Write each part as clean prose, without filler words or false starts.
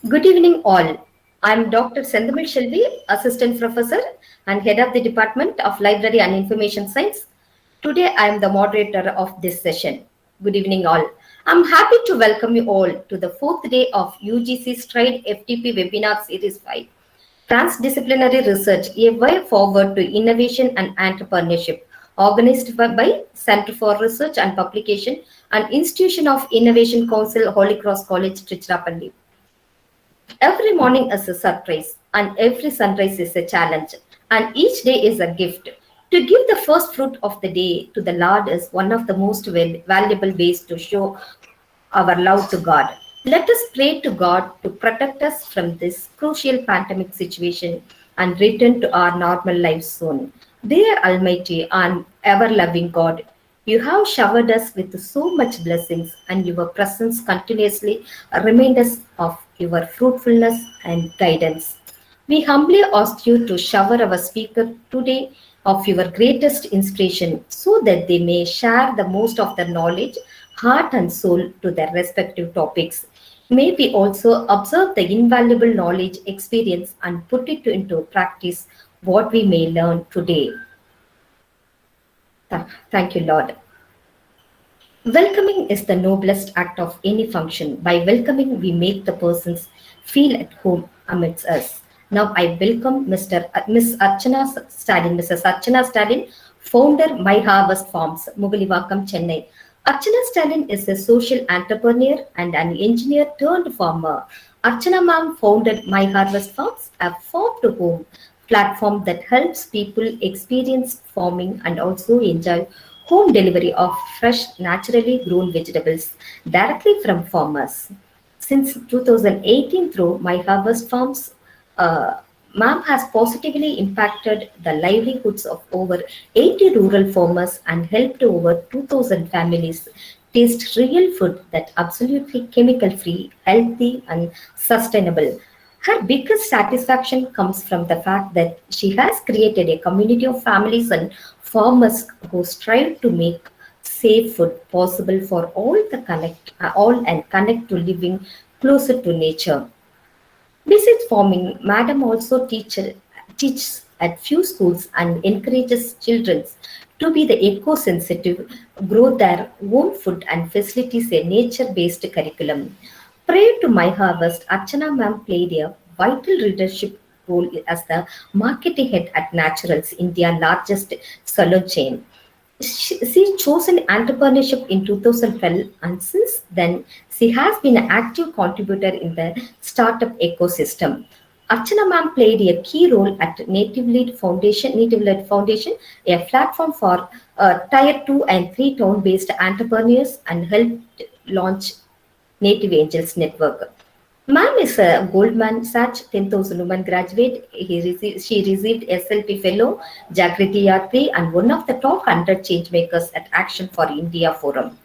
Good evening, all. I'm Dr. Sendamil Shelvi, Assistant Professor and Head of the Department of Library and Information Science. Today, I am the moderator of this session. Good evening, all. I'm happy to welcome you all to the fourth day of UGC Stride FTP Webinar Series 5. Transdisciplinary Research, a way forward to innovation and entrepreneurship, organized by Center for Research and Publication and Institution of Innovation Council, Holy Cross College, Trichy. Every morning is a surprise, and every sunrise is a challenge, and each day is a gift. To give the first fruit of the day to the Lord is one of the most valuable ways to show our love to God. Let us pray to God to protect us from this crucial pandemic situation and return to our normal lives soon. Dear Almighty and ever loving God, you have showered us with so much blessings, and your presence continuously reminds us of your fruitfulness and guidance. We humbly ask you to shower our speaker today of your greatest inspiration so that they may share the most of their knowledge, heart, and soul to their respective topics. May we also observe the invaluable knowledge, experience, and put it into practice what we may learn today. Thank you, Lord. Welcoming is the noblest act of any function. By welcoming, we make the persons feel at home amidst us. Now, I welcome Miss Archana Stalin, Mrs. Archana Stalin, founder My Harvest Farms, Mugaliwakam, Chennai. Archana Stalin is a social entrepreneur and an engineer turned farmer. Archana ma'am founded My Harvest Farms, a farm to home platform that helps people experience farming and also enjoy home delivery of fresh, naturally grown vegetables directly from farmers. Since 2018, through My Harvest Farms, MAM has positively impacted the livelihoods of over 80 rural farmers and helped over 2,000 families taste real food that absolutely chemical free, healthy, and sustainable. Her biggest satisfaction comes from the fact that she has created a community of families and farmers who strive to make safe food possible for all and connect to living closer to nature. Besides farming, Madam also teaches at few schools and encourages children to be the eco-sensitive, grow their own food and facilities a nature-based curriculum. Prior to My Harvest, Archana ma'am played a vital leadership role as the marketing head at Naturals, India's largest salon chain. She chose an entrepreneurship in 2012, and since then, she has been an active contributor in the startup ecosystem. Archana ma'am played a key role at Native Lead Foundation, a platform for Tier 2 and 3 town based entrepreneurs, and helped launch Native Angels Network. Ma'am is a Goldman Sachs 10,000 woman graduate. She received SLP Fellow, Jagriti Yatri, and one of the top 100 changemakers at Action for India Forum.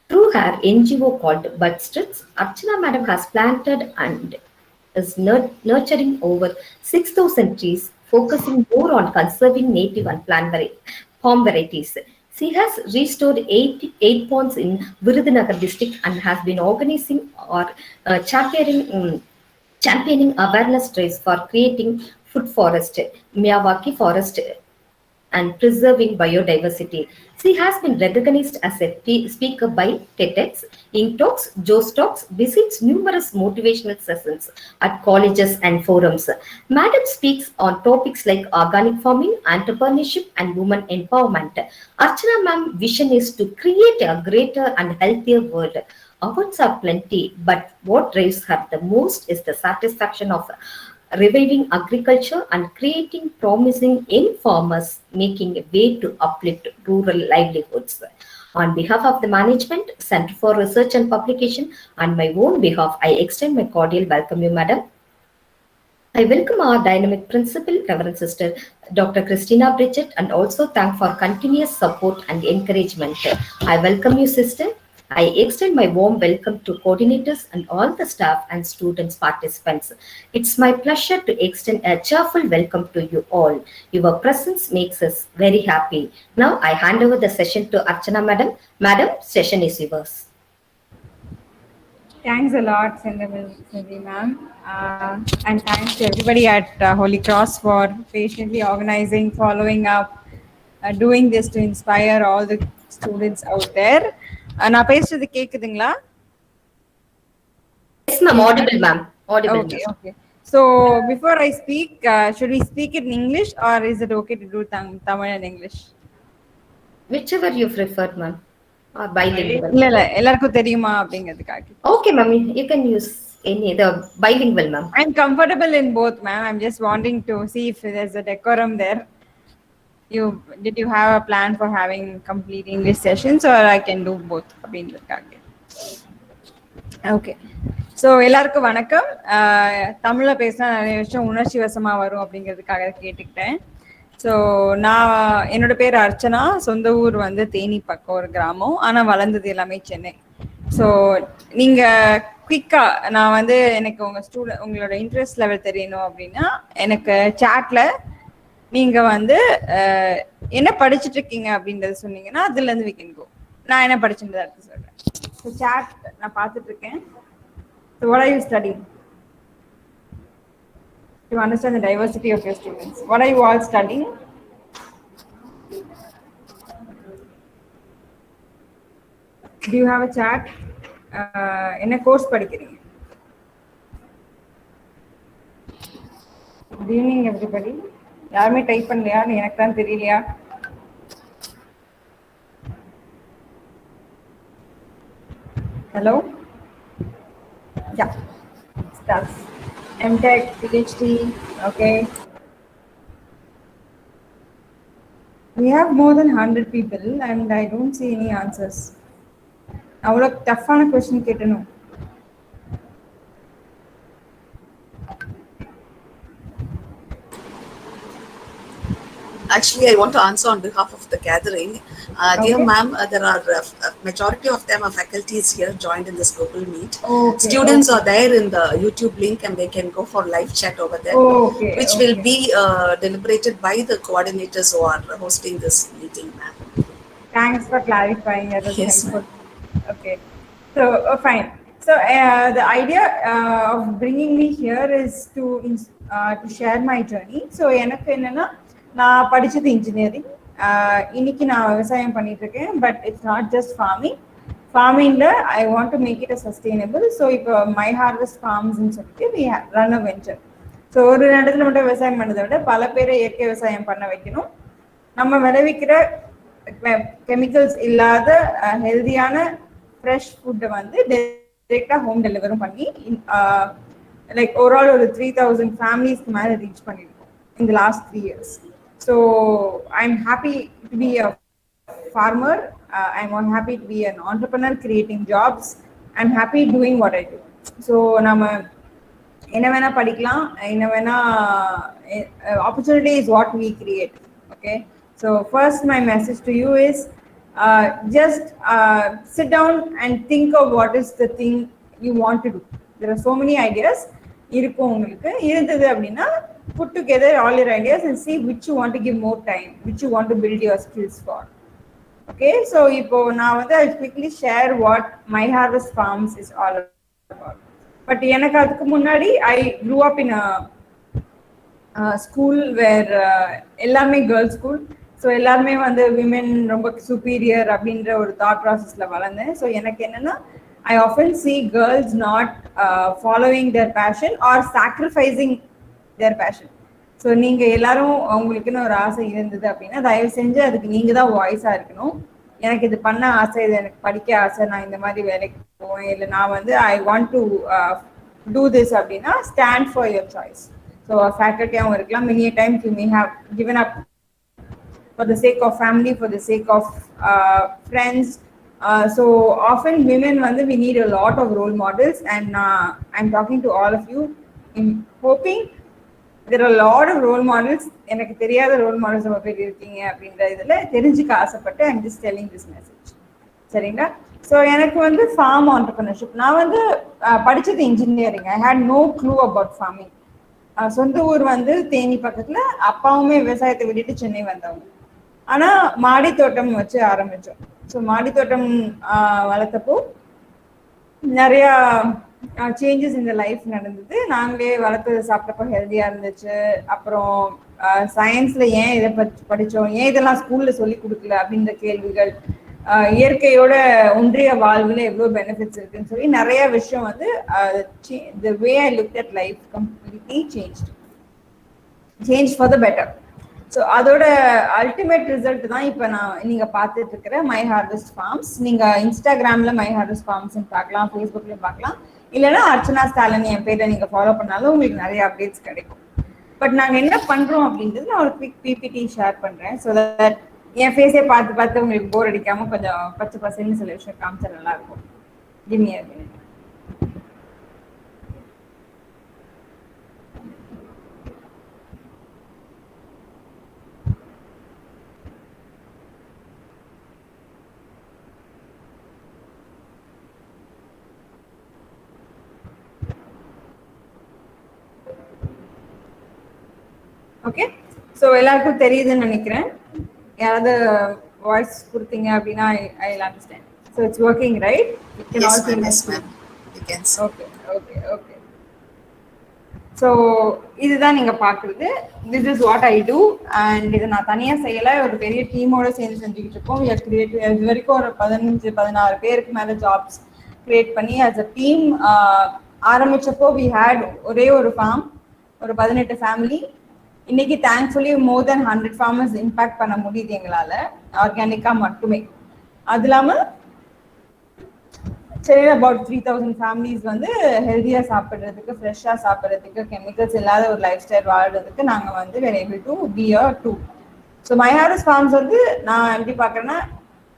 Through her NGO called Budstits, Archana Madam has planted and is nurturing over 6,000 trees, focusing more on conserving native and palm varieties. She has restored eight ponds in Virudhunagar district and has been organizing or championing awareness drives for creating food forest, Miyawaki forest, and preserving biodiversity. She has been recognized as a speaker by TEDx, InkTalks, Joe's Talks, visits numerous motivational sessions at colleges and forums. Madam speaks on topics like organic farming, entrepreneurship, and women empowerment. Archana ma'am vision is to create a greater and healthier world. Awards are plenty, but what drives her the most is the satisfaction of reviving agriculture and creating promising young farmers, making a way to uplift rural livelihoods. On behalf of the management, Center for Research and Publication, and my own behalf, I extend my cordial welcome you, Madam. I welcome our dynamic principal, Reverend Sister Dr. Christina Bridget, and also thank for continuous support and encouragement. I welcome you, Sister. I extend my warm welcome to coordinators and all the staff and students participants. It's my pleasure to extend a cheerful welcome to you all. Your presence makes us very happy. Now I hand over the session to Archana Madam. Madam, session is yours. Thanks a lot, Cindy ma'am. And thanks to everybody at Holy Cross for patiently organizing, following up, doing this to inspire all the students out there. நான் பேசுறது கேக்குதுங்களா? Yes, ma'am. Audible, ma'am. Audible, Okay, ma'am. okay. So before I speak, should we speak in English or is it okay to do Tamil and English? Whichever you prefer, ma'am. Bilingual. இல்ல எல்லாருக்கும் தெரியுமா அப்படிங்கிறதுக்காக. Okay, ma'am. You can use the bilingual, ma'am. I'm comfortable in both, ma'am. I'm just wanting to see if there's a decorum there. Did you have a plan for having complete English sessions or I can do both? Okay. So எல்லாருக்கும் வணக்கம். தமிழில் பேசினா நிறைய விஷயம் உணர்ச்சி வசமாக வரும் அப்படிங்கிறதுக்காக கேட்டுக்கிட்டேன். ஸோ நான் என்னோட பேர் அர்ச்சனா. சொந்த ஊர் வந்து தேனி பக்கம் ஒரு கிராமம், ஆனால் வளர்ந்தது எல்லாமே சென்னை. ஸோ நீங்கள் குயிக்காக நான் வந்து எனக்கு உங்களோட இன்ட்ரெஸ்ட் லெவல் தெரியணும் அப்படின்னா எனக்கு சாட்டில் நீங்கள் வந்து என்ன படிச்சுட்டு இருக்கீங்க அப்படின்றத சொன்னீங்கன்னா அதுலேருந்து we can go. நான் என்ன படிச்சுட்டு அடுத்து சொல்கிறேன். ஸோ சாட் நான் பார்த்துட்டு இருக்கேன். So what are you studying? To understand the diversity of your students. What are you all studying? Do you have a chat? In a course படிக்கிறீங்க? Good evening everybody. யாருமே டைப் பண்ணலையா? எனக்கு தான் தெரியலையா? Hello? Yeah, that's MTech, PhD, okay. We have more than 100 people and I don't see any answers. Avlo tough ana question ketano. Actually, I want to answer on behalf of the gathering. Dear ma'am, there are majority of them are faculties here joined in this global meet. Students are there in the YouTube link and they can go for live chat over there, which will be deliberated by the coordinators who are hosting this meeting, ma'am. Thanks for clarifying. That was helpful. Okay, so fine. So the idea of bringing me here is to share my journey. So எனக்கு என்னன்னா நான் படிச்சது engineering. இன்னைக்கு நான் விவசாயம் பண்ணிட்டு இருக்கேன். But it's not just ஃபார்மிங்ல I want to make it a sustainable. So இப்போ மை ஹார்வெஸ்ட் ஃபார்ம்ஸ்ன்னு சொல்லிட்டு we run a venture. So ஒரு இடத்துல மட்டும் விவசாயம் பண்ணதை விட பல பேரை இயற்கை விவசாயம் பண்ண வைக்கணும். நம்ம விளைவிக்கிற கெமிக்கல்ஸ் இல்லாத ஹெல்தியான ஃப்ரெஷ் ஃபுட்டை வந்து டைரெக்டாக ஹோம் டெலிவரும் பண்ணி லைக் ஓவரால் ஒரு 3000 ஃபேமிலிஸ்க்கு மேலே ரீச் பண்ணியிருக்கோம் in the last 3 years. So I'm happy to be a farmer. I'm happy to be an entrepreneur creating jobs. I'm happy doing what I do. So nama enna vena padikalam, enna vena opportunity is what we create. Okay, so first my message to you is just sit down and think of what is the thing you want to do. There are so many ideas இருக்கும் உங்களுக்கு. இருந்தது அப்படின்னா put together all your ideas and see which you want to give more time, which you want to build your skills for. Okay, so இப்போ நான் வந்து I'll quickly share what my harvest farms is all about. But எனக்கு அதுக்கு முன்னாடி I grew up in a school where எல்லாமே girls school. So எல்லாருமே வந்து women ரொம்ப superior அப்படின்ற ஒரு தாட் ப்ராசஸ்ல வளர்ந்தேன். ஸோ எனக்கு என்னன்னா I often see girls not following their passion or sacrificing their passion. So நீங்கள் எல்லாரும் உங்களுக்குன்னு ஒரு ஆசை இருந்தது அப்படின்னா தயவு செஞ்சு அதுக்கு நீங்கள் தான் வாய்ஸாக இருக்கணும். எனக்கு இது பண்ண ஆசை, இது எனக்கு படிக்க ஆசை, நான் இந்த மாதிரி வேலைக்கு போவேன், இல்லை நான் வந்து I want to do this அப்படின்னா stand for your choice. So ஃபேக்கல்ட்டியாகவும் இருக்கலாம். Many times you may have given up for the sake of family, for the sake of friends. So often women we need a lot of role models, and I'm talking to all of you in hoping there are a lot of role models. எனக்கு தெரியாத role models ரொம்ப பேர் இருக்கீங்க அப்படின்ற இதில் தெரிஞ்சுக்க ஆசைப்பட்டு I'm just telling this message. சரிங்களா? ஸோ எனக்கு வந்து ஃபார்ம் ஆண்டர்பிரினர்ஷிப், நான் வந்து படித்தது engineering. I had no clue about farming. சொந்த ஊர் வந்து தேனி பக்கத்தில். அப்பாவுமே விவசாயத்தை விட்டுட்டு சென்னை வந்தவங்க. ஆனால் மாடி தோட்டம் வச்சு ஆரம்பித்தோம். ஸோ மாடி தோட்டம் வளர்த்தப்போ நிறையா சேஞ்சஸ் இந்த லைஃப் நடந்தது. நாங்களே வளர்த்தது சாப்பிட்டப்போ ஹெல்த்தியா இருந்துச்சு. அப்புறம் சயின்ஸ்ல ஏன் இதை படித்தோம், ஏன் இதெல்லாம் ஸ்கூல்ல சொல்லி கொடுக்கல அப்படின்ற கேள்விகள், இயற்கையோட ஒன்றிய வாழ்வுல எவ்வளோ பெனிஃபிட்ஸ் இருக்குன்னு சொல்லி நிறைய விஷயம் வந்து the way I looked at life completely changed for the better. So அதோட அல்டிமேட் ரிசல்ட் தான் இப்போ நீங்க பார்த்துட்டு இருக்கிற மை ஹார்வெஸ்ட் ஃபார்ம்ஸ். நீங்க இன்ஸ்டாகிராம்ல மை ஹார்வெஸ்ட் ஃபார்ம்ஸ் பார்க்கலாம், ஃபேஸ்புக்லயும் பார்க்கலாம், இல்லைன்னா அர்ச்சனா ஸ்டாலின் என் பேரை நீங்க ஃபாலோ பண்ணாலும் உங்களுக்கு நிறைய அப்டேட்ஸ் கிடைக்கும். பட் நாங்க என்ன பண்றோம் அப்படின்றது நான் ஒரு குவிக் பிபிடி ஷேர் பண்றேன். ஸோ தட் என் ஃபேஸே பார்த்து பார்த்து உங்களுக்கு போர் அடிக்காம கொஞ்சம் பச்சை பசன்னு சில விஷயம் காமிச்சா நல்லா இருக்கும். Give me a minute. Okay, so எல்லாருக்கும் தெரியுதுன்னு நினைக்கிறேன். யாராவது வாய்ஸ் கொடுத்தீங்க அப்படின்னா I will understand. So it's working right? Okay okay okay. So இதுதான் நீங்க பார்க்குறது. This is what I do. And இதை நான் தனியாக செய்யலை, ஒரு பெரிய டீமோட சேர்ந்து செஞ்சுக்கிட்டு இருக்கோம். இது வரைக்கும் ஒரு 15-16 பேருக்கு மேலே ஜாப்ஸ் கிரியேட் பண்ணி ஆஸ் அ டீம் ஆரம்பிச்சப்போ வி ஹேட் ஒரே ஒரு ஃபார்ம், ஒரு 18 ஃபேமிலி. இன்னைக்கு thankfully more than 100 farmers impact பண்ண முடியுது எங்களால, ஆர்கானிக்கா மட்டுமே. அது இல்லாமல் சரி அபவுட் 3000 ஃபேமிலிஸ் வந்து ஹெல்த்தியா சாப்பிட்றதுக்கு, ஃப்ரெஷ்ஷா சாப்பிட்றதுக்கு, கெமிக்கல்ஸ் இல்லாத ஒரு லைஃப் ஸ்டைல் வாழ்றதுக்கு நாங்கள் வந்து were able to be a tool. So my harvest farms வந்து நான் எப்படி பார்க்குறேன்னா,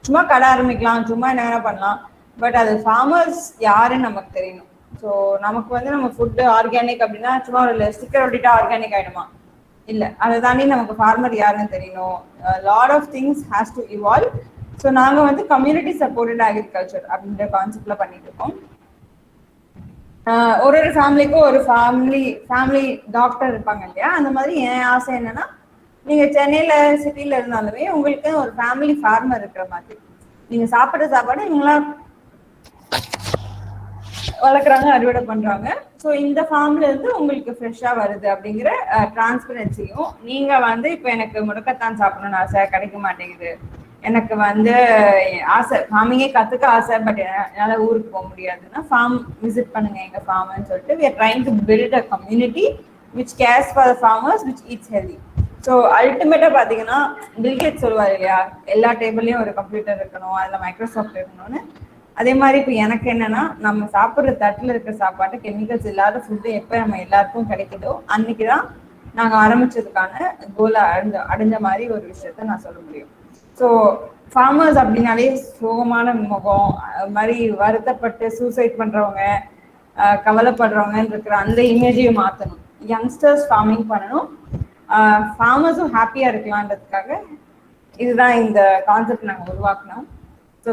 சும்மா கடை ஆரம்பிக்கலாம், சும்மா என்ன வேணா பண்ணலாம், பட் அது ஃபார்மர்ஸ் யாருன்னு நமக்கு தெரியணும். ஸோ நமக்கு வந்து நம்ம ஃபுட்டு ஆர்கானிக் அப்படின்னா சும்மா ஒரு ஸ்டிக்கர் ஒட்டிட்டா ஆர்கானிக் ஆகிடுமா? இல்லை, அதை தாண்டி நமக்கு ஃபார்மர் யாருன்னு தெரியணும். Lot of things has to evolve. So நாங்கள் வந்து கம்யூனிட்டி சப்போர்ட்டட் அக்ரிகல்ச்சர் அப்படின்ற கான்செப்ட்ல பண்ணிட்டு இருக்கோம். ஒரு ஒரு ஃபேமிலிக்கும் ஒரு ஃபேமிலி டாக்டர் இருப்பாங்க இல்லையா, அந்த மாதிரி என் ஆசை என்னன்னா, நீங்க சென்னையில சிட்டில இருந்தாலுமே உங்களுக்கு ஒரு ஃபேமிலி ஃபார்மர் இருக்கிற மாதிரி, நீங்க சாப்பிட்ற சாப்பாடு இவங்களா வளர்க்குறாங்க, அறுவடை பண்றாங்க. ஸோ இந்த ஃபார்ம்ல இருந்து உங்களுக்கு ஃப்ரெஷ்ஷா வருது அப்படிங்கிற டிரான்ஸ்பரன்சியும், நீங்க வந்து இப்போ எனக்கு முடக்கத்தான் சாப்பிடணும்னு ஆசை, கிடைக்க மாட்டேங்குது, எனக்கு வந்து ஆசை ஃபார்மிங்கே கத்துக்க ஆசை, பட் என்னால் ஊருக்கு போக முடியாதுன்னா ஃபார்ம் விசிட் பண்ணுங்க எங்க ஃபார்ம்னு சொல்லிட்டு we are trying to build a community which cares for the farmers, which eats healthy. So அல்டிமேட்டா பாத்தீங்கன்னா பில்கேட் சொல்லுவார் இல்லையா, எல்லா டேபிள்லயும் ஒரு கம்ப்யூட்டர் இருக்கணும், அதுல மைக்ரோசாஃப்ட் இருக்கணும்னு. அதே மாதிரி இப்போ எனக்கு என்னன்னா, நம்ம சாப்பிட்ற தட்டில் இருக்கிற சாப்பாட்டு கெமிக்கல்ஸ் இல்லாத ஃபுட்டு எப்போ நம்ம எல்லாருக்கும் கிடைக்குதோ அன்னைக்கு தான் நாங்கள் ஆரம்பிச்சதுக்கான கோலை அடைஞ்ச மாதிரி ஒரு விஷயத்த நான் சொல்ல முடியும். ஸோ ஃபார்மர்ஸ் அப்படின்னாலே சோகமான முகம், அது மாதிரி வருத்தப்பட்டு சூசைட் பண்றவங்க, கவலைப்படுறவங்கன்னு இருக்கிற அந்த இமேஜையும் மாற்றணும். யங்ஸ்டர்ஸ் ஃபார்மிங் பண்ணணும், ஃபார்மர்ஸும் ஹாப்பியா இருக்கலான்றதுக்காக இதுதான் இந்த கான்செப்ட் நாங்கள் உருவாக்கினோம். So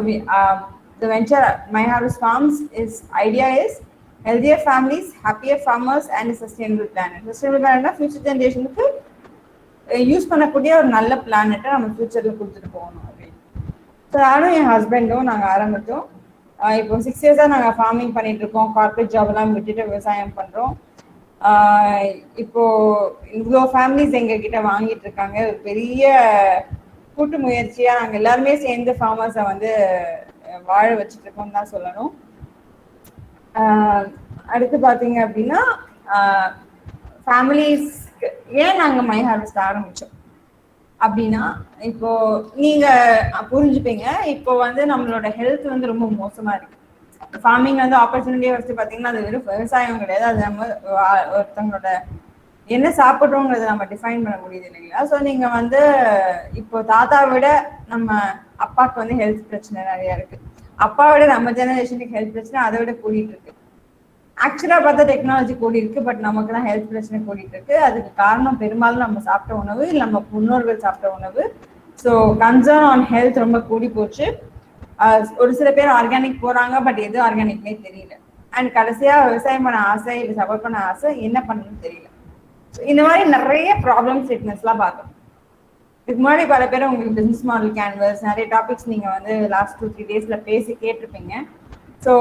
the venture My Harvest Farms idea is healthier families, happier farmers and a sustainable planet. Sustainable planet future generationக்கு யூஸ் பண்ணக்கூடிய ஒரு நல்ல பிளானட்டை நம்ம ஃபியூச்சர்ல கொடுத்துட்டு போகணும் அப்படின்னு. ஸோ நானும் என் ஹஸ்பண்டும் நாங்கள் ஆரம்பித்தோம். இப்போ 6 இயர்ஸா நாங்கள் ஃபார்மிங் பண்ணிட்டு இருக்கோம். கார்பரேட் ஜாப் எல்லாம் விட்டுட்டு விவசாயம் பண்றோம். இப்போ இவ்வளோ ஃபேமிலிஸ் எங்ககிட்ட வாங்கிட்டு இருக்காங்க. ஒரு பெரிய கூட்டு முயற்சியா நாங்கள் எல்லாருமே சேர்ந்து ஃபார்மர்ஸை வந்து வாழ வச்சுட்டு இருக்கோம் தான் சொல்லணும். அடுத்து பார்த்தீங்க அப்படின்னா, ஃபேமிலிஸ் ஏன் நாங்கள் மை ஹார்வெஸ்ட் ஆரம்பிச்சோம் அப்படின்னா, இப்போ நீங்க புரிஞ்சுப்பீங்க, இப்போ வந்து நம்மளோட ஹெல்த் வந்து ரொம்ப மோசமா இருக்கு. ஃபார்மிங் வந்து ஆப்பர்ச்சுனிட்டியை வச்சு பார்த்தீங்கன்னா அது வெறும் விவசாயம் கிடையாது, அது நம்ம ஒருத்தவங்களோட என்ன சாப்பிட்றோங்கிறத நம்ம டிஃபைன் பண்ண முடியுது இல்லைங்களா. ஸோ நீங்க வந்து இப்போ தாத்தா விட நம்ம அப்பாவுக்கு வந்து ஹெல்த் பிரச்சனை நிறைய இருக்கு, அப்பாவோட நம்ம ஜெனரேஷனுக்கு ஹெல்த் பிரச்சனை அதை விட கூடிட்டு இருக்கு. ஆக்சுவலா பார்த்தா டெக்னாலஜி கூடி இருக்கு, பட் நமக்கு தான் ஹெல்த் பிரச்சனை கூடிட்டு இருக்கு. அதுக்கு காரணம் பெரும்பாலும் நம்ம சாப்பிட்ட உணவு, இல்லை நம்ம முன்னோர்கள் சாப்பிட்ட உணவு. ஸோ கன்சர்ன் ஆன் ஹெல்த் ரொம்ப கூடி போச்சு. ஒரு சில பேர் ஆர்கானிக் போறாங்க, பட் எது ஆர்கானிக்னே தெரியல. அண்ட் கடைசியா விவசாயம் பண்ண ஆசை, இல்லை சப்போர்ட் பண்ண ஆசை, என்ன பண்ணணும்னு தெரியல. இந்த மாதிரி நிறைய ப்ராப்ளம் ஸ்டேட்மெண்ட்ஸ்லாம் பார்த்தோம். இதுக்கு முன்னாடி பல பேர் உங்களுக்கு பிசினஸ் மாடல் கேன்வஸ் நிறைய டாபிக்ஸ் நீங்க வந்து லாஸ்ட் 2-3 டேஸ்ல பேசி கேட்டிருப்பீங்க. ஸோ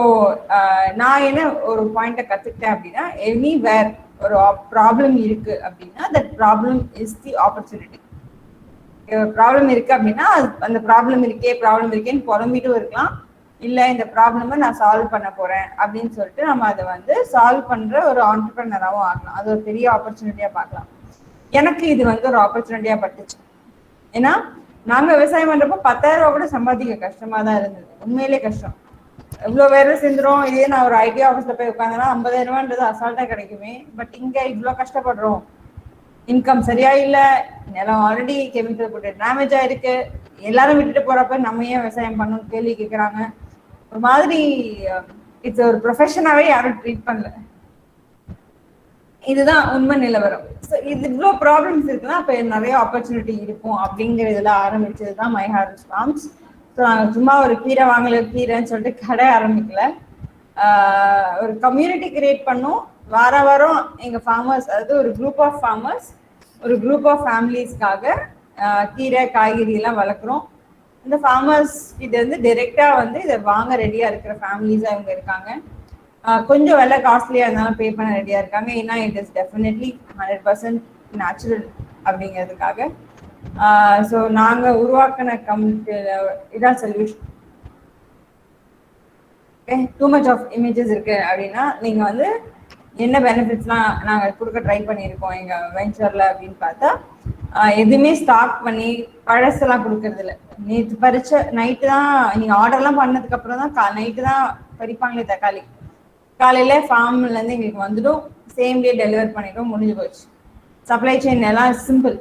நான் என்ன ஒரு பாயிண்ட்டை கற்றுக்கிட்டேன் அப்படின்னா, எனிவேர் ஒரு ப்ராப்ளம் இருக்கு அப்படின்னா that problem is the opportunity. Problem இருக்கு அப்படின்னா அந்த ப்ராப்ளம் இருக்கேன்னு புலம்பிட்டும் இருக்கலாம், இல்லை இந்த ப்ராப்ளமை நான் சால்வ் பண்ண போறேன் அப்படின்னு சொல்லிட்டு நம்ம அதை வந்து சால்வ் பண்ற ஒரு ஆண்டர்பிரனராகவும் ஆகலாம். அது ஒரு பெரிய ஆப்பர்ச்சுனிட்டியா பார்க்கலாம். எனக்கு இது வந்து ஒரு ஆப்பர்ச்சுனிட்டியா பட்டுச்சு. ஏன்னா நாங்க விவசாயம் பண்றப்போ 10,000 ரூபா கூட சம்பாதிக்க கஷ்டமா தான் இருந்தது, உண்மையிலே கஷ்டம். இவ்வளவு வேலை செஞ்சிரும், இதே நான் ஒரு ஐடி ஆஃபீஸ்ல போய் உட்காந்தேன்னா 50,000 ரூபான்றது அசால்ட்டா கிடைக்குமே. பட் இங்க இவ்வளவு கஷ்டப்படுறோம், இன்கம் சரியா இல்லை, நிலம் ஆல்ரெடி கெமிக்கல் போட்டு டேமேஜ் ஆயிருக்கு, எல்லாரும் விட்டுட்டு போறப்ப நம்ம ஏன் விவசாயம் பண்ணணும்னு கேள்வி கேட்கறாங்க. ஒரு மாதிரி இட்ஸ் ஒரு ப்ரொஃபஷனாவே யாரும் ட்ரீட் பண்ணல. இதுதான் உண்மை நிலவரம். ஸோ இது இவ்வளோ ப்ராப்ளம்ஸ் இருக்குன்னா அப்போ நிறைய ஆப்பர்ச்சுனிட்டி இருக்கும் அப்படிங்கிறதுல ஆரம்பிச்சது தான் மை ஹார்வெஸ்ட் ஃபார்ம்ஸ். ஸோ நாங்கள் சும்மா ஒரு கீரை வாங்கல கீரைன்னு சொல்லிட்டு கடை ஆரம்பிக்கல, ஒரு கம்யூனிட்டி கிரியேட் பண்ணோம். வாரம் எங்கள் ஃபார்மர்ஸ், அதாவது ஒரு குரூப் ஆஃப் ஃபார்மர்ஸ், ஒரு குரூப் ஆஃப் ஃபேமிலிஸ்க்காக கீரை காய்கறி எல்லாம் வளர்க்குறோம். இந்த ஃபார்மர்ஸ் கிட்ட வந்து டைரெக்டாக வந்து இதை வாங்க ரெடியாக இருக்கிற ஃபேமிலிஸாக இவங்க இருக்காங்க. கொஞ்சம் விலை காஸ்ட்லியாக இருந்தாலும் பே பண்ண ரெடியாக இருக்காங்க. ஏன்னா இட் இஸ் டெஃபினெட்லி 100% நேச்சுரல் அப்படிங்கிறதுக்காக. ஸோ நாங்கள் உருவாக்கின இதான் solution. Okay, too much of images இருக்கு அப்படின்னா நீங்கள் வந்து என்ன பெனிஃபிட்ஸ்லாம் நாங்கள் கொடுக்க ட்ரை பண்ணியிருக்கோம் எங்கள் வெஞ்சரில் அப்படின்னு பார்த்தா, எதுவுமே ஸ்டாக் பண்ணி பழசெல்லாம் கொடுக்கறது இல்லை. நேற்று பறிச்ச நைட்டு தான், நீங்கள் ஆர்டர்லாம் பண்ணதுக்கப்புறம் தான் நைட்டு தான் பறிப்பாங்களே தக்காளி. காலையில ஃபார்ம்லேருந்து எங்களுக்கு வந்துடும், சேம் டே டெலிவர் பண்ணிடும், முடிஞ்சு போச்சு. சப்ளை செயின் எல்லாம் சிம்பிள்.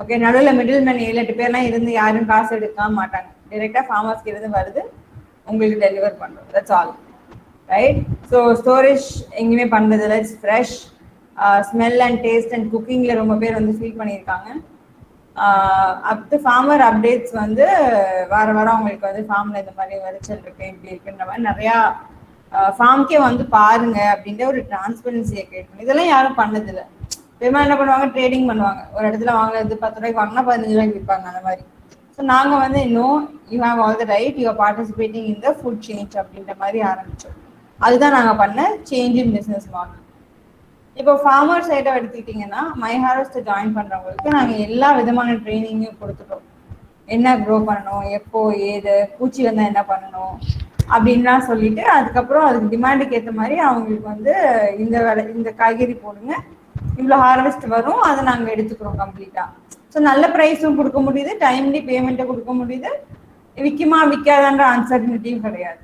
ஓகே, நடுவில் மிடில் மேன் 7-8 பேர்லாம் இருந்து யாரும் காசு எடுக்க மாட்டாங்க. டைரெக்டாக ஃபார்மர்ஸ்க்கு இருந்து வருது, உங்களுக்கு டெலிவர் பண்ணுறோம். That's all, right? So storage எங்கேயுமே பண்ணுறதில்ல, it's fresh. Smell and taste and குக்கிங்கில் ரொம்ப பேர் வந்து ஃபீல் பண்ணியிருக்காங்க. அடுத்து ஃபார்மர் அப்டேட்ஸ் வந்து வாரம் அவங்களுக்கு வந்து ஃபார்மில் இந்த மாதிரி விளைச்சல் இருக்கு, இப்படி இருக்குன்ற மாதிரி நிறையா ஃபார்ம்கே வந்து பாருங்க அப்படின்ற ஒரு டிரான்ஸ்பரன்சியை கிரியேட் பண்ணி, இதெல்லாம் யாரும் பண்ணதில்லை. பெருமா என்ன பண்ணுவாங்க, ட்ரேடிங் பண்ணுவாங்க. ஒரு இடத்துல வாங்குறது 10 ரூபாய்க்கு வாங்கினா 15 ரூபாய்க்கு விற்பாங்க, அந்த மாதிரி. ஸோ நாங்கள் வந்து இன்னும் you have all the right, you are participating in the food change அப்படின்ற மாதிரி ஆரம்பித்தோம். அதுதான் நாங்கள் பண்ண சேஞ்ச் இன் பிஸ்னஸ் மாடல். இப்போ ஃபார்மர் சைடை எடுத்துக்கிட்டிங்கன்னா, மை ஹார்வெஸ்ட்டை ஜாயின் பண்ணுறவங்களுக்கு நாங்கள் எல்லா விதமான ட்ரைனிங்கும் கொடுத்துட்டோம். என்ன க்ரோ பண்ணணும், எப்போ ஏது, பூச்சி வந்தால் என்ன பண்ணணும் அப்படின்லாம் சொல்லிட்டு, அதுக்கப்புறம் அதுக்கு டிமாண்டுக்கு ஏற்ற மாதிரி அவங்களுக்கு வந்து இந்த காய்கறி போடுங்க, இவ்வளோ ஹார்வெஸ்ட் வரும், அதை நாங்கள் எடுத்துக்கிறோம் கம்ப்ளீட்டாக. ஸோ நல்ல ப்ரைஸும் கொடுக்க முடியுது, டைம்லி பேமெண்ட்டை கொடுக்க முடியுது, விற்குமா விற்காதான்ற அன்சர்டனிட்டியும் கிடையாது.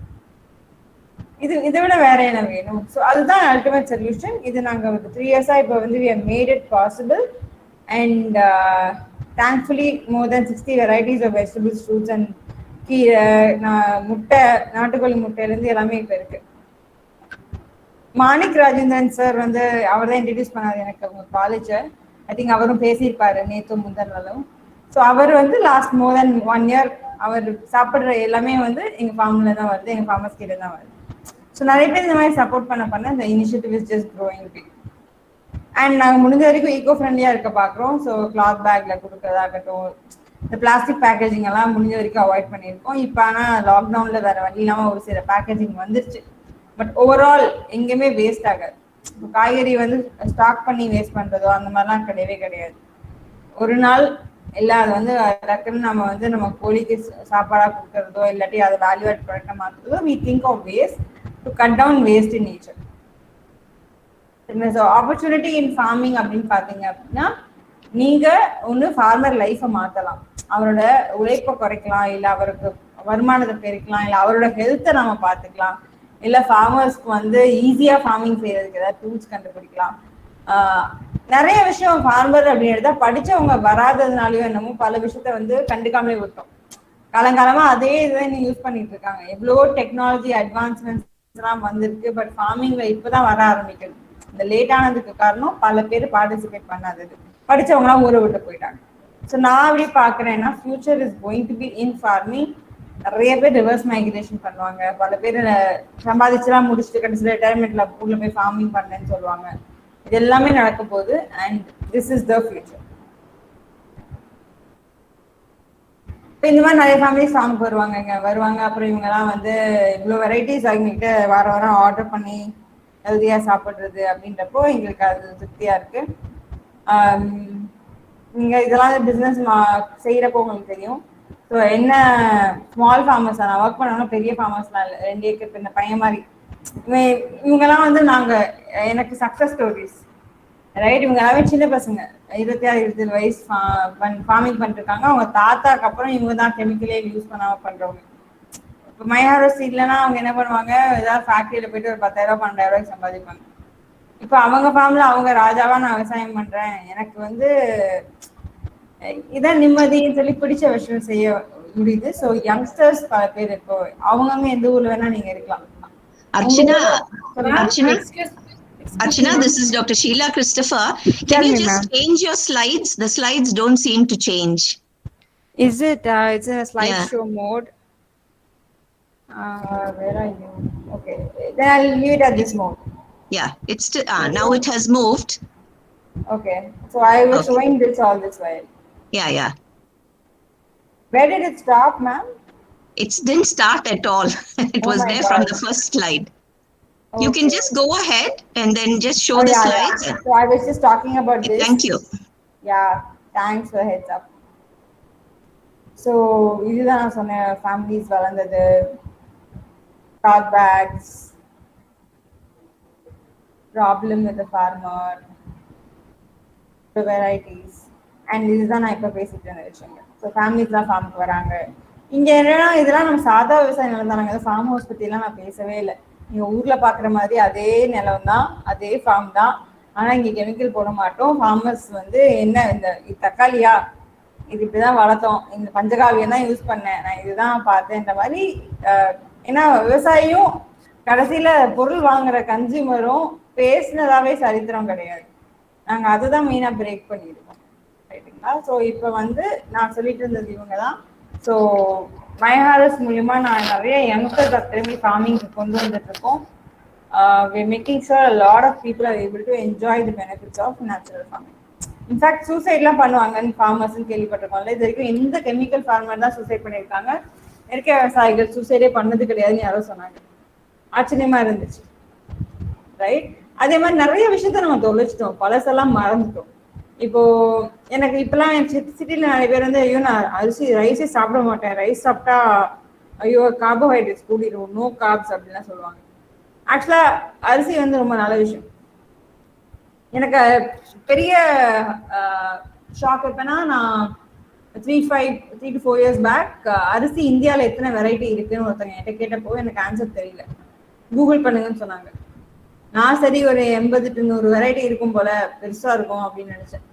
இதை விட வேற என்ன வேணும்? ஸோ அதுதான் அல்டிமேட் சொல்யூஷன். இது நாங்கள் 3 இயர்ஸாக இப்போ வந்து we have made it possible, and thankfully more than 60 varieties of vegetables, fruits and கீரை, முட்டை, நாட்டுக்கோழி முட்டையிலேருந்து எல்லாமே இப்போ இருக்கு. மாணிக் ராஜேந்திரன் சார் வந்து அவர் தான் இன்ட்ரடியூஸ் பண்ணாரு எனக்கு அவங்க காலேஜை. ஐ திங்க் அவரும் பேசியிருப்பாரு நேற்று முந்தனாலும். ஸோ அவர் வந்து லாஸ்ட் மோர் தென் 1 இயர் அவர் சாப்பிட்ற எல்லாமே வந்து எங்கள் ஃபார்மில் தான் வருது, எங்கள் ஃபார்மர்ஸ் கிட்ட தான் வருது. ஸோ நிறைய பேர் இந்த மாதிரி சப்போர்ட் பண்ண இந்த initiative is just growing big. And நாங்கள் முடிஞ்ச வரைக்கும் ஈகோ ஃப்ரெண்ட்லியாக இருக்க பார்க்குறோம். ஸோ கிளாத் பேக்ல கொடுக்குறதாகட்டும், இந்த பிளாஸ்டிக் பேக்கேஜிங் எல்லாம் முடிஞ்ச வரைக்கும் அவாய்ட் பண்ணியிருக்கோம். இப்போ ஆனால் லாக்டவுனில் வேறு வழி இல்லாமல் ஒரு சில பேக்கேஜிங் வந்துருச்சு. பட் ஓவரால் எங்கேயுமே வேஸ்ட் ஆகாது. இப்போ காய்கறி வந்து ஸ்டாக் பண்ணி வேஸ்ட் பண்ணுறதோ அந்த மாதிரிலாம் கிடையவே கிடையாது. ஒரு நாள் இல்லை அது வந்து டக்குன்னு நம்ம கோழிக்கு சாப்பாடாக கொடுக்குறதோ இல்லாட்டி அதை வேல்யூ ஆட் ப்ராடக்டாக மாற்றுறதோ, we think of waste to cut down waste in nature. So opportunity in farming அப்படின்னு பார்த்தீங்க அப்படின்னா, நீங்கள் ஒன்று ஃபார்மர் லைஃப்பை மாற்றலாம், அவரோட உழைப்பை குறைக்கலாம், இல்லை அவருக்கு வருமானத்தை பெருக்கலாம், இல்லை அவரோட ஹெல்த்தை நம்ம பார்த்துக்கலாம், இல்லை ஃபார்மர்ஸ்க்கு வந்து ஈஸியாக ஃபார்மிங் செய்யறதுக்கு ஏதாவது டூல்ஸ் கண்டுபிடிக்கலாம். நிறைய விஷயம் ஃபார்மர் அப்படின்னு எடுத்தா படிச்சவங்க வராததுனாலயோ என்னமோ பல விஷயத்த வந்து கண்டுக்காமலே விட்டோம். காலங்காலமா அதே இதுதான் யூஸ் பண்ணிட்டு இருக்காங்க. எவ்வளவோ டெக்னாலஜி அட்வான்ஸ்மெண்ட்ஸ் எல்லாம் வந்திருக்கு, பட் ஃபார்மிங்ல இப்பதான் வர ஆரம்பிக்குது. இந்த லேட் ஆனதுக்கு காரணம் பல பேர் பார்ட்டிசிபேட் பண்ணாதது, படிச்சவங்களாம் ஊரை விட்டு போயிட்டாங்க. ஸோ நான் அப்படி பாக்குறேன்னா future is going to be in ஃபார்மிங். நிறைய பேர் ரிவர்ஸ் மைக்ரேஷன் பண்ணுவாங்க, பல பேர் சம்பாதிச்சுலாம் முடிச்சுட்டு கடைசியில் ரிட்டையர்மெண்ட்ல ஊர்ல போய் ஃபார்மிங் பண்ணேன்னு சொல்லுவாங்க. இது எல்லாமே நடக்க போகுது, and this is the future. இந்த மாதிரி நிறைய ஃபேமிலிஸ் ஃபார்முக்கு வருவாங்க. அப்புறம் இவங்கெல்லாம் வந்து இவ்வளோ வெரைட்டிஸ் அவங்ககிட்ட வாரம் ஆர்டர் பண்ணி ஹெல்தியாக சாப்பிட்றது அப்படின்றப்போ எங்களுக்கு அது திருப்தியாக இருக்கு. நீங்கள் இதெல்லாம் பிஸ்னஸ் செய்கிறப்போ உங்களுக்கு தெரியும். ஸோ என்ன ஸ்மால் ஃபார்மர்ஸ் நான் ஒர்க் பண்ணணும், பெரிய ஃபார்மர்ஸ்லாம் இல்லை, 2 ஏக்கர் இந்த பையன் மாதிரி இவங்கெல்லாம் வந்து எனக்கு சக்ஸஸ் ஸ்டோரிஸ் ரைட். இவங்க எல்லாமே சின்ன பசங்க, 26-27 வயசு ஃபார்மிங் பண்ணிருக்காங்க. அவங்க தாத்தாக்கு அப்புறம் இவங்க தான் கெமிக்கலே யூஸ் பண்ணாம பண்றவங்க. இப்போ மைஹாரோஸ் இல்லைன்னா அவங்க என்ன பண்ணுவாங்க, ஏதாவது ஃபேக்டரியில போயிட்டு ஒரு 10,000 12,000 சம்பாதிப்பாங்க. இப்போ அவங்க ஃபார்ம்ல அவங்க ராஜாவா நான் விவசாயம் பண்றேன், எனக்கு வந்து இதான் நிம்மதின்னு சொல்லி பிடிச்ச விஷயம் செய்ய முடியுது. ஸோ யங்ஸ்டர்ஸ் பல பேர் இப்போ அவங்க எந்த ஊர்ல வேணா நீங்க இருக்கலாம். Archana, this is Dr. Sheila Christopher. Can you just change your slides? The slides don't seem to change. Is it? It's in a slideshow mode. Where are you? Okay, then I'll leave it at this mode. Yeah, it's now it has moved. Okay, so I was showing this all this while. Yeah. Where did it stop, ma'am? It didn't start at all. It was there from the first slide. Okay. You can just go ahead and then just show the slides. Yeah. So I was just talking about this. Thank you. Yeah, thanks for the heads up. So, இதுதான் நான் சொன்ன families வளர்ந்தது, cloth bags, problem with the farmer, the varieties, and இதுதான் நான் இப்போ பேசிட்டு இருந்த விஷயங்கள். ஸோ ஃபேமிலிஸ்லாம் ஃபார்முக்கு வராங்க. இங்கே என்னன்னா இதெல்லாம் நம்ம சாதா விவசாயம் நிலம் தானாங்க, ஃபார்ம் ஹவுஸ் பற்றிலாம் நான் பேசவே இல்லை. நீங்க ஊர்ல பாக்குற மாதிரி அதே நிலம் தான், அதே ஃபார்ம் தான். ஆனா இங்க கெமிக்கல் போட மாட்டோம். ஃபார்மர்ஸ் வந்து என்ன இந்த தக்காளியா இது இப்படிதான் வளர்த்தோம், இந்த பஞ்சகாவியம் தான் யூஸ் பண்ணேன், நான் இதுதான் பார்த்தேன்ற மாதிரி. ஏன்னா விவசாயியும் கடைசியில பொருள் வாங்குற கன்சியூமரும் பேசினதாவே சரித்திரம் கிடையாது. நாங்க அதுதான் மெயினா பிரேக் பண்ணிருக்கோம், ரைட்டுங்களா? ஸோ இப்போ வந்து நான் சொல்லிட்டு இருந்தது இவங்க தான். ஸோ மைஹாரஸ் மூலியமா நான் நிறைய யங்ஸ்டர்ஸ் திரும்பி ஃபார்மிங்க்கு கொண்டு வந்துட்டு இருக்கோம். we're making sure a lot of people are able to enjoy the benefits of natural farming. In fact சூசைட்லாம் பண்ணுவாங்கன்னு ஃபார்மர்ஸ்ன்னு கேள்விப்பட்டிருக்கோம்ல. இது வரைக்கும் எந்த கெமிக்கல் ஃபார்மர் தான் சூசைட் பண்ணியிருக்காங்க, இயற்கை விவசாயிகள் சூசைடே பண்ணது கிடையாதுன்னு யாரோ சொன்னாங்க. ஆச்சரியமா இருந்துச்சு, ரைட்? அதே மாதிரி நிறைய விஷயத்த நம்ம தொலைச்சிட்டோம், பழசெல்லாம் மறந்துட்டோம். இப்போ எனக்கு இப்பெல்லாம் சிட்டில நிறைய பேர் வந்து ஐயோ நான் ரைஸே சாப்பிட மாட்டேன், ரைஸ் சாப்பிட்டா ஐயோ கார்போஹைட்ரேட்ஸ் கூடிடும், நோ கார்ப்ஸ் அப்படின்லாம் சொல்லுவாங்க. ஆக்சுவலா அரிசி வந்து ரொம்ப நல்ல விஷயம். எனக்கு பெரிய ஷாக் எப்பனா, நான் 3 to 4 years பேக் அரிசி இந்தியாவில் எத்தனை வெரைட்டி இருக்குன்னு ஒருத்தங்க என்கிட்ட கேட்டப்போ எனக்கு ஆன்சர் தெரியல. கூகுள் பண்ணுங்கன்னு சொன்னாங்க. நான் சரி ஒரு 80 to 100 வெரைட்டி இருக்கும் போல, பெருசா இருக்கும் அப்படின்னு நினைச்சேன்.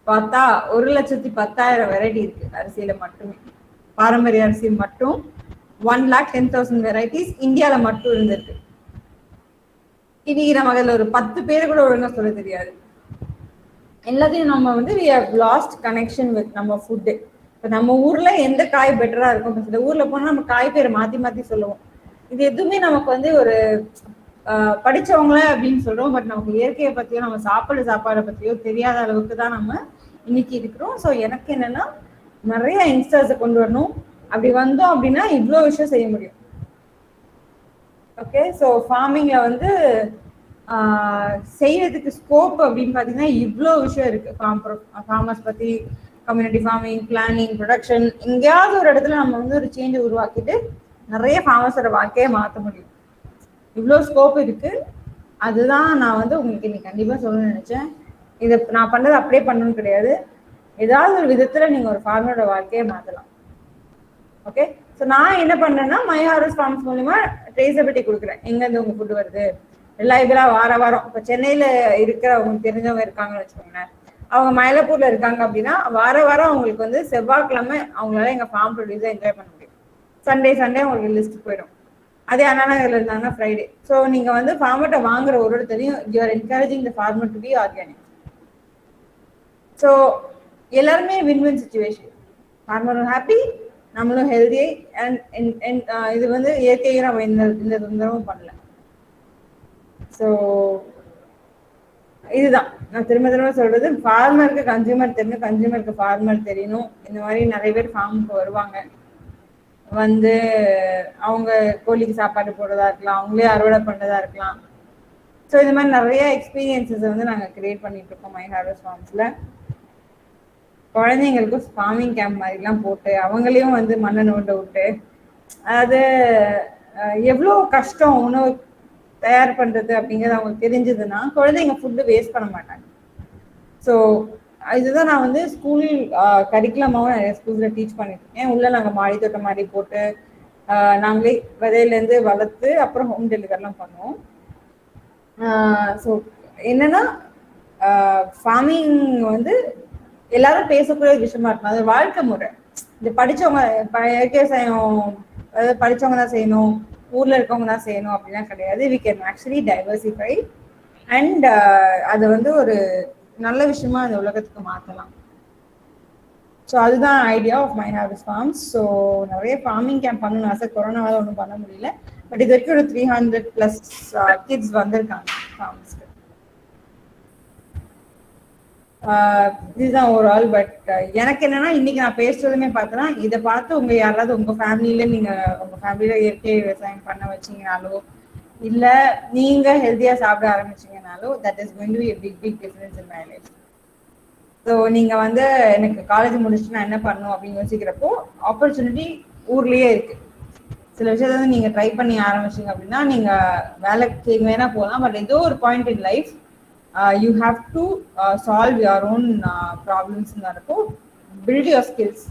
பார்த்தா 1,10,000 வெரைட்டி இருக்கு அரிசியில மட்டுமே. பாரம்பரிய அரிசி மட்டும் 1,10,000 வெரைட்டிஸ் இந்தியாவில மட்டும் இருந்திருக்கு. இன்னைக்கு நமக்கு அதில் ஒரு 10 பேர் கூட ஒழுங்கா சொல்ல தெரியாது. எல்லாத்தையும் நம்ம வந்து we have lost connection with நம்ம ஃபுட்டு. இப்போ நம்ம ஊர்ல எந்த காய் பெட்டரா இருக்கும், சில ஊர்ல போனா நம்ம காய் பேரை மாத்தி மாத்தி சொல்லுவோம். இது எதுவுமே நமக்கு வந்து ஒரு படிச்சவங்கள அப்படின்னு சொல்றோம், பட் நமக்கு இயற்கையை பத்தியோ நம்ம சாப்பாடை பத்தியோ தெரியாத அளவுக்கு தான் நம்ம இன்னைக்கு இருக்கிறோம். ஸோ எனக்கு என்னன்னா நிறைய யங்ஸ்டர்ஸை கொண்டு வரணும். அப்படி வந்தோம் அப்படின்னா இவ்வளோ விஷயம் செய்ய முடியும். ஓகே, ஸோ ஃபார்மிங்ல வந்து செய்யறதுக்கு ஸ்கோப் அப்படின்னு பார்த்தீங்கன்னா இவ்வளோ விஷயம் இருக்கு. ஃபார்மர்ஸ் பத்தி, கம்யூனிட்டி ஃபார்மிங், பிளானிங், ப்ரொடக்ஷன், எங்கேயாவது ஒரு இடத்துல நம்ம வந்து ஒரு சேஞ்சை உருவாக்கிட்டு நிறைய ஃபார்மர்ஸோட வாழ்க்கையை மாற்ற முடியும். இவ்வளோ ஸ்கோப் இருக்கு. அதுதான் நான் வந்து உங்களுக்கு இன்னைக்கு கண்டிப்பா சொல்லணும்னு நினைச்சேன். இதை நான் பண்ணது அப்படியே பண்ணணும்னு கிடையாது, ஏதாவது ஒரு விதத்துல நீங்க ஒரு ஃபார்மரோட வாழ்க்கையை மாற்றலாம். ஓகே, ஸோ நான் என்ன பண்றேன்னா மைஹாரஸ் ஃபார்ம்ஸ் மூலமா ட்ரேசபிலிட்டி கொடுக்குறேன். எங்கேருந்து உங்க ஃபுட் வருது, ரிலையபிளா வாரம் இப்போ சென்னையில இருக்கிற அவங்களுக்கு தெரிஞ்சவங்க இருக்காங்கன்னு வச்சுக்கோங்களேன், அவங்க மயிலாப்பூர்ல இருக்காங்க அப்படின்னா வாரம் அவங்களுக்கு வந்து செவ்வாய்க்கிழமை அவங்களால எங்க ஃபார்ம் ப்ரொடியூஸை என்ஜாய் பண்ண முடியும். சண்டே உங்களுக்கு லிஸ்ட் போயிடும். அதே அண்ணாநகர்ல இருந்தாங்கன்னா ஃப்ரைடே. ஸோ நீங்க வந்து ஃபார்மர்ட்ட வாங்குற ஒரு இடத்துலையும் you are encouraging the farmer to be organic. So எல்லாருமே வின்-வின் சிச்சுவேஷன். ஃபார்மரும் ஹாப்பி, நம்மளும் ஹெல்தி. அண்ட் இது வந்து இயற்கையை நம்ம இந்த தொந்தரவும் பண்ணல. ஸோ இதுதான் நான் திரும்ப திரும்ப சொல்றது, ஃபார்மருக்கு கன்சியூமர் தெரியணும், கன்சியூமருக்கு ஃபார்மர் தெரியணும். இந்த மாதிரி நிறைய பேர் ஃபார்முக்கு வருவாங்க, வந்து அவங்க கோழிக்கு சாப்பாடு போடுறதா இருக்கலாம், அவங்களே அறுவடை பண்ணுறதா இருக்கலாம். ஸோ இந்த மாதிரி நிறைய எக்ஸ்பீரியன்ஸஸ் வந்து நாங்கள் கிரியேட் பண்ணிட்டு இருக்கோம் மை ஹார்வெஸ்ட் ஃபார்ம்ஸில். குழந்தைங்களுக்கும் ஃபார்மிங் கேம்ப் மாதிரிலாம் போட்டு அவங்களையும் வந்து மண்ணை நோண்ட விட்டு, அது எவ்வளோ கஷ்டம் உணவு தயார் பண்ணுறது அப்படிங்கிறது அவங்களுக்கு தெரிஞ்சதுன்னா குழந்தைங்க ஃபுட்டு வேஸ்ட் பண்ண மாட்டாங்க. ஸோ இதுதான் நான் வந்து ஸ்கூல் கரிக்குலமாகவும் நிறைய ஸ்கூலில் டீச் பண்ணிட்டு இருக்கேன். உள்ளே நாங்கள் மாடி தோட்டம் மாதிரி போட்டு நாங்களே விதையிலேருந்து வளர்த்து அப்புறம் ஹோம் டெலிவரிலாம் பண்ணுவோம். ஸோ என்னன்னா ஃபார்மிங் வந்து எல்லாரும் பேசக்கூடிய விஷயமா இருக்கும், அது வாழ்க்கை முறை. இந்த படித்தவங்க இயற்கை விவசாயம் அதாவது படித்தவங்க தான் செய்யணும், ஊரில் இருக்கவங்க தான் செய்யணும் அப்படிலாம் கிடையாது. We can actually diversify and அது வந்து ஒரு நல்ல விஷயமா அந்த உலகத்துக்கு மாற்றலாம். ஸோ அதுதான் idea of my harvest farms. So நிறைய ஃபார்மிங் கேம்ப் பண்ணணும்னு ஆசை, கொரோனாவால் ஒன்றும் பண்ண முடியல. பட் இது வரைக்கும் ஒரு 300+ கிட்ஸ் வந்திருக்காங்க ஃபார்ம்ஸ்க்கு. இதுதான் ஓவரால். பட் எனக்கு என்னன்னா இன்னைக்கு நான் பேசுறதுமே பார்த்தோன்னா, இதை பார்த்து உங்க யாராவது உங்க ஃபேமிலியில நீங்க உங்க ஃபேமிலியில இயற்கை விவசாயம் பண்ண வச்சீங்கனாலோ இல்ல நீங்க ஹெல்த்தியா சாப்பிட ஆரம்பிச்சீங்கனாலோ that is going to be a big difference in my life. ஸோ நீங்க வந்து எனக்கு காலேஜ் முடிச்சுட்டு நான் என்ன பண்ணணும் அப்படின்னு யோசிக்கிறப்போ ஆப்பர்ச்சுனிட்டி ஊர்லயே இருக்கு. சில விஷயத்த வந்து நீங்க ட்ரை பண்ணி ஆரம்பிச்சிங்க அப்படின்னா நீங்க வேலைக்கு வேணா போகலாம். பட் ஏதோ ஒரு point in life you have to solve your own problems இருப்போ பில்ட் யுவர் ஸ்கில்ஸ்.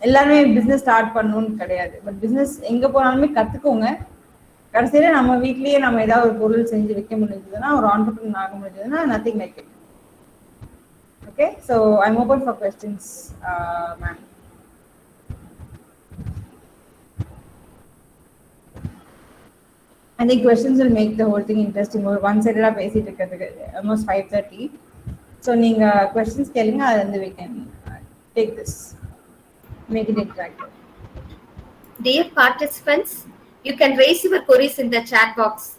எல்லாருமே பிஸ்னஸ் ஸ்டார்ட் பண்ணணும்னு கிடையாது, பட் பிஸ்னஸ் எங்கே போனாலுமே கற்றுக்கோங்க. கடைசியில் நம்ம வீட்லேயே நம்ம ஏதாவது ஒரு பொருள் செஞ்சு விற்க முடிஞ்சதுன்னா, ஒரு ஆண்டர்பிரினர் ஆக முடிஞ்சதுன்னா, nothing like it. Okay, so I'm open for questions ma'am. I think questions will make the whole thing interesting. ஒரு one-sided பேசிட்டு இருக்கிறதுக்கு almost 5:30. So நீங்க questions கேளுங்க, அது வந்து we can take this, make it interactive. Dear participants, you can raise your queries in the chat box.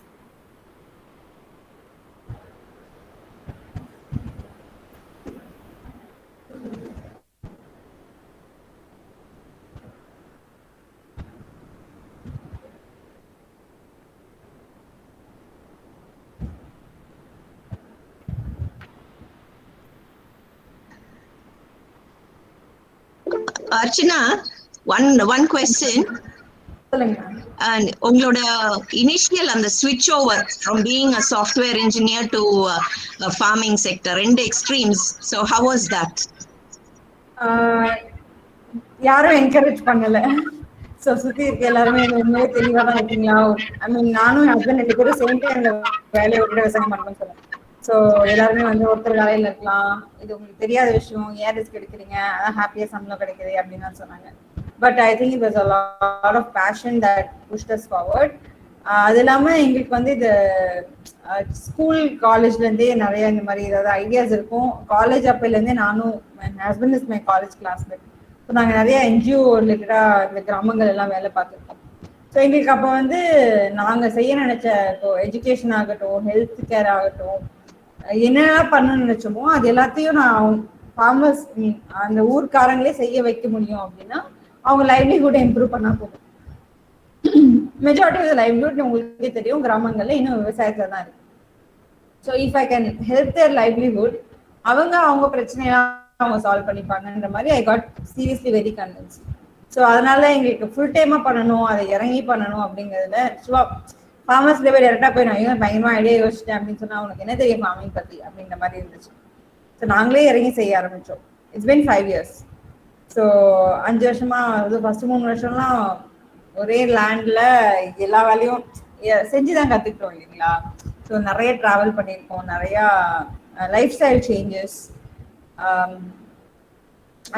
Archana, one question. And உங்களோட initial and the switch over from being a software engineer to a farming sector, ரெண்டு extremes. So how was that? யாரும் encourage பண்ணல. So சுற்றி இருக்க எல்லாருமே உண்மையே தெளிவாக தான் இருக்கீங்களா, ஐ மீன் நானும் என் ஹஸ்பண்ட் 2 பேரும் சேர்ந்து அந்த வேலையை விட்டு விவசாயம் பண்ணணும்னு சொல்லுவேன். ஸோ எல்லாருமே வந்து ஒருத்தர் வேலையில் இருக்கலாம், இது உங்களுக்கு தெரியாத விஷயம், ஏன் ரிஸ்க் எடுக்கிறீங்க, அதான் ஹாப்பியாக சம்பளம் கிடைக்குது அப்படின்னு தான் சொன்னாங்க. But I think it was a lot of passion that pushed us forward. அது இல்லாமல் எங்களுக்கு வந்து இது ஸ்கூல் காலேஜ்லேருந்தே நிறைய இந்த மாதிரி ஏதாவது ஐடியாஸ் இருக்கும். காலேஜ் அப்போலேருந்தே நானும், my husband is my college classmate. So நாங்கள் நிறைய NGO ரிலேட்டடாக இந்த கிராமங்கள் எல்லாம் வேலை பார்த்துருக்கோம். ஸோ எங்களுக்கு அப்போ வந்து நாங்கள் செய்ய நினைச்ச இப்போ எஜுகேஷன் ஆகட்டும், ஹெல்த் கேர் ஆகட்டும், என்னென்ன பண்ணணும்னு நினைச்சோமோ அது எல்லாத்தையும் நான் ஃபார்மர்ஸ் அந்த ஊர்க்காரங்களே செய்ய வைக்க முடியும் அப்படின்னா அவங்க லைவ்லிஹுட்டை இம்ப்ரூவ் பண்ணா போதும். மெஜாரிட்டி ஆஃப் லைவ்லிஹுட் உங்களுக்கே தெரியும் கிராமங்கள்ல இன்னும் விவசாயத்துல தான் இருக்கு. So if I can help their livelihood, அவங்க பிரச்சனையெல்லாம் அவங்க சால்வ் பண்ணிப்பாங்கன்ற மாதிரி I got seriously very convince. So அதனால எங்களுக்கு ஃபுல் டைமா பண்ணணும், அதை இறங்கி பண்ணணும் அப்படிங்கிறதுல ஃபார்மர்ஸ் லெவல் டேரக்டாக போய் நான் பயங்கரமா ஐடியா யோசிச்சிட்டேன் அப்படின்னு சொன்னா அவனுக்கு என்ன தெரியும் ஃபார்மிங் பத்தி அப்படின்ற மாதிரி இருந்துச்சு. ஸோ நாங்களே இறங்கி செய்ய ஆரம்பிச்சோம். It's been 5 years. ஸோ 5 வருஷமா, அது ஃபர்ஸ்ட் 3 வருஷம்லாம் ஒரே லேண்ட்ல எல்லா வேலையும் செஞ்சுதான் கத்துக்கிட்டோம் இல்லைங்களா. ஸோ நிறைய டிராவல் பண்ணியிருக்கோம், நிறையா லைஃப் ஸ்டைல் சேஞ்சஸ்,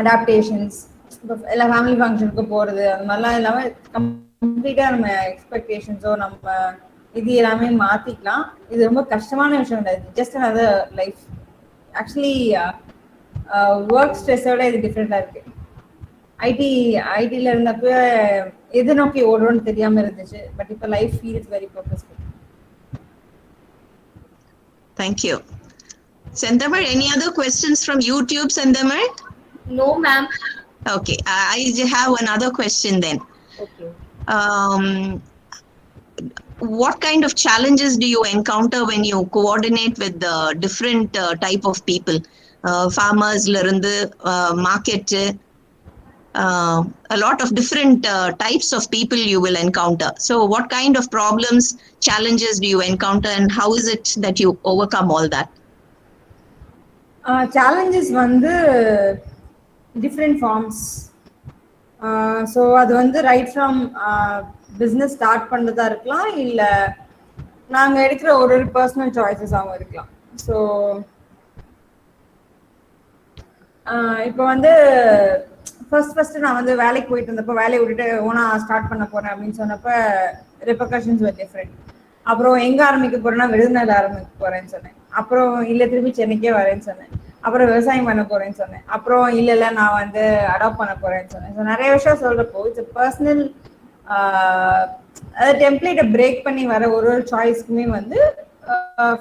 அடாப்டேஷன்ஸ், இப்போ எல்லா ஃபேமிலி ஃபங்க்ஷனுக்கு போகிறது அது மாதிரிலாம் இல்லாமல் கம்ப்ளீட்டாக நம்ம எக்ஸ்பெக்டேஷன்ஸோ நம்ம இது எல்லாமே மாற்றிக்கலாம். இது ரொம்ப கஷ்டமான விஷயம் கிடையாது, just another life. Actually work ஸ்ட்ரெஸ்ஸோட இது டிஃப்ரெண்டாக இருக்குது. ஐடியில் இருந்தப்போ எது நோக்கி ஓடுறோன்னு தெரியாமல் இருந்துச்சு, பட் இப்போ life feels very purposeful. Thank you. Sendamal, any other questions from YouTube, Sendamal? No, ma'am. Okay, I have another question then. Okay. What kind of challenges do you encounter when you coordinate with the different type of people? Farmers, market, a lot of different types of people you will encounter. So what kind of problems, challenges do you encounter, and how is it that you overcome all that? Challenges வந்து different forms. So அது வந்து right from business start பண்ணுறதா இருக்கலாம், இல்லை நாங்கள் எடுக்கிற ஒரு personal சாய்ஸஸாகவும் இருக்கலாம். ஸோ இப்போ வந்து ஃபர்ஸ்ட் நான் வந்து வேலைக்கு போயிட்டு இருந்தப்போ, வேலையை விட்டுட்டு ஓனா ஸ்டார்ட் பண்ண போறேன் அப்படின்னு சொன்னப்போ ரெபர்கஷன்ஸ் வர் டிஃப்ரெண்ட். அப்புறம் எங்க ஆரம்பிக்க போறேன்னா விருதுநகர் ஆரம்பிக்க போறேன்னு சொன்னேன். அப்புறம் இல்லை திரும்பி சென்னைக்கே வரேன்னு சொன்னேன். அப்புறம் விவசாயம் பண்ண போறேன்னு சொன்னேன். அப்புறம் இல்லை நான் வந்து அடாப்ட் பண்ண போறேன்னு சொன்னேன். ஸோ நிறைய விஷயம் சொல்றப்போ இட்ஸ் பர்சனல் டெம்ப்ளேட்டை பிரேக் பண்ணி வர ஒரு சாய்ஸ்க்குமே வந்து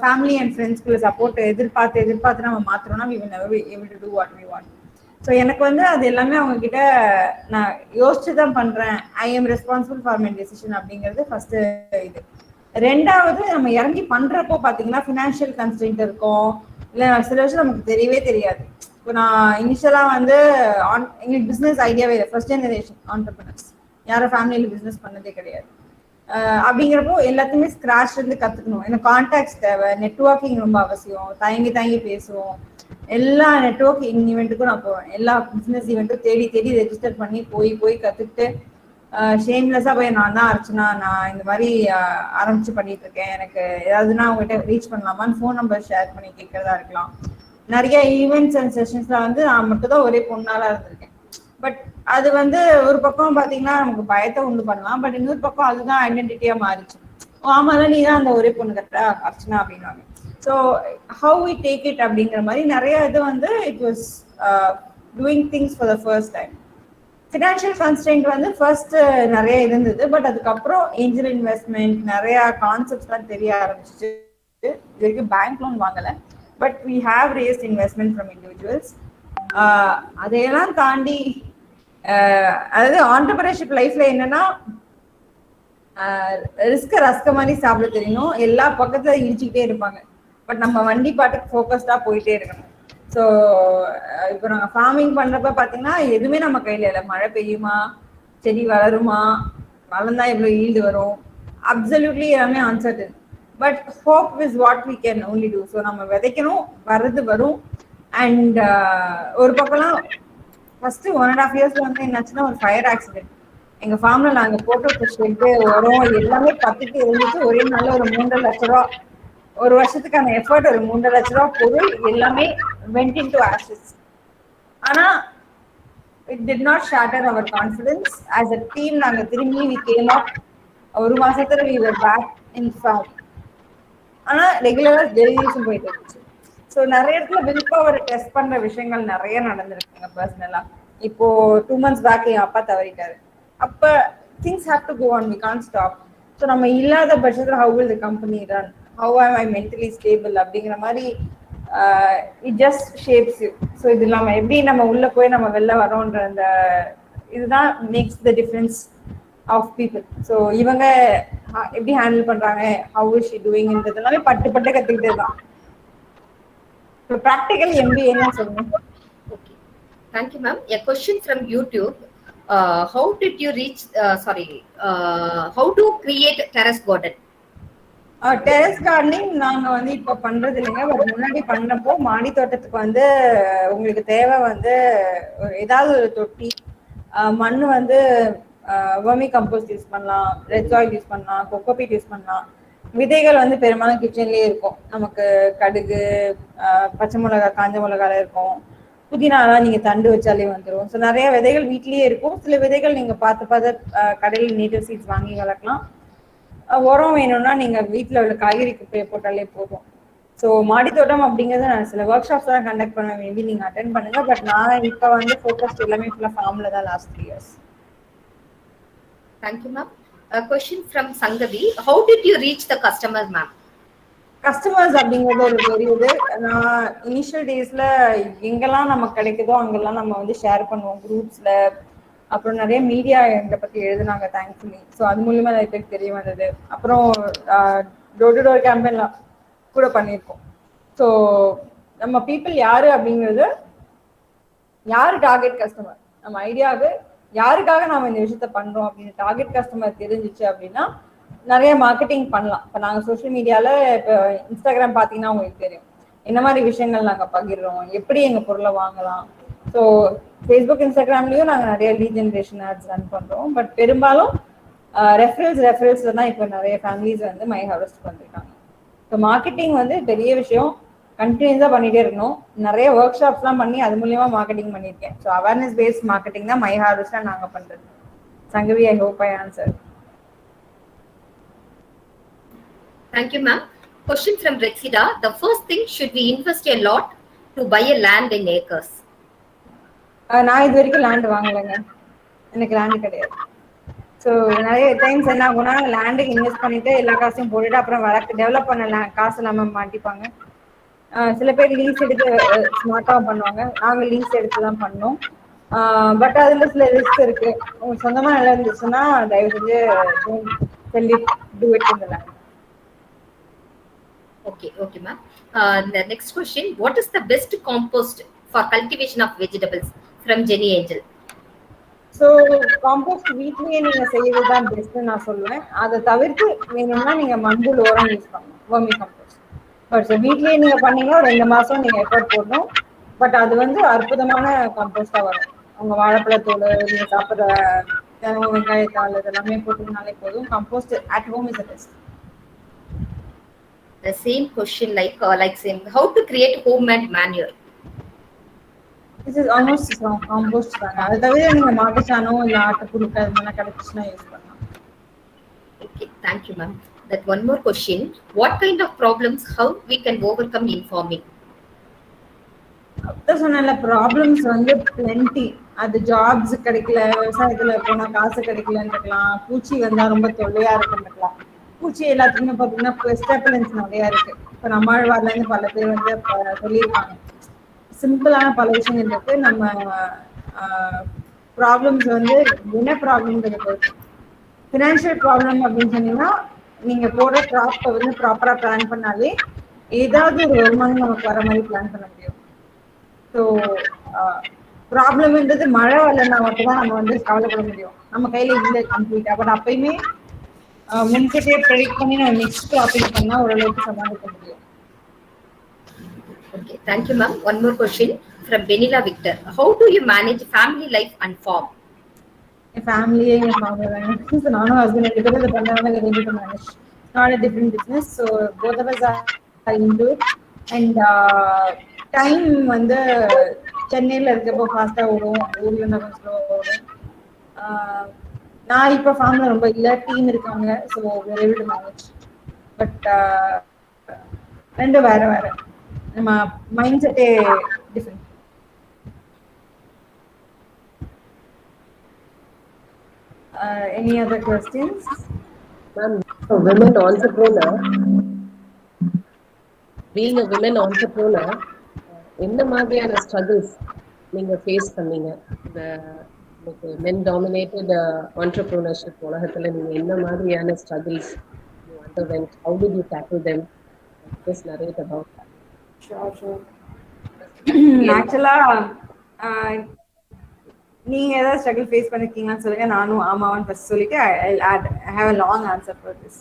ஃபேமிலி அண்ட் ஃப்ரெண்ட்ஸ்குள்ள சப்போர்ட் எதிர்பார்த்து நம்ம மாத்திரம்னா we will never be able to do what we want. So எனக்கு வந்து அது எல்லாமே அவங்க கிட்ட நான் யோசிச்சு தான் பண்றேன். I am responsible for my decision அப்படிங்கிறது ஃபர்ஸ்ட் இது. ரெண்டாவது, நம்ம இறங்கி பண்றப்போ பாத்தீங்கன்னா ஃபினான்ஷியல் கன்ஸ்ட்ரெயின்ட் இருக்கும், இல்லை சில விஷயம் நமக்கு தெரியவே தெரியாது. இப்போ நான் இனிஷியலா வந்து எங்களுக்கு பிசினஸ் ஐடியாவே இல்லை. ஃபர்ஸ்ட் ஜெனரேஷன் ஆண்டர்பிரினர்ஸ், யாரும் ஃபேமிலியில பிசினஸ் பண்ணதே கிடையாது. அப்படிங்கிறப்போ எல்லாத்தையுமே ஸ்கிராச் இருந்து கத்துக்கணும். எனக்கு கான்டாக்ட்ஸ் தேவை, நெட்வொர்க்கிங் ரொம்ப அவசியம். தயங்கி பேசுவோம். எல்லா நெட்வொர்க்கிங் ஈவெண்ட்டுக்கும் நான் போவேன். எல்லா பிசினஸ் ஈவெண்ட்டும் தேடி ரெஜிஸ்டர் பண்ணி போய் கத்துக்கிட்டு ஷேம்லெஸ்ஸா போய் நான் தான் அர்ச்சனா, நான் இந்த மாதிரி ஆரம்பிச்சு பண்ணிட்டு இருக்கேன், எனக்கு ஏதாவதுன்னா அவங்ககிட்ட ரீச் பண்ணலாமான்னு ஃபோன் நம்பர் ஷேர் பண்ணி கேட்கறதா இருக்கலாம். நிறைய ஈவெண்ட்ஸ் அண்ட் செஷன்ஸ்ல வந்து நான் மட்டும் தான் ஒரே பொண்ணால இருந்திருக்கேன். பட் அது வந்து ஒரு பக்கம் பாத்தீங்கன்னா நமக்கு பயத்தை உண்டு பண்ணலாம், பட் இன்னொரு பக்கம் அதுதான் ஐடென்டிட்டியா மாறிச்சு. ஆமாதான் நீ தான் அந்த ஒரே பொண்ணு கரெக்டா அர்ச்சனா அப்படின்னாங்க. So how we take it அப்படிங்கிற மாதிரி நிறைய இது வந்து it was doing things for the first time. Financial constraint வந்து ஃபர்ஸ்ட் நிறைய இருந்தது, பட் அதுக்கப்புறம் ஏஞ்சல் இன்வெஸ்ட்மெண்ட் நிறைய கான்செப்ட்ஸ்லாம் தெரிய ஆரம்பிச்சிச்சு. இது வரைக்கும் பேங்க் லோன் வாங்கலை, but we have raised investment from individuals. அதையெல்லாம் தாண்டி அதாவது ஆண்டர்பிரினர்ஷிப் லைஃப்ல என்னன்னா ரஸ்க மாதிரி சாப்பிட தெரியணும். எல்லா பக்கத்துல இடிச்சுக்கிட்டே இருப்பாங்க, பட் நம்ம வண்டி பாட்டுக்கு ஃபோக்கஸ்டா போயிட்டே இருக்கணும். ஸோ இப்போ நாங்கள் ஃபார்மிங் பண்றப்ப பார்த்தீங்கன்னா எதுவுமே நம்ம கையில இல்லை. மழை பெய்யுமா, செடி வளருமா, வளர்ந்தா எவ்வளோ ஈல்டு வரும், அப்சல்யூட்லி எல்லாமே uncertain. But hope is what we can only do. So நம்ம விதைக்கணும், வர்றது வரும். அண்ட் ஒரு பக்கம்லாம் ஃபர்ஸ்ட் 1.5 years வந்து என்னாச்சுன்னா ஒரு ஃபயர் ஆக்சிடென்ட். எங்க ஃபார்ம்ல நாங்க போட்டோ ஷெட்டு உரம் எல்லாமே பத்துக்கு இருந்துச்சு. ஒரே நாள்ல ஒரு 3.5 லட்ச ரூபா, ஒரு வருஷத்துக்கான எஃபர்ட், ஒரு 3.5 லட்ச ரூபா பொருள் எல்லாமே went into ashes. ஆனா it did not shatter our confidence as a team. நாங்க திரும்பி we came up. ஒரு மாசத்துல we were back in farm. ஆனா ரெகுலரா டெலிகேஷன் போயிட்டு இருந்துச்சு. ஸோ நிறைய இடத்துல வில் பவர் டெஸ்ட் பண்ற விஷயங்கள் நிறைய நடந்திருக்குங்க பர்சனலா. இப்போ 2 months பேக் என் அப்பா தவறிட்டாரு. அப்ப things have to go on, we can't stop. So நம்ம இல்லாத பட்சத்துல how will the company run, how am I mentally stable அப்படிங்கிற மாதிரி it just shapes you. So இது நம்ம எப்படி நம்ம உள்ள போய் நம்ம வெளில வரோன்ற அந்த இதுதான் makes the difference of people. So இவங்க எப்படி ஹேண்டில் பண்றாங்க, ஹவு இஸ் ஷி டூயிங்ன்றது எல்லாமே பட்டு கத்துக்கிட்டே தான். ஸோ ப்ராக்டிக்கல் MBA சொல்லுங்க. Okay, thank you, ma'am. A question from YouTube. How did you reach? How to create terrace garden? Terrace gardening நாங்க வந்து இப்ப பண்றது இல்லைங்க. பட் முன்னாடி பண்றப்போ மாடி தோட்டத்துக்கு வந்து உங்களுக்கு தேவை வந்து ஏதாவது ஒரு தொட்டி, மண் வந்து வர்மி கம்போஸ்ட் யூஸ் பண்ணலாம், ரெட் சாயில் யூஸ் பண்ணலாம், கொக்கோபீட் யூஸ் பண்ணலாம். விதைகள் வந்து பெரும்பாலும் கிச்சன்லயே இருக்கும். நமக்கு கடுகு, பச்சை மிளகாய், காஞ்ச மிளகாய் இருக்கும். புதினாலாம் நீங்க தண்டு வச்சாலே வந்துடும். ஸோ நிறைய விதைகள் வீட்லயே இருக்கும். சில விதைகள் நீங்க பார்த்து கடையில் நேட்டிவ் சீட்ஸ் வாங்கி வளர்க்கலாம். உரம் வேணும்னா நீங்க வீட்டில் உள்ள காய்கறி குப்பையை போட்டாலே போதும். ஸோ மாடித்தோட்டம் அப்படிங்கிறது நான் சில ஒர்க் ஷாப்ஸ் தான் கண்டக்ட் பண்ணுவேன். மேபி நீங்க அட்டென்ட் பண்ணுங்க. பட் நான் இப்போ வந்து ஃபோக்கஸ்ட் எல்லாமே ஃபுல்லாக ஃபார்ம்ல தான் last 3 years. Thank you, ma'am. A question from Sangavi. How did you reach the customer, ma'am? Customers அப்படிங்கிறது ஒரு பெரிய இது. நான் இனிஷியல் டேஸ்ல எங்கெல்லாம் நமக்கு கிடைக்குதோ அங்கெல்லாம் நம்ம வந்து ஷேர் பண்ணுவோம் குரூப்ஸ்ல. அப்புறம் நிறைய மீடியா எங்களை பத்தி எழுதுனாங்க தேங்க்ஃபுல்லி. ஸோ அது மூலியமா நிறைய பேருக்கு தெரிய வந்தது. அப்புறம் டோர் டு டோர் கேம்பெயின்லாம் கூட பண்ணியிருக்கோம். ஸோ நம்ம பீப்புள் யாரு அப்படிங்கிறது, யாரு டார்கெட் கஸ்டமர், நம்ம ஐடியாவுக்கு யாருக்காக நாம இந்த விஷயத்த பண்றோம் அப்படின்னு டார்கெட் கஸ்டமர் தெரிஞ்சிச்சு அப்படின்னா நிறைய மார்க்கெட்டிங் பண்ணலாம். இப்போ நாங்கள் சோஷியல் மீடியால இப்போ இன்ஸ்டாகிராம் பார்த்தீங்கன்னா உங்களுக்கு தெரியும் என்ன மாதிரி விஷயங்கள் நாங்கள் பகிர்றோம், எப்படி எங்கள் பொருளை வாங்கலாம். ஸோ ஃபேஸ்புக் இன்ஸ்டாகிராம்லயும் நாங்கள் நிறைய லீட் ஜென்ரேஷன் ஆட்ஸ் ரன் பண்றோம். பட் பெரும்பாலும் ரெஃபரல்ஸ்ல தான் இப்போ நிறைய ஃபேமிலிஸ் வந்து மை ஹார்வெஸ்ட் பண்ணிருக்காங்க. ஸோ மார்க்கெட்டிங் வந்து பெரிய விஷயம், கண்டினியூஸா பண்ணிட்டே இருக்கணும். நிறைய ஒர்க் ஷாப்ஸ்லாம் பண்ணி அது மூலியமா மார்க்கெட்டிங் பண்ணியிருக்கேன். ஸோ அவேர்னஸ் பேஸ்ட் மார்க்கெட்டிங் தான் மை ஹார்வெஸ்டா நாங்க பண்றது. Sangavi, I hope I answer. Thank you, ma'am. Question from Rexida. The first thing, should we invest a lot to buy a land in acres? நான் இது வரைக்கும் லேண்ட் வாங்கலைங்க, எனக்கு land கிடையாது. So நிறைய times என்ன ஆகும்னா லேண்டுக்கு இன்வெஸ்ட் பண்ணிட்டு எல்லா காசையும் போட்டுட்டு அப்புறம் வழக்கு டெவலப் பண்ண காசு இல்லாம மாட்டிப்பாங்க. சில பேர் லீஸ் எடுத்து ஸ்மார்ட்டாக பண்ணுவாங்க. நாங்கள் லீஸ் எடுத்து தான் பண்ணோம். பட் அதுல சில ரிஸ்க் இருக்கு. உங்களுக்கு சொந்தமா நல்லா இருந்துச்சுன்னா தயவு செஞ்சு do it in the land. Okay, ma'am. The next question, what is the best compost for cultivation of vegetables? From Jenny Angel. So compost வீட்லயே நீங்க செய்யறது தான் பெஸ்ட் நான் சொல்லுவேன். அதை தவிர்த்து வேணும்னா நீங்க மண்புல் உரம் யூஸ் பண்ணணும், வர்மி காம்போஸ்ட். பட் ஸோ வீட்லயே நீங்க பண்ணீங்கன்னா 2 மாசம் நீங்க எஃபர்ட் போடணும். பட் அது வந்து அற்புதமான காம்போஸ்டா வரும். உங்க வாழைப்பழத்தோடு நீங்க சாப்பிட்ற வெங்காயத்தாள் இதெல்லாமே போட்டுனாலே போதும். Compost at home is the best. The same question like same. How to create homemade manure? This is almost compost தாங்க. அது தவிர நீங்க மாட்டுச்சாணம் இல்ல ஆட்டுப்புழுக்க அது மாதிரி கிடைச்சுன்னா யூஸ் பண்ணலாம். Okay, thank you, ma'am. That one more question. What kind of problems how we can overcome in farming? அப்பதான் சொன்னேன்ல, ப்ராப்ளம்ஸ் வந்து பிளென்டி. அது ஜாப்ஸ் கிடைக்கல, விவசாயத்துல போனா காசு கிடைக்கலன்னு இருக்கலாம், பூச்சி வந்தா ரொம்ப தொல்லையா இருக்குன்னு இருக்கலாம். பூச்சி எல்லாத்துக்குமே பாத்தீங்கன்னா பெஸ்டபிளன்ஸ் நிறைய இருக்கு. இப்ப நம்மாழ்வார்ல இருந்து பல பேர் வந்து சொல்லியிருக்காங்க. சிம்பிளான பல விஷயங்கள் இருக்கு. நம்ம ப்ராப்ளம்ஸ் வந்து என்ன ப்ராப்ளம்ங்கிறது, ஃபினான்ஷியல் ப்ராப்ளம் அப்படின்னு சொன்னீங்கன்னா நீங்க போடுற கிராப்பை வந்து ப்ராப்பரா பிளான் பண்ணாலே ஏதாவது ஒரு வருமானம் நமக்கு வர மாதிரி பிளான் பண்ண முடியும். ஸோ ப்ராப்ளம்ன்றது மழை வரலன்னா மட்டும்தான் நம்ம வந்து கவலைப்பட முடியும், நம்ம கையில இல்லை கம்ப்ளீட்டா. பட் அப்பயுமே முன்கூட்டியே ப்ரெடிக்ட் பண்ணி நம்ம நெக்ஸ்ட் கிராப்பிங் பண்ணா ஓரளவுக்கு சமாளிக்க முடியும். Okay, thank you, ma'am. One more question from Benila Victor. How do you manage family life and farm? ஃபேமிலியே எங்க ஃபார்ம் தாங்க. நானும் ஹஸ்பண்ட் 2 பேரும் இதை பண்ணாங்க. able to manage. Not a different business, so both of us are into it. And time வந்து சென்னையில இருக்கப்போ ஃபாஸ்டா ஓடும், ஊர்ல இருந்தா கொஞ்சம் ஸ்லோவா ஓடும். நான் இப்போ ஃபார்ம்ல ரொம்ப இல்லை, டீம் இருக்காங்க. So able to manage. But ரெண்டும் வேற வேற, நம்ம மைண்ட் செட்டே different. Any other questions? Ma'am, women entrepreneur, being a women entrepreneur, என்ன மாதிரியான struggles நீங்க ஃபேஸ் பண்ணீங்க? இந்த men dominated entrepreneurship உலகத்துல நீங்க என்ன மாதிரியான struggles you underwent? How did you tackle them? Just narrate about that. Sure. ஆக்சுவலா நீங்க ஏதாவது ஸ்ட்ரகிள் ஃபேஸ் பண்ணிருக்கீங்கன்னு சொல்லுங்க, நானும் ஆமாவான்னு ஃபர்ஸ்ட் சொல்லிட்டு I have a long answer for this.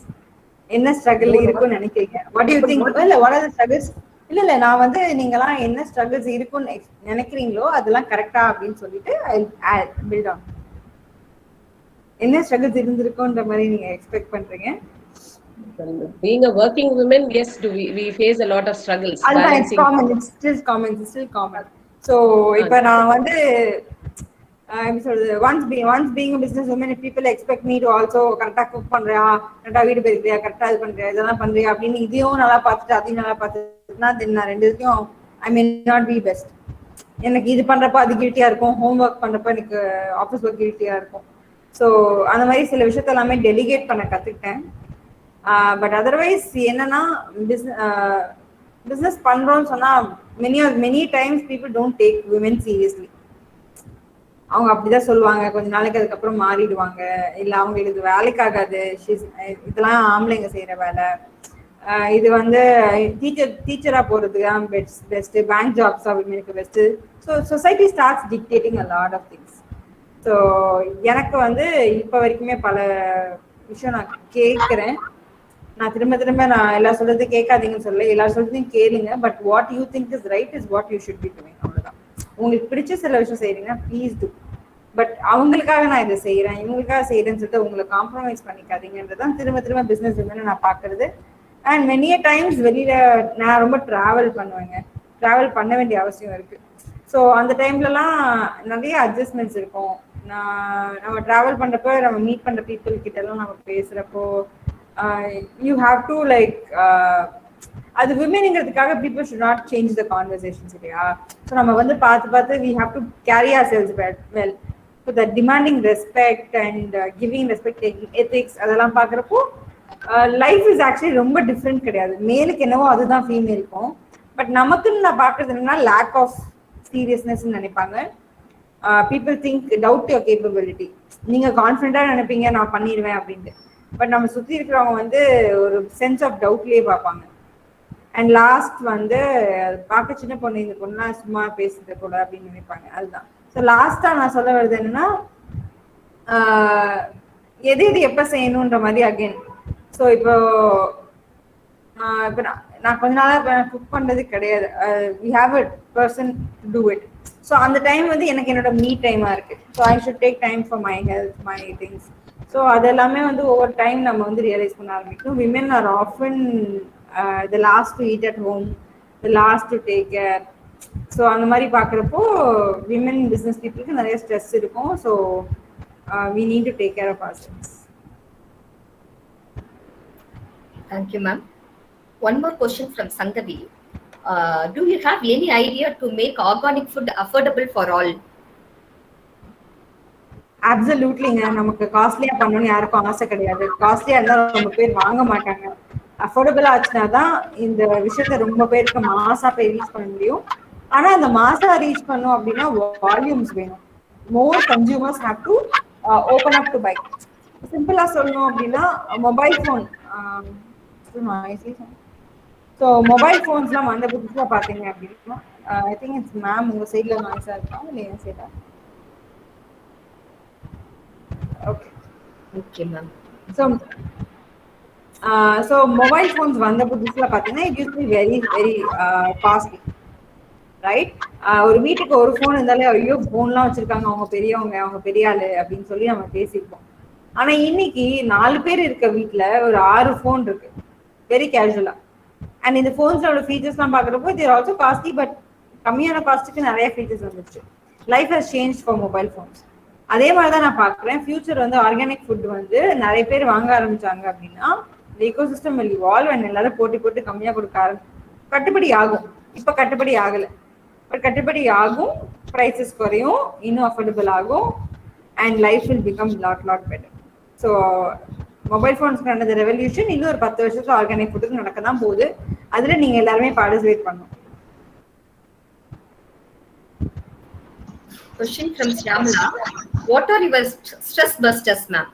என்ன ஸ்ட்ரகிள் இருக்குன்னு நினைக்கிறீங்க? What do you think? இல்ல what are the struggles? இல்ல நான் வந்து நீங்கலாம் என்ன ஸ்ட்ரகிள்ஸ் இருக்குன்னு நினைக்கிறீங்களோ அதெல்லாம் கரெக்டா அப்படின்னு சொல்லிட்டு I build on. என்ன ஸ்ட்ரகிள்ஸ் இருந்திருக்குன்ற மாதிரி நீங்க எக்ஸ்பெக்ட் பண்றீங்க? Being a working woman, yes, we face a lot of struggles. It's still common. So இப்ப நான் வந்து once being a business woman, if people expect me to also கரெக்டா cook பண்றியா, கரெக்டா வீடு பெருக்கிறியா, கரெக்டா இது பண்றியா, இதெல்லாம் பண்றியா அப்படின்னு இதையும் நல்லா பார்த்துட்டு அதையும் நல்லா பார்த்துட்டுனா நான் ரெண்டுக்கும் I may not be best. எனக்கு இது பண்றப்ப அது கில்ட்டியா இருக்கும், ஹோம் ஒர்க் பண்றப்ப எனக்கு ஆஃபீஸ் ஒர்க் கில்ட்டியா இருக்கும். ஸோ அந்த மாதிரி சில விஷயத்த எல்லாமே டெலிகேட் பண்ண கத்துக்கிட்டேன். பட் அதர்வைஸ் என்னன்னா பிஸ்னஸ் பண்றோம்னு சொன்னா many times people don't take women seriously. அவங்க அப்படிதான் சொல்லுவாங்க, கொஞ்ச நாளைக்கு அதுக்கப்புறம் மாறிடுவாங்க, இல்ல அவங்களுக்கு இது வேலைக்கு ஆகாது, இதெல்லாம் ஆம்பளைங்க செய்யற வேலை, இது வந்து டீச்சரா போறதுக்கு தான் பெஸ்ட், பேங்க் ஜாப்ஸ் அவங்களுக்கு best. So society starts dictating a lot of things. So எனக்கு வந்து இப்போ வரைக்குமே பல விஷயம் நான் கேட்குறேன். நான் திரும்ப நான் எல்லா சொல்றதையும் கேட்காதீங்கன்னு சொல்ல, எல்லா சொல்றதையும் கேளுங்க. But what you think is right is what you should be doing. அவ்வளோதான். உங்களுக்கு பிடிச்ச சில விஷயம் செய்யறீங்கன்னா ப்ளீஸ் டூ. பட் அவங்களுக்காக நான் இதை செய்யறேன், இவங்களுக்காக செய்யறேன்னு சொல்லிட்டு உங்களை காம்ப்ரமைஸ் பண்ணிக்காதீங்கன்றதான் திரும்ப பிசினஸ் உமன் நான் பாக்குறது. அண்ட் மெனிய டைம்ஸ் வெளியில நான் ரொம்ப டிராவல் பண்ணுவேங்க, டிராவல் பண்ண வேண்டிய அவசியம் இருக்கு. ஸோ அந்த டைம்லலாம் நிறைய அட்ஜஸ்ட்மெண்ட்ஸ் இருக்கும். நம்ம டிராவல் பண்றப்போ நம்ம மீட் பண்ற பீப்புள் கிட்ட எல்லாம் நம்ம பேசுறப்போ யூ ஹாவ் டு லைக் அது விமென்ங்கிறதுக்காக people should not change the conversations இல்லையா. ஸோ நம்ம வந்து பார்த்து we have to carry ourselves well. So the demanding respect and giving respect, ethics அதெல்லாம் பார்க்குறப்போ லைஃப் இஸ் ஆக்சுவலி ரொம்ப டிஃப்ரெண்ட் கிடையாது. மேலுக்கு என்னவோ அதுதான் ஃபீமேலுக்கும். பட் நமக்குன்னு நான் பார்க்கறது என்னன்னா லேக் ஆஃப் சீரியஸ்னஸ் நினைப்பாங்க. People think doubt your capability. நீங்க கான்ஃபிடண்டா நினைப்பீங்க நான் பண்ணிடுவேன் அப்படின்ட்டு. பட் நம்ம சுற்றி இருக்கிறவங்க வந்து ஒரு சென்ஸ் ஆஃப் டவுட்லேயே பார்ப்பாங்க. அண்ட் லாஸ்ட் வந்து பார்க்க சின்ன பொண்ணு, இந்த பொண்ணுலாம் சும்மா பேசுறது கூட அப்படின்னு நினைப்பாங்க. அதுதான். ஸோ லாஸ்டா நான் சொல்ல வருது என்னன்னா எது எப்போ செய்யணுன்ற மாதிரி அகெயின். ஸோ இப்போ நான் கொஞ்ச நாளாக குக் பண்ணுறது கிடையாது. We have a person to do it. So அந்த டைம் வந்து எனக்கு என்னோட மீ டைமாக இருக்கு. So I should take time for my health, my things. So அதெல்லாமே வந்து ஒவ்வொரு டைம் நம்ம வந்து ரியலைஸ் பண்ண ஆரம்பிக்கும். Women are often the last to eat at home, the last to take care. So அந்த மாதிரி பார்க்குறப்போ விமென் பிஸ்னஸ் பீப்புளுக்கு நிறைய ஸ்ட்ரெஸ் இருக்கும். So we need to take care of ourselves. Thank you, ma'am. One more question from Sangavi. Do you have any idea to make organic food affordable for all? அப்சல்யூட்லிங்க. நமக்கு காஸ்ட்லியா பண்ணணும்னு யாருக்கும் ஆசை கிடையாது. காஸ்ட்லியா இருந்தா ரொம்ப பேர் வாங்க மாட்டாங்க. அஃபோர்டபுளா ஆச்சுன்னா தான் இந்த விஷயத்த ரொம்ப பேருக்கு மாசா போய் ரீச் பண்ண முடியும். ஆனா அந்த மாசா ரீச் பண்ணும் அப்படின்னா வால்யூம்ஸ் வேணும். More consumers have to open up to buy. சிம்பிளா சொல்லணும் அப்படின்னா மொபைல் ஃபோன், ஸோ மொபைல் ஃபோன்ஸ்லாம் வந்த புதுசாக பார்த்தீங்க அப்படின்னா ஐ திங்க் இட்ஸ் மேம் உங்கள் சைடில் நாய்ஸாக இருக்கா இல்லை என் சைடா? Okay okay ma'am. So mobile phones வந்த புதுசில் பார்த்தீங்கன்னா it use be very very costly, right? ஒரு வீட்டுக்கு ஒரு ஃபோன் இருந்தாலே ஐயோ ஃபோன்லாம் வச்சிருக்காங்க, அவங்க பெரியவங்க, அவங்க பெரிய ஆளு அப்படின்னு சொல்லி நம்ம பேசியிருப்போம். ஆனா இன்னைக்கு 4 பேர் இருக்க வீட்டுல ஒரு 6 ஃபோன் இருக்கு, வெரி கேஷுவலா. அண்ட் இந்த ஃபோன்ஸோட ஃபீச்சர்ஸ்லாம் பார்க்குறப்போ தேர் ஆல்சோ காஸ்ட்லி, பட் கம்மியான காஸ்ட்டுக்கு நிறைய ஃபீச்சர்ஸ் வந்துருச்சு. Life has change for mobile phones. அதே மாதிரி தான் நான் பார்க்குறேன். ஃபியூச்சர் வந்து ஆர்கானிக் ஃபுட் வந்து நிறைய பேர் வாங்க ஆரம்பிச்சாங்க அப்படின்னா இந்த ஈகோசிஸ்டம் வில் இவால்வ் அண்ட் எல்லாரும் போட்டு கம்மியாக கொடுக்க கட்டுப்படி ஆகும். இப்போ கட்டுப்படி ஆகலை, பட் கட்டுப்படி ஆகும், ப்ரைஸஸ் குறையும், இன்னும் அஃபோர்டபுள் ஆகும், and life will become lot better. So mobile ஃபோன்ஸ்க்கு நடந்த ரெவல்யூஷன் இன்னும் ஒரு 10 வருஷத்துக்கு ஆர்கானிக் ஃபுட்டுக்கு நடக்க தான் போகுது. அதுல நீங்க எல்லாருமே பார்ட்டிசிபேட் பண்ணணும். Question from Shyamala. What are your stress busters, ma'am?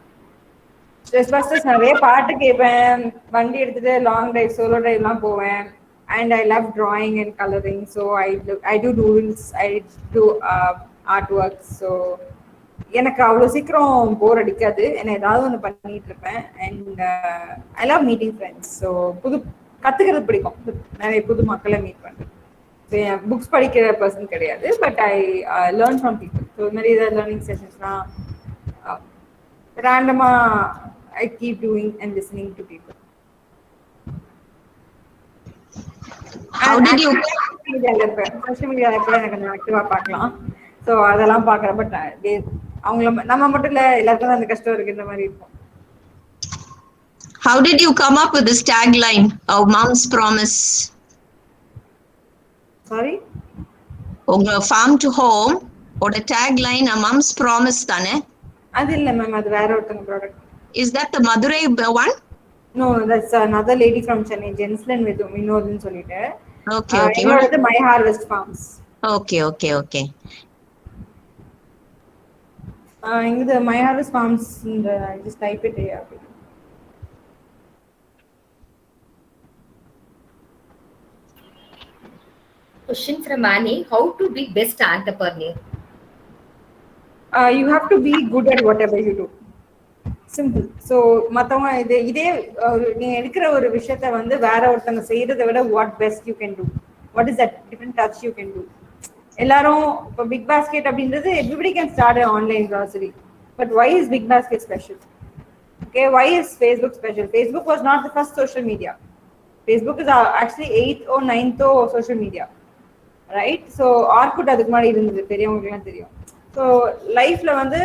Stress busters நிறைய பாட்டு கேட்பேன், வண்டி எடுத்துட்டு லாங் டிரைவ், சோலோ டிரைவ்லாம் போவேன். And I love drawing and coloring, so I do doodles, I do artwork. So எனக்கு அவ்வளோ சீக்கிரம் போர் அடிக்காது, என்ன ஏதாவது ஒன்று பண்ணிட்டு இருப்பேன். And I love meeting friends. So கற்றுக்கிறது பிடிக்கும், நிறைய புது மக்களை மீட் பண்ணுறேன். ஸோ என் புக்ஸ் படிக்கிற பர்சன் கிடையாது, but I learn from people. So இது மாதிரி ஏதாவது லேர்னிங் செஷன்ஸ்லாம் ரேண்டமாக I keep doing and listening to people. Social மீடியாவில் கூட எனக்கு கொஞ்சம் ஆக்டிவாக பார்க்கலாம். ஸோ அதெல்லாம் பார்க்குறேன். பட் அவங்கள நம்ம மட்டும் இல்லை, எல்லாருக்கும் அந்த கஷ்டம் இருக்குன்ற மாதிரி இருக்கும். How did you come up with this tagline of Mom's Promise? Sorry? உங்க farm to home ஓட tagline a Mom's Promise தானே? அது இல்லை மேம், அது வேற ஒருத்தங்க product. Is that the Madurai one? No, that's another lady from Chennai, Jenslin with Minodin solite. Okay, okay. Engalodha My Harvest Farms. Okay, okay, okay. The My Harvest Farms, I just type it here. Question from Annie: how to be best entrepreneur? You have to be good at whatever you do. Simple. So மற்றவங்க இதே நீங்க எடுக்கிற ஒரு விஷயத்த வந்து வேற ஒருத்தங்க செய்யறதை விட what best you can do, what is that different touch you can do. எல்லாரும் இப்போ பிக் பாஸ்கெட் அப்படின்றது everybody can start an online grocery, but why is big basket special? Okay, why is Facebook special? Facebook was not the first social media. Facebook is actually 8th or 9th social media, right? So Orkut அதுக்கு முன்னாடி இருந்தது, பெரியவங்களுக்குலாம் தெரியும். So lifeல வந்து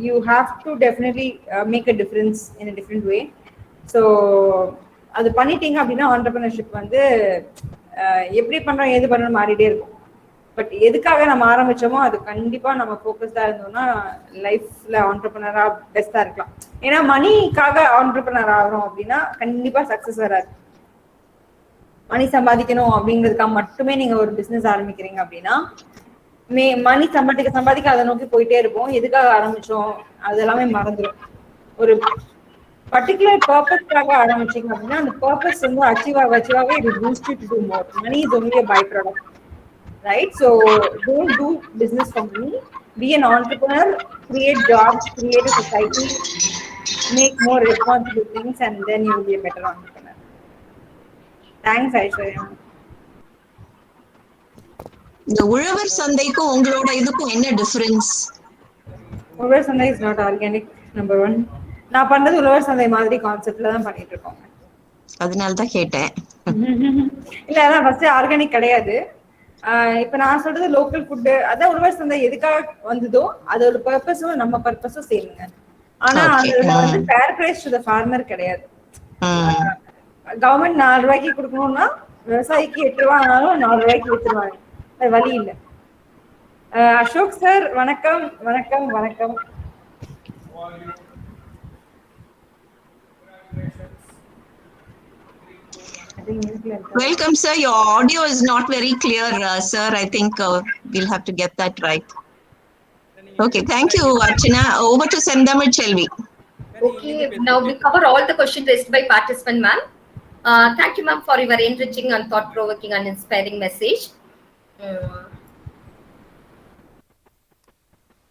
you have to definitely make a difference in a different way. So அது பண்ணிட்டீங்க அப்படின்னா entrepreneurship வந்து எப்படி பண்றோம் ஏது பண்றோம் மாறிட்டே இருக்கும். பட் எதுக்காக நம்ம ஆரம்பிச்சோமோ அது கண்டிப்பா நம்ம ஃபோக்கஸ்டா இருந்தோம்னா லைஃப்ல ஆண்டர்பிரினரா பெஸ்டா இருக்கலாம். ஏன்னா மணிக்காக ஆண்டர்பிரினர் ஆகிறோம் அப்படின்னா கண்டிப்பா சக்சஸ் வராது. மணி சம்பாதிக்கணும் அப்படிங்கிறதுக்காக மட்டுமே நீங்க ஒரு பிசினஸ் ஆரம்பிக்கிறீங்க அப்படின்னா மணி சம்பாதிக்க அதை நோக்கி போயிட்டே இருப்போம். எதுக்காக ஆரம்பிச்சோம் அது எல்லாமே மறந்துடும். ஒரு பர்டிகுலர் பர்பஸ்க்காக ஆரம்பிச்சீங்க அப்படின்னா அந்த பர்பஸ் வந்து அச்சீவ் ஆக it is boost to do more. Money is only a by product, right? So don't do business for money. Be an entrepreneur, create jobs, create a society, make more responsible things, and then you will be a better entrepreneur. Thanks, Aishwarya. இந்த உழவர் சந்தைக்கும் உங்களோட இதுக்கும் என்ன difference? உழவர் சந்தை is not organic, number 1. நான் பண்றது உழவர் சந்தை மாதிரி கான்செப்ட்ல தான் பண்ணிட்டு இருக்கோம். அதனால தான் கேட்டேன். இல்ல அதான் ஃபர்ஸ்ட் ஆர்கானிக் கிடையாது. இப்ப நான் சொல்றது லோக்கல் ஃபுட். அதான் உழவர் சந்தை எதுக்காக வந்ததோ அதோட பர்பஸும் நம்ம பர்பஸும் சேருங்க. ஆனா அதுல வந்து fair price to the farmer கிடையாது. கவர்மெண்ட் 4 ரூபாய்க்கு கொடுக்கணும்னா விவசாயிக்கு 8 ரூபாய் ஆனாலும் 4 ரூபாய்க்கு வித்துருவாங்க. அது வழி இல்லை. அசோக் சார் வணக்கம் வணக்கம் வணக்கம். Welcome, sir. Your audio is not very clear, sir. I think we'll have to get that right. Okay, thank you, Archana. Over to Sendamil Chelvi. Okay, now we cover all the questions raised by participant, ma'am. Thank you, ma'am, for your enriching and thought-provoking and inspiring message.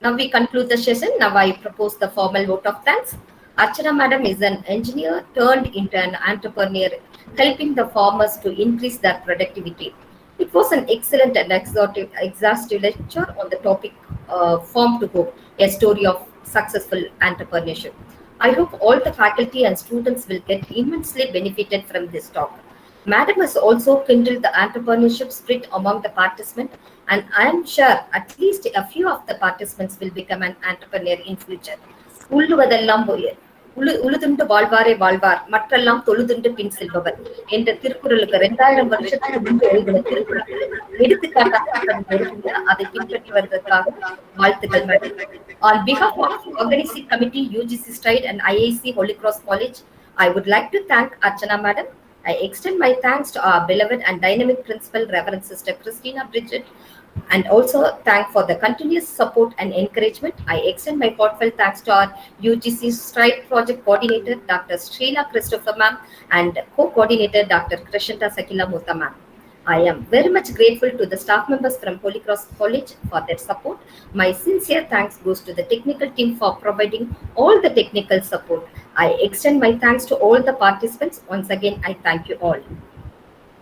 Now we conclude the session. Now I propose the formal vote of thanks. Archana madam is an engineer turned into an entrepreneur, helping the farmers to increase their productivity. It was an excellent and exhaustive lecture on the topic Farm to Hope, a story of successful entrepreneurship. I hope all the faculty and students will get immensely benefited from this talk. Madam has also kindled the entrepreneurship spirit among the participants, and I am sure at least a few of the participants will become an entrepreneur in future. உள்ளுவதெல்லாம் உழுதுண்டு வாழ்வாரே வாழ்வார், மற்றெல்லாம் தொழுதுண்டு பின் செல்பவர் என்ற திருக்குறளுக்கு 2000 வருஷத்துக்கு முன்பு எழுதின திருக்குறள் எடுத்துக்காட்டாக அதை பின்பற்றி வருவதற்காக வாழ்த்துக்கள் madam. On behalf of organizing committee, UGC Stride and IIC Holy Cross College, I would like to thank Archana madam. I extend my thanks to our beloved and dynamic principal, Reverend Sister Christina Bridget, and also thank for the continuous support and encouragement. I extend my heartfelt thanks to our UGC Stride Project Coordinator, Dr. Sheila Christopher ma'am, and Co-Coordinator, Dr. Krishanta Sakila Mutha ma'am. I am very much grateful to the staff members from Holy Cross College for their support. My sincere thanks goes to the technical team for providing all the technical support. I extend my thanks to all the participants. Once again, I thank you all.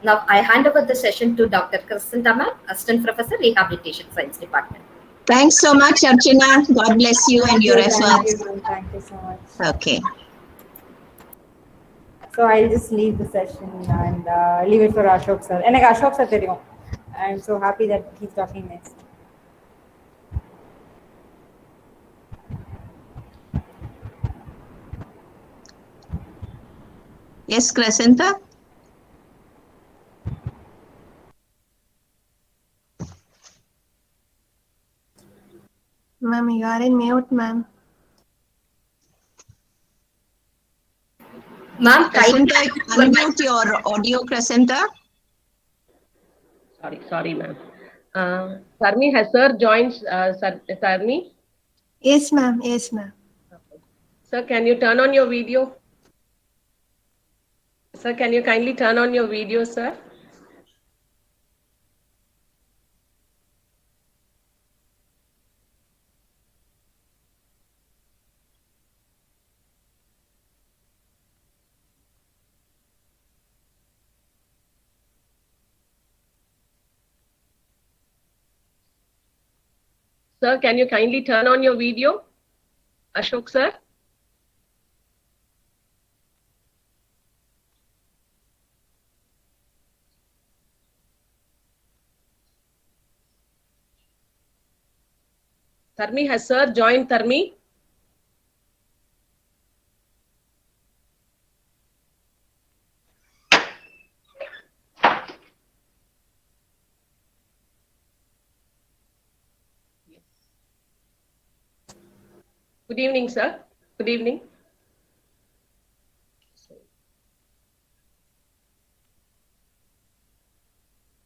Now, I hand over the session to Dr. Krishanta ma'am, Assistant Professor, Rehabilitation Science Department. Thanks so much, Archana. God bless you and your efforts. Thank you so much. Okay. So I'll just leave the session and leave it for Ashok sir. And Ashok sir theriyum. I'm so happy that he's talking next. Yes, Krishanta. Ma'am, you are in mute, ma'am. Ma'am, Crescenta, unmute your audio, Crescenta. Sorry, ma'am. Tarni, has sir joined? Tarni? Yes, ma'am. Yes, ma'am. Sir, can you turn on your video? Sir, can you kindly turn on your video, sir? Sir, can you kindly turn on your video? Ashok, sir? Tarmi, has sir joined Tarmi? Good evening, sir. Good evening.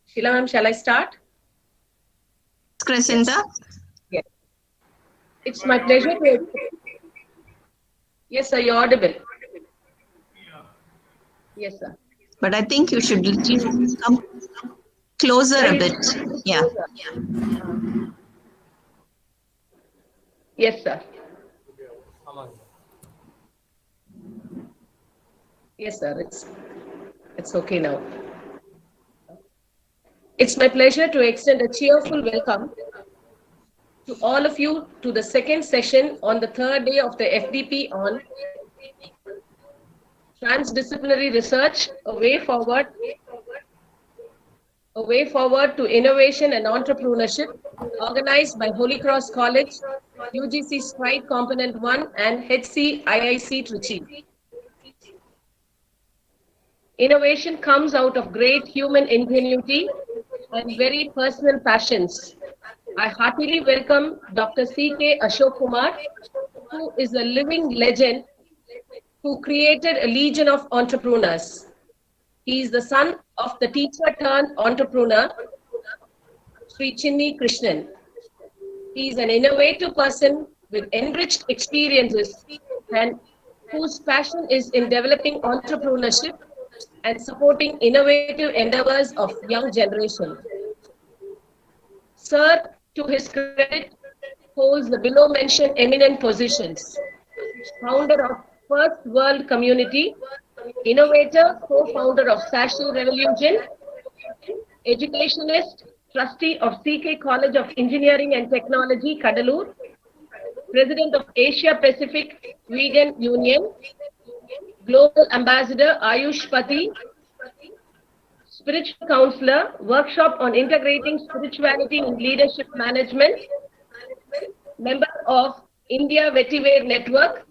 Sheila ma'am, shall I start? Crescenta. Yes. It's my pleasure to... Yes, sir, you're audible. Yes, sir. But I think you should come closer a bit. Yeah. Yes, sir. Yes, sir. It's okay now. It's my pleasure to extend a cheerful welcome to all of you to the second session on the third day of the FDP on Transdisciplinary Research, a way forward to innovation and entrepreneurship, organized by Holy Cross College, UGC Stride Component 1 and HCIIC Trichy. Innovation comes out of great human ingenuity and very personal passions. I heartily welcome Dr. C.K. Ashok Kumar, who is a living legend who created a legion of entrepreneurs. He is the son of the teacher turned entrepreneur, Trichy Krishnan. He is an innovative person with enriched experiences and whose passion is in developing entrepreneurship and supporting innovative endeavors of young generation. Sir, to his credit, holds the below mentioned eminent positions: founder of First World Community, innovator, co-founder of Sachet Revolution, educationist, trustee of CK College of Engineering and Technology, Kadalur, president of Asia Pacific Vegan Union, global ambassador Ayush Pati, spiritual counselor, workshop on integrating spirituality in leadership management, member of India Vetiver Network,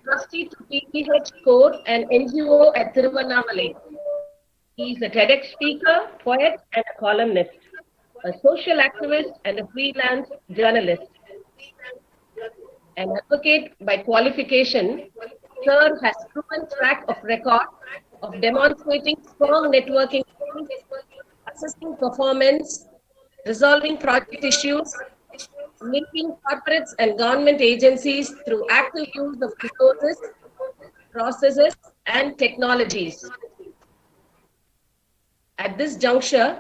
trustee to PPH Core and NGO at Tiruvannamalai. He is a TEDx speaker, poet, and a columnist, a social activist, and a freelance journalist. An advocate by qualification, Sir has proven track of record of demonstrating strong networking skills, assessing performance, resolving project issues, linking corporates and government agencies through active use of resources, processes, and technologies. At this juncture,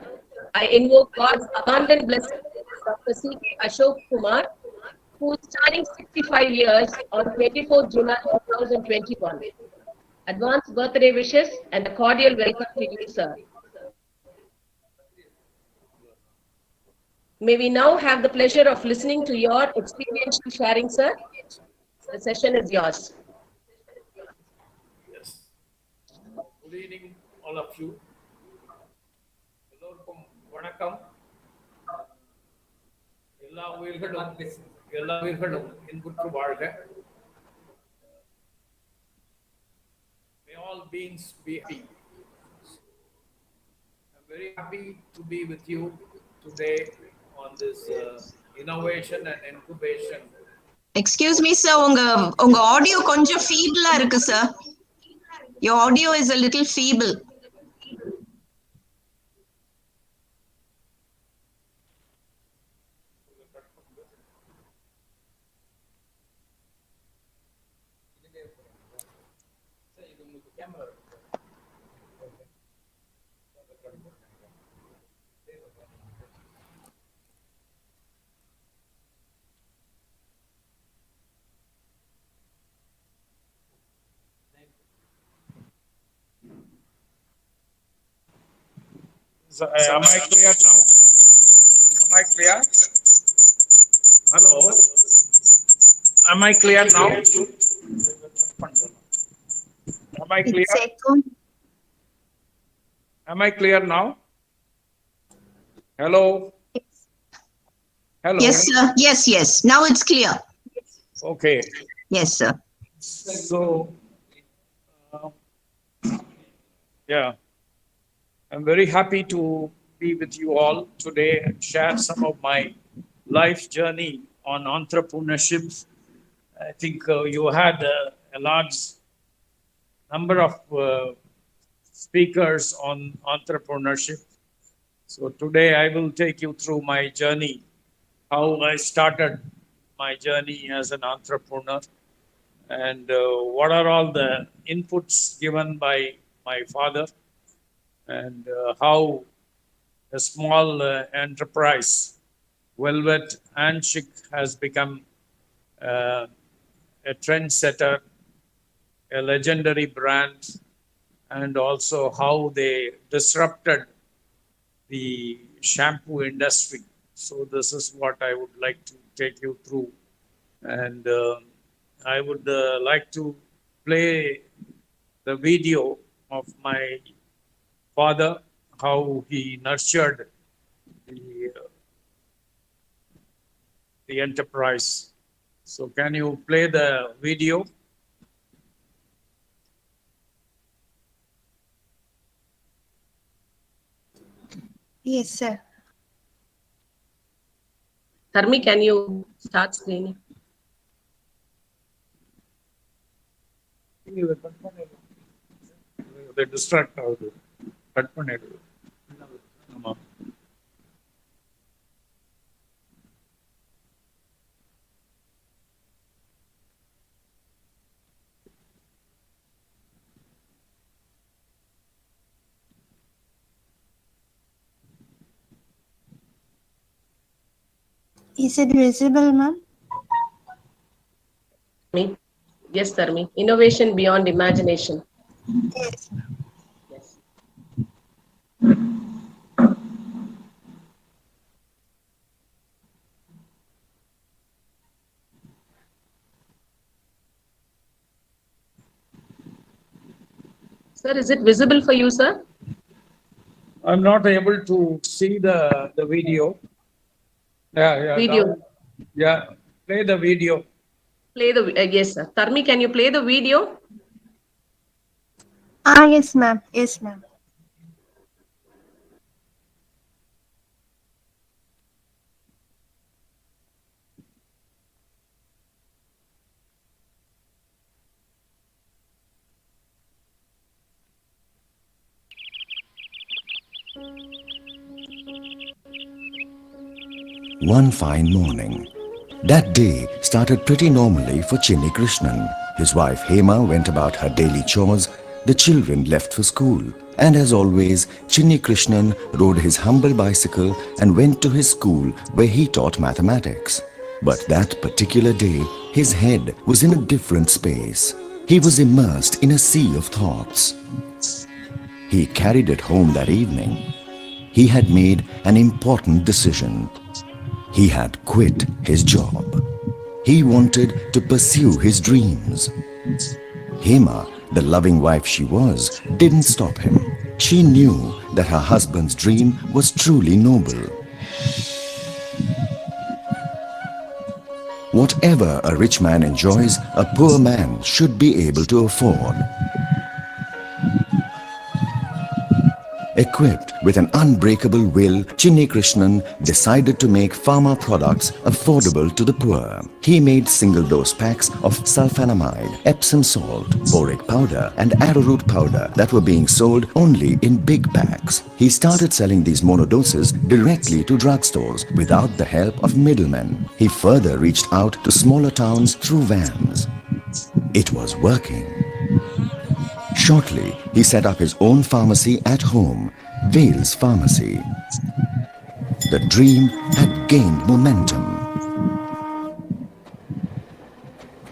I invoke God's abundant blessings on Dr. C.K. Ashok Kumar, who is turning 65 years on 24th July 2021. Advance birthday wishes and a cordial welcome to you, sir. May we now have the pleasure of listening to your experiential sharing, sir. The session is yours. Yes. Good evening, all of you. எல்லோருக்கும் வணக்கம். எல்லா உயிர்களும் இன்புற்று வாழ்க. May all beings be happy. I'm very happy to be with you today on this innovation and incubation. Excuse me, sir. உங்க audio கொஞ்சம் feeble-ஆ இருக்கு, sir. Your audio is a little feeble. So, am I clear now? Am I clear? Hello? Am I clear now? Am I clear? It's echo. Am I clear now? Hello? Hello? Yes, sir. Yes, yes. Now it's clear. Okay. Yes, sir. So, uh, yeah, I'm very happy to be with you all today and share some of my life journey on entrepreneurship. I think you had a large number of speakers on entrepreneurship. So today I will take you through my journey, how I started my journey as an entrepreneur, and what are all the inputs given by my father, and how a small enterprise, Velvet and Chic, has become a trendsetter, a legendary brand, and also how they disrupted the shampoo industry. So this is what I would like to take you through. And I would like to play the video of my father, how he nurtured the enterprise. So can you play the video? Yes, sir. Tharmi, can you start screening? They distract ஆகுது. Cut பண்ணிடு. ஆமா. Is it visible, ma'am? Yes, Tharmi. Innovation beyond imagination. Yes. Yes. Sir, is it visible for you, sir? I'm not able to see the video. Yeah. Video. Now, yeah, play the video. Play the yes, sir. Tharmi, can you play the video? Yes, ma'am. Yes, ma'am. One fine morning. That day started pretty normally for Chinni Krishnan. His wife Hema went about her daily chores, the children left for school, and as always, Chinni Krishnan rode his humble bicycle and went to his school where he taught mathematics. But that particular day, his head was in a different space. He was immersed in a sea of thoughts. He carried it home that evening. He had made an important decision. He had quit his job. He wanted to pursue his dreams. Hema, the loving wife she was, didn't stop him. She knew that her husband's dream was truly noble. Whatever a rich man enjoys, a poor man should be able to afford. Equipped with an unbreakable will, Chinni Krishnan decided to make pharma products affordable to the poor. He made single-dose packs of sulfonamide, Epsom salt, boric powder and arrowroot powder that were being sold only in big packs. He started selling these monodoses directly to drugstores without the help of middlemen. He further reached out to smaller towns through vans. It was working. Shortly, he set up his own pharmacy at home, Vale's Pharmacy. The dream had gained momentum.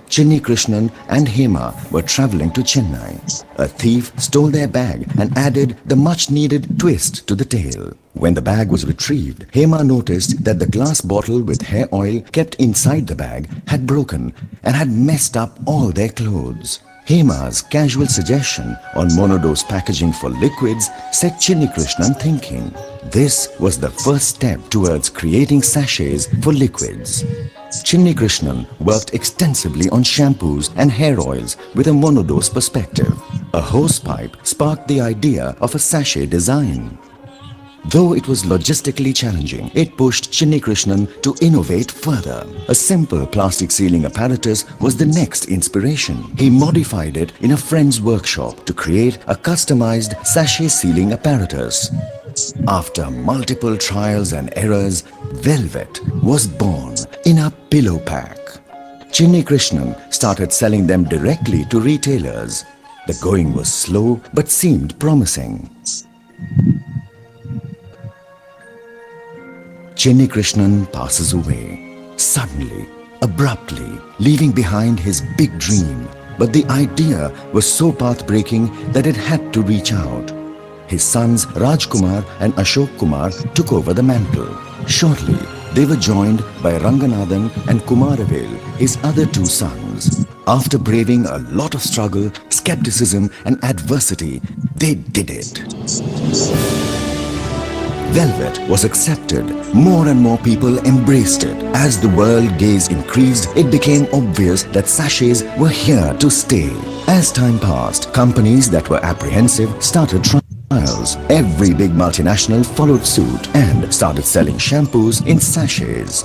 Chinni Krishnan and Hema were travelling to Chennai. A thief stole their bag and added the much-needed twist to the tale. When the bag was retrieved, Hema noticed that the glass bottle with hair oil kept inside the bag had broken and had messed up all their clothes. Hema's casual suggestion on monodose packaging for liquids set Chinni Krishnan thinking. This was the first step towards creating sachets for liquids. Chinni Krishnan worked extensively on shampoos and hair oils with a monodose perspective. A hosepipe sparked the idea of a sachet design. Though it was logistically challenging, it pushed Chinni Krishnan to innovate further. A simple plastic sealing apparatus was the next inspiration. He modified it in a friend's workshop to create a customized sachet sealing apparatus. After multiple trials and errors, Velvet was born in a pillow pack. Chinni Krishnan started selling them directly to retailers. The going was slow but seemed promising. Chinni Krishnan passes away, suddenly, abruptly, leaving behind his big dream. But the idea was so path-breaking that it had to reach out. His sons Rajkumar and Ashok Kumar took over the mantle. Shortly, they were joined by Ranganathan and Kumaravel, his other two sons. After braving a lot of struggle, skepticism and adversity, they did it. Velvet was accepted. More and more people embraced it. As the world gaze increased, it became obvious that sachets were here to stay. As time passed, companies that were apprehensive started trials. Every big multinational followed suit and started selling shampoos in sachets.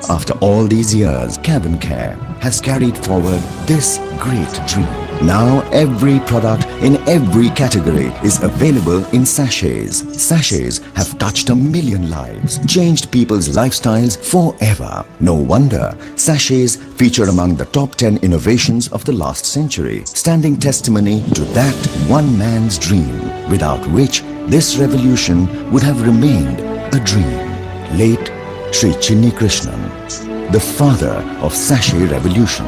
After all these years, Cabin Care has carried forward this great dream. Now every product in every category is available in sachets. Sachets have touched 1 million lives, changed people's lifestyles forever. No wonder sachets feature among the top 10 innovations of the last century, standing testimony to that one man's dream, without which this revolution would have remained a dream. Late Sri Chinni Krishnan, the father of sachet revolution.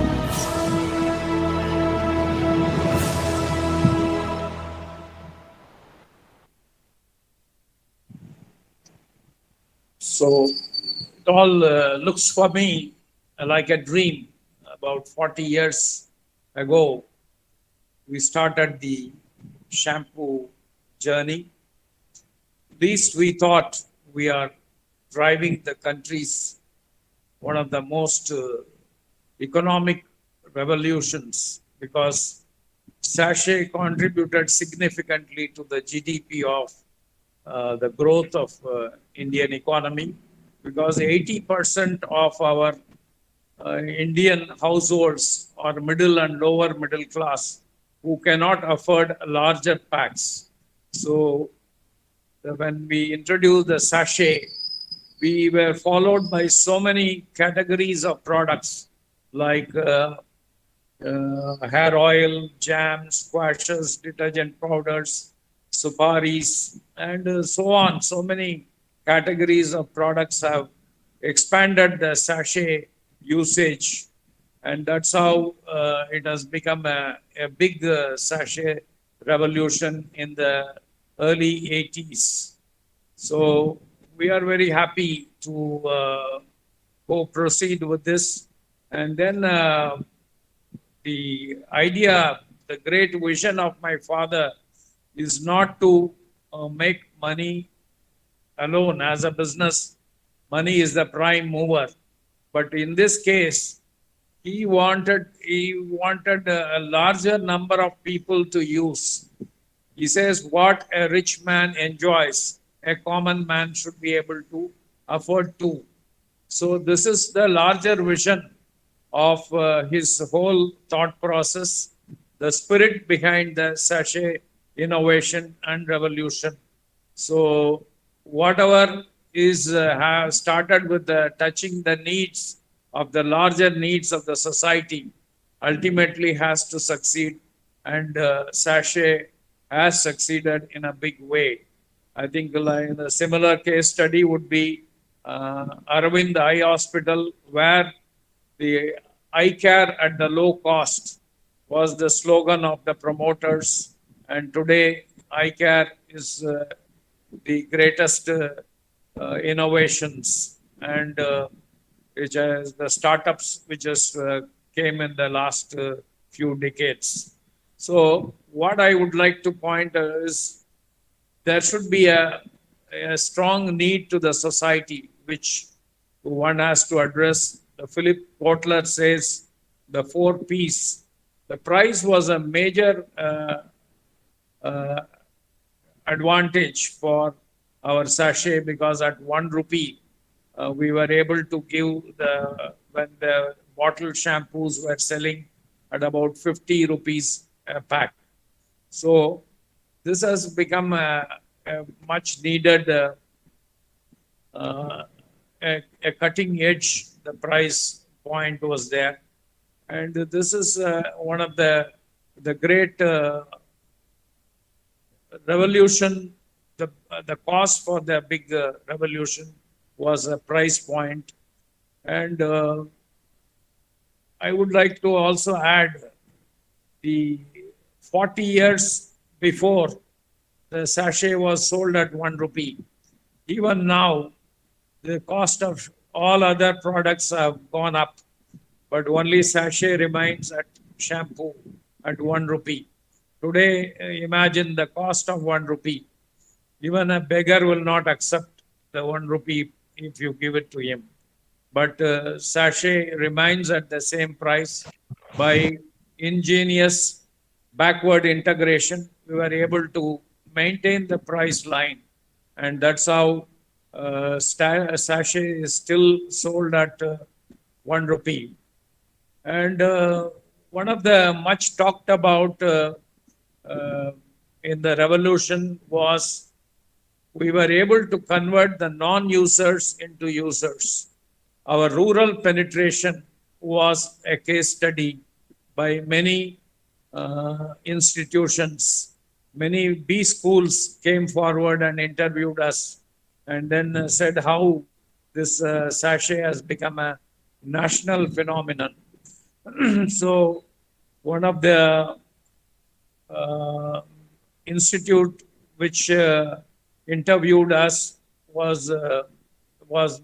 So it all looks for me like a dream. About 40 years ago, we started the shampoo journey. At least we thought we are driving the country's one of the most economic revolutions, because sachet contributed significantly to the GDP of the growth of Indian economy, because 80% of our Indian households are middle and lower middle class who cannot afford larger packs. So when we introduced the sachet, we were followed by so many categories of products like hair oil, jams, squashes, detergent powders, suparis, and so on. So many categories of products have expanded the sachet usage, and that's how it has become a big sachet revolution in the early 80s. So we are very happy to go proceed with this. And then the idea, the great vision of my father is not to make money alone as a business. Money is the prime mover. But in this case, he wanted a larger number of people to use. He says, what a rich man enjoys, a common man should be able to afford too. So this is the larger vision of his whole thought process, the spirit behind the sachet innovation and revolution. So whatever is has started with touching the needs of the larger needs of the society ultimately has to succeed, and sachet has succeeded in a big way. I think like the similar case study would be Aravind Eye Hospital, where the eye care at the low cost was the slogan of the promoters, and today eye care is the greatest innovations, and which is the startups which just came in the last few decades. So what I would like to point is there should be a strong need to the society which one has to address. Philip Kotler says the 4 P's. The price was a major advantage for our sachet, because at 1 rupee we were able to give when the bottled shampoos were selling at about 50 rupees a pack. So this has become a much needed a cutting edge. The price point was there, and this is one of the great revolution. The cost for the big revolution was a price point, and I would like to also add the 40 years before the sachet was sold at 1 rupee. Even now, the cost of all other products have gone up, but only sachet remains at shampoo at 1 rupee. Today, imagine the cost of 1 rupee. Even a beggar will not accept the 1 rupee if you give it to him. But sachet remains at the same price. By ingenious backward integration, we were able to maintain the price line, and that's how sachet is still sold at 1 rupee. And one of the much talked about in the revolution was we were able to convert the non-users into users. Our rural penetration was a case study by many institutions. Many B schools came forward and interviewed us, and then said how this sachet has become a national phenomenon. So one of the institute which interviewed us was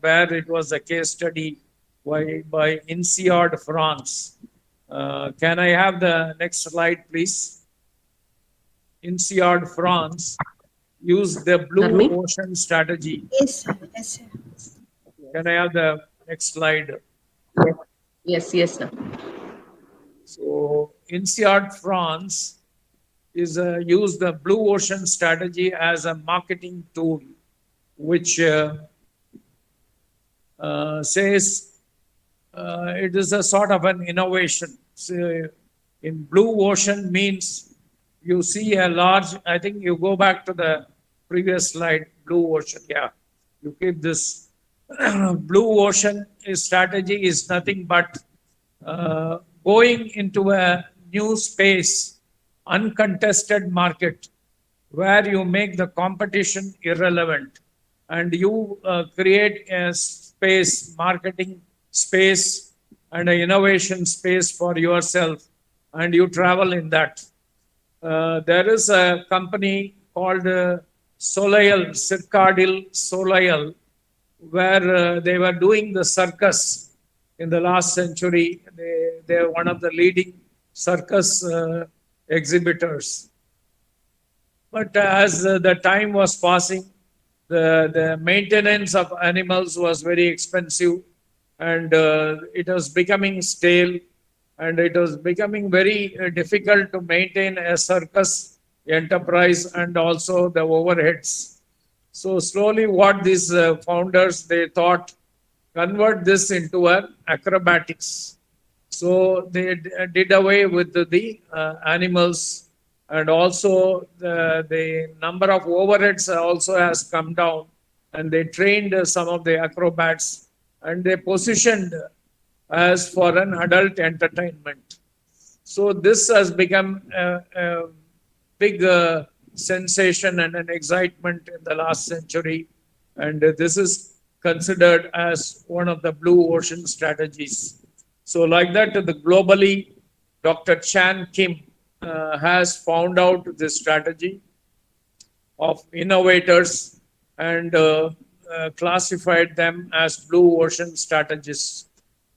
where it was a case study by INSEAD France. Can I have the next slide, please? INSEAD France used the blue ocean strategy. Yes, sir. Yes, sir. Can I have the next slide? Yes, sir. So INSEAD France is used the blue ocean strategy as a marketing tool, which says it is a sort of an innovation. So in blue ocean means you see a large, I think you go back to the previous slide, blue ocean. Yeah, you keep this. Blue ocean strategy is nothing but going into a new space, uncontested market, where you make the competition irrelevant and you create a space, marketing space and an innovation space for yourself, and you travel in that. There is a company called Soleil, Circadil Soleil, where they were doing the circus in the last century. They are one of the leading circus exhibitors. But as the time was passing, the maintenance of animals was very expensive, and it was becoming stale, and it was becoming very difficult to maintain a circus enterprise and also the overheads. So slowly what these founders, they thought, convert this into an acrobatics. So they did away with the animals, and also the number of overheads also has come down, and they trained some of the acrobats, and they positioned as for an adult entertainment. So this has become a big sensation and an excitement in the last century, and this is considered as one of the blue ocean strategies. So like that, globally, Dr. Chan Kim has found out this strategy of innovators and classified them as blue ocean strategists.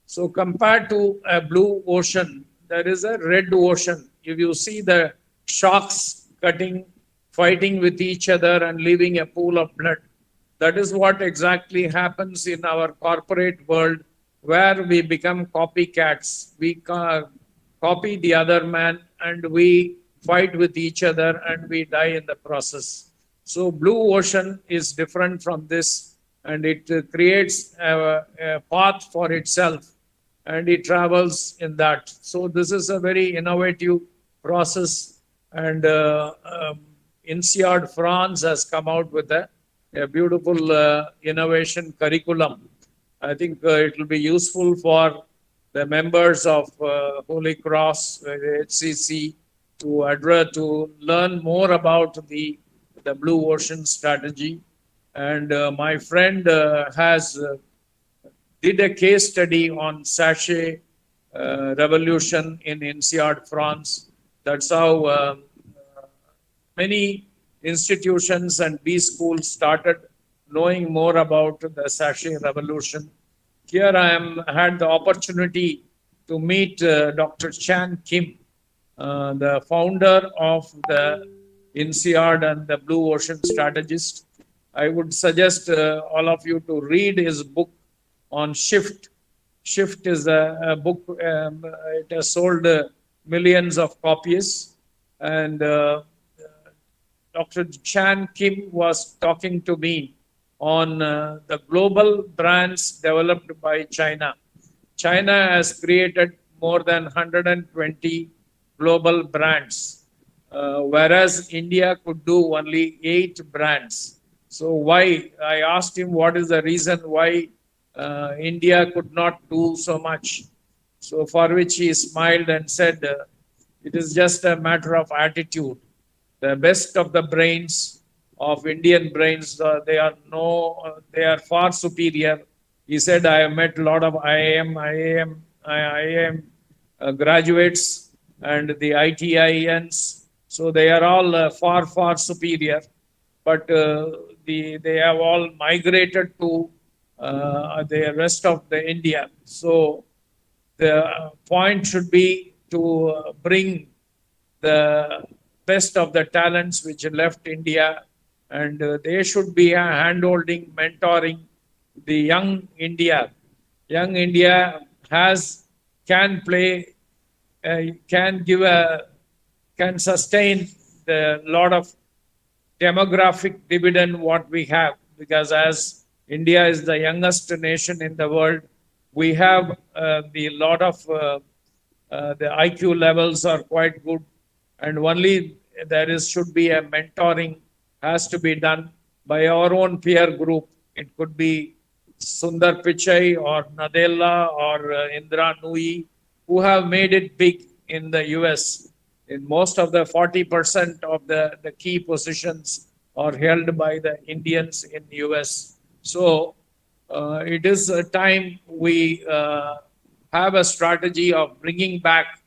So compared to a blue ocean, there is a red ocean. If you see the sharks fighting with each other and leaving a pool of blood, that is what exactly happens in our corporate world, where we become copycats. We copy the other man and we fight with each other and we die in the process. So blue ocean is different from this, and it creates a path for itself, and it travels in that. So this is a very innovative process, and INSEAD France has come out with a beautiful innovation curriculum. I think it will be useful for the members of Holy Cross, HCIIC, to learn more about the blue ocean strategy. And my friend did a case study on sachet revolution in INSEAD France. That's how many institutions and B schools started knowing more about the sachet revolution. Here I had the opportunity to meet Dr. Chan Kim, the founder of the INSEAD and the Blue Ocean Strategist. I would suggest all of you to read his book on Shift. Shift is a book, it has sold millions of copies. And Dr. Chan Kim was talking to me on the global brands developed by China. China has created more than 120 global brands, whereas India could do only 8 brands. So why? I asked him what is the reason why India could not do so much. So for which he smiled and said, it is just a matter of attitude. The best of the brains of Indian brains, they are far superior. He said, I have met a lot of IIM graduates and the ITINs. So they are all far, far superior. But they have all migrated to the rest of the India. So the point should be to bring the best of the talents which left India, and they should be hand-holding, mentoring the young India. Young India can sustain the lot of demographic dividend what we have, because as India is the youngest nation in the world, we have the lot of the IQ levels are quite good, and only should be a mentoring has to be done by our own peer group. It could be Sundar Pichai or Nadella or Indra Nui, who have made it big in the US. In most of the 40% of the key positions are held by the Indians in the US. So it is a time we have a strategy of bringing back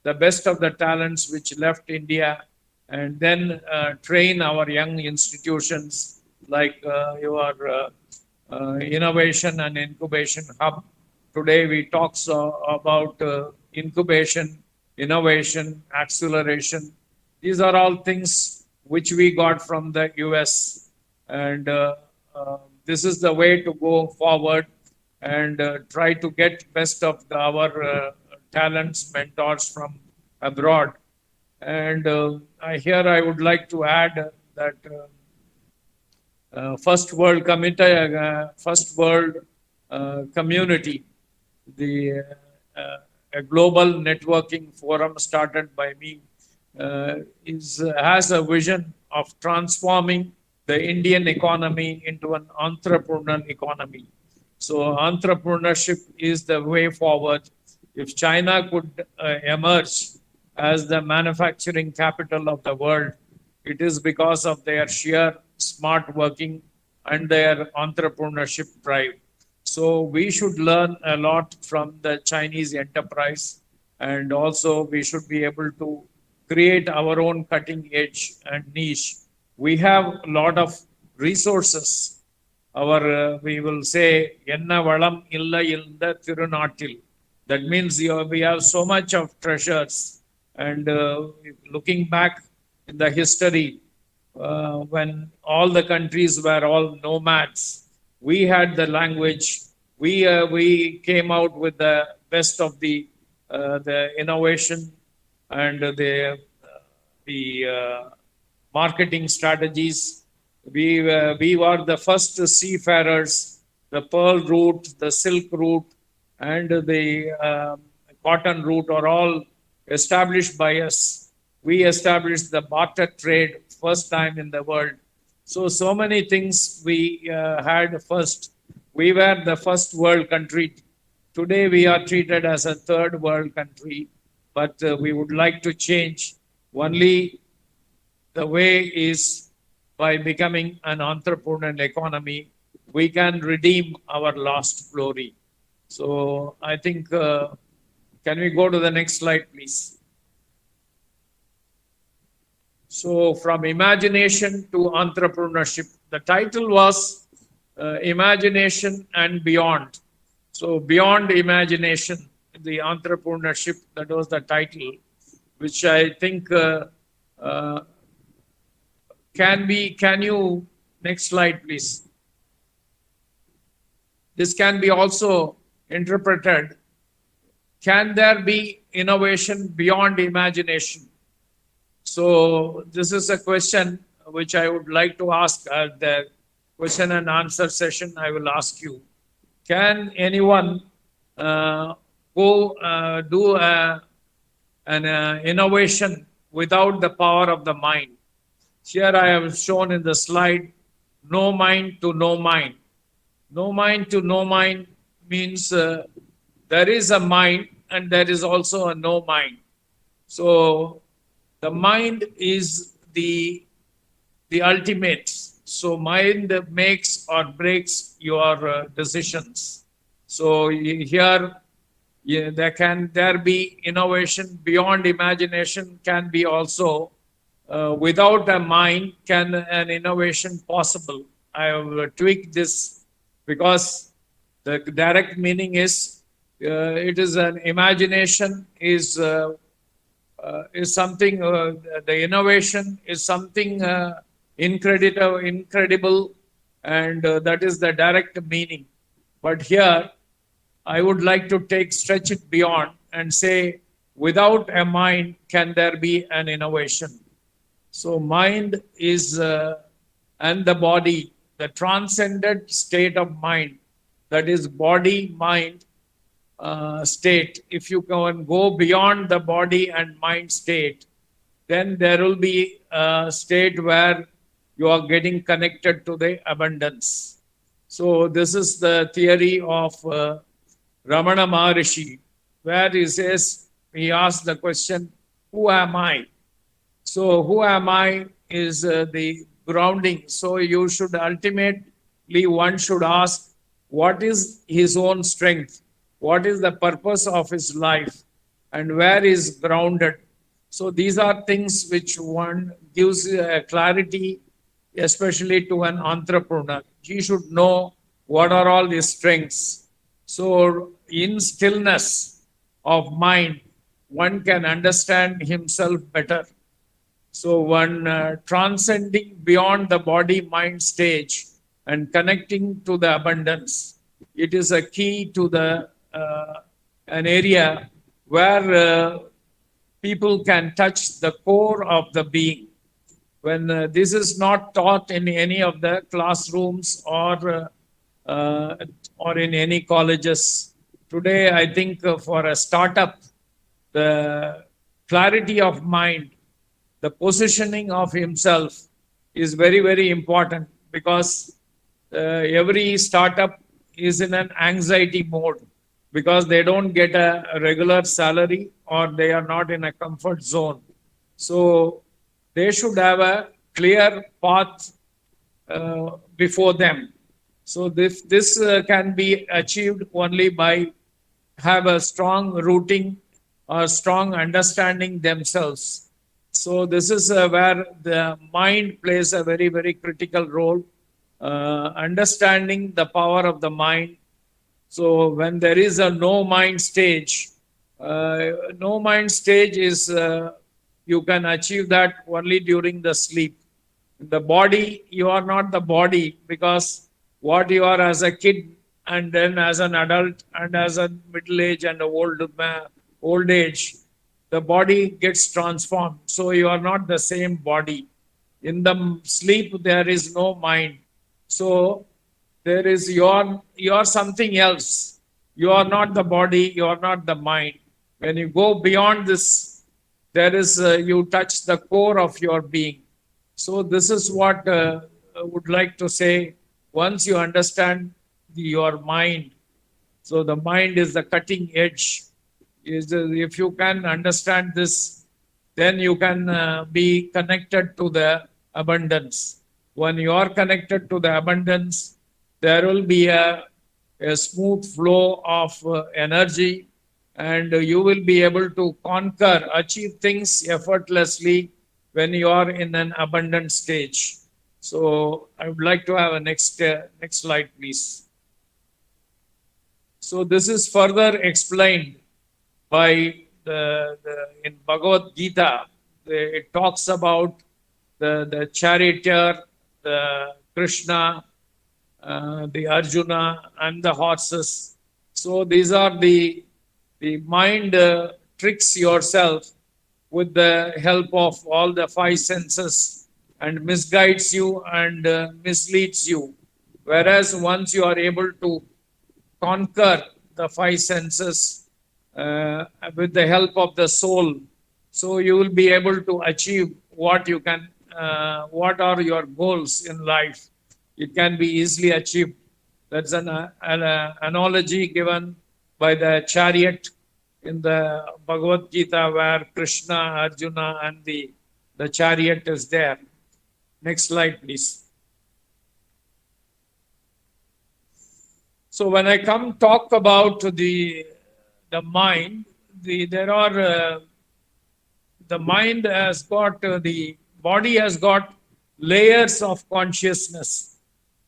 the best of the talents which left India, and then train our young institutions like your Innovation and Incubation Hub. Today we talk about incubation, innovation, acceleration. These are all things which we got from the US, and this is the way to go forward and try to get best of our talents, mentors from abroad. And here I would like to add that first world community, the a global networking forum started by me, has a vision of transforming the Indian economy into an entrepreneurial economy. So entrepreneurship is the way forward. If China could emerge as the manufacturing capital of the world, it is because of their sheer smart working and their entrepreneurship drive. So we should learn a lot from the Chinese enterprise, and also we should be able to create our own cutting edge and niche. We have a lot of resources. We will say, Enna valam illa ilda tirunattil. That means we have so much of treasures. And looking back in the history, when all the countries were all nomads, we had the language. We came out with the best of the innovation and the marketing strategies. We were the first seafarers. The pearl route, the silk route, and the cotton route are all established by us. We established the barter trade first time in the world. So many things we had first. We were the first world country. Today we are treated as a third world country, but we would like to change. Only the way is by becoming an entrepreneurial economy, we can redeem our lost glory. So I think, can we go to the next slide, please? So from imagination to entrepreneurship, the title was Imagination and Beyond. So beyond imagination, the entrepreneurship, that was the title, which I think can you, next slide, please. This can be also interpreted, can there be innovation beyond imagination? So this is a question which I would like to ask at the question and answer session. I will ask you, can anyone do an innovation without the power of the mind? Here I have shown in the slide, no mind to no mind. No mind to no mind means there is a mind and there is also a no mind. So the mind is the ultimate. So mind makes or breaks your decisions. So here can there be innovation beyond imagination, can be also without a mind can an innovation possible. I have tweaked this because the direct meaning is it is an imagination is something, the innovation is something incredible, and that is the direct meaning. But here I would like to stretch it beyond and say, without a mind, can there be an innovation? So mind is, and the body, the transcended state of mind, that is body-mind state. If you can go beyond the body and mind state, then there will be a state where you are getting connected to the abundance. So this is the theory of Ramana Maharishi, where he says, he asks the question, who am I? So who am I is the grounding. So you should ultimately, one should ask, what is his own strength? What is the purpose of his life? And where is grounded? So these are things which one gives clarity, especially to an entrepreneur. He should know what are all his strengths. So in stillness of mind, one can understand himself better. So one transcending beyond the body-mind stage and connecting to the abundance, it is a key to the an area where people can touch the core of the being. When this is not taught in any of the classrooms or in any colleges. Today, I think for a startup, the clarity of mind, the positioning of himself is very, very important, because every startup is in an anxiety mode because they don't get a regular salary or they are not in a comfort zone. So they should have a clear path before them. So this can be achieved only by have a strong rooting or strong understanding themselves. So this is where the mind plays a very, very critical role. Understanding the power of the mind. So when there is a no mind stage is you can achieve that only during the sleep. The body, you are not the body, because what you are as a kid and then as an adult and as a middle age and old age, the body gets transformed. So you are not the same body. In the sleep, there is no mind. So there is you are something else. You are not the body, you are not the mind. When you go beyond this, there is you touch the core of your being. So this is what I would like to say. Once you understand your mind, so the mind is the cutting edge. If you can understand this, then you can be connected to the abundance. When you are connected to the abundance, there will be a smooth flow of energy, and you will be able to achieve things effortlessly when you are in an abundant stage. So I would like to have a next slide, please. So this is further explained by in Bhagavad Gita. It talks about the charioteer, the Krishna, the Arjuna, and the horses. So these are the mind tricks yourself with the help of all the five senses and misguides you and misleads you. Whereas once you are able to conquer the five senses with the help of the soul, so you will be able to achieve what you can, what are your goals in life. It can be easily achieved. That's an analogy given by the chariot in the Bhagavad Gita, where Krishna, Arjuna, and the chariot is there. Next slide, please. So when I talk about the mind, the mind has got the body has got layers of consciousness.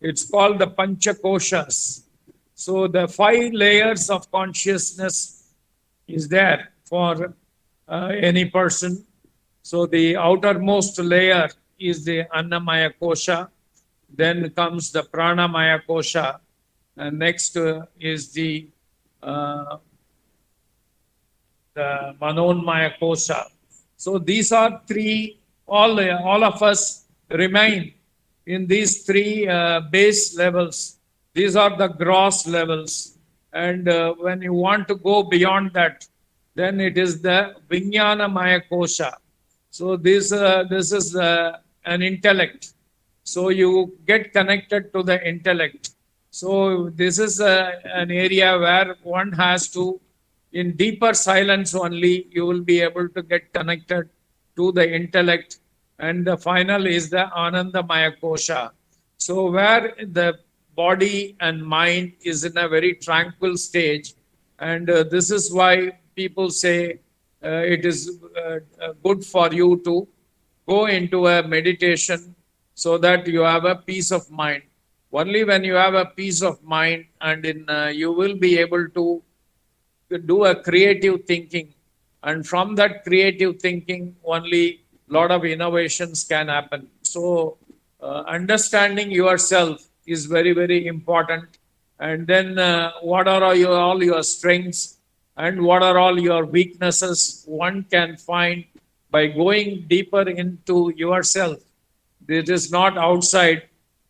It's called the Panchakoshas. So the 5 layers of consciousness is there for any person. So the outermost layer is the Annamaya Kosha. Then comes the Pranamaya Kosha. And next is the Manonmaya Kosha. So these are 3, all of us remain in these 3 base levels. These are the gross levels. And when you want to go beyond that, then it is the Vijnana Maya Kosha. So this is an intellect. So you get connected to the intellect. So this is an area where one has to, in deeper silence only, you will be able to get connected to the intellect. And the final is the Anandamaya Kosha. So where the body and mind is in a very tranquil stage. And this is why people say it is good for you to go into a meditation so that you have a peace of mind. Only when you have a peace of mind, and you will be able to do a creative thinking. And from that creative thinking, only a lot of innovations can happen. So understanding yourself is very, very important. And then what are all your strengths? and what are all your weaknesses one can find by going deeper into yourself. It is not outside.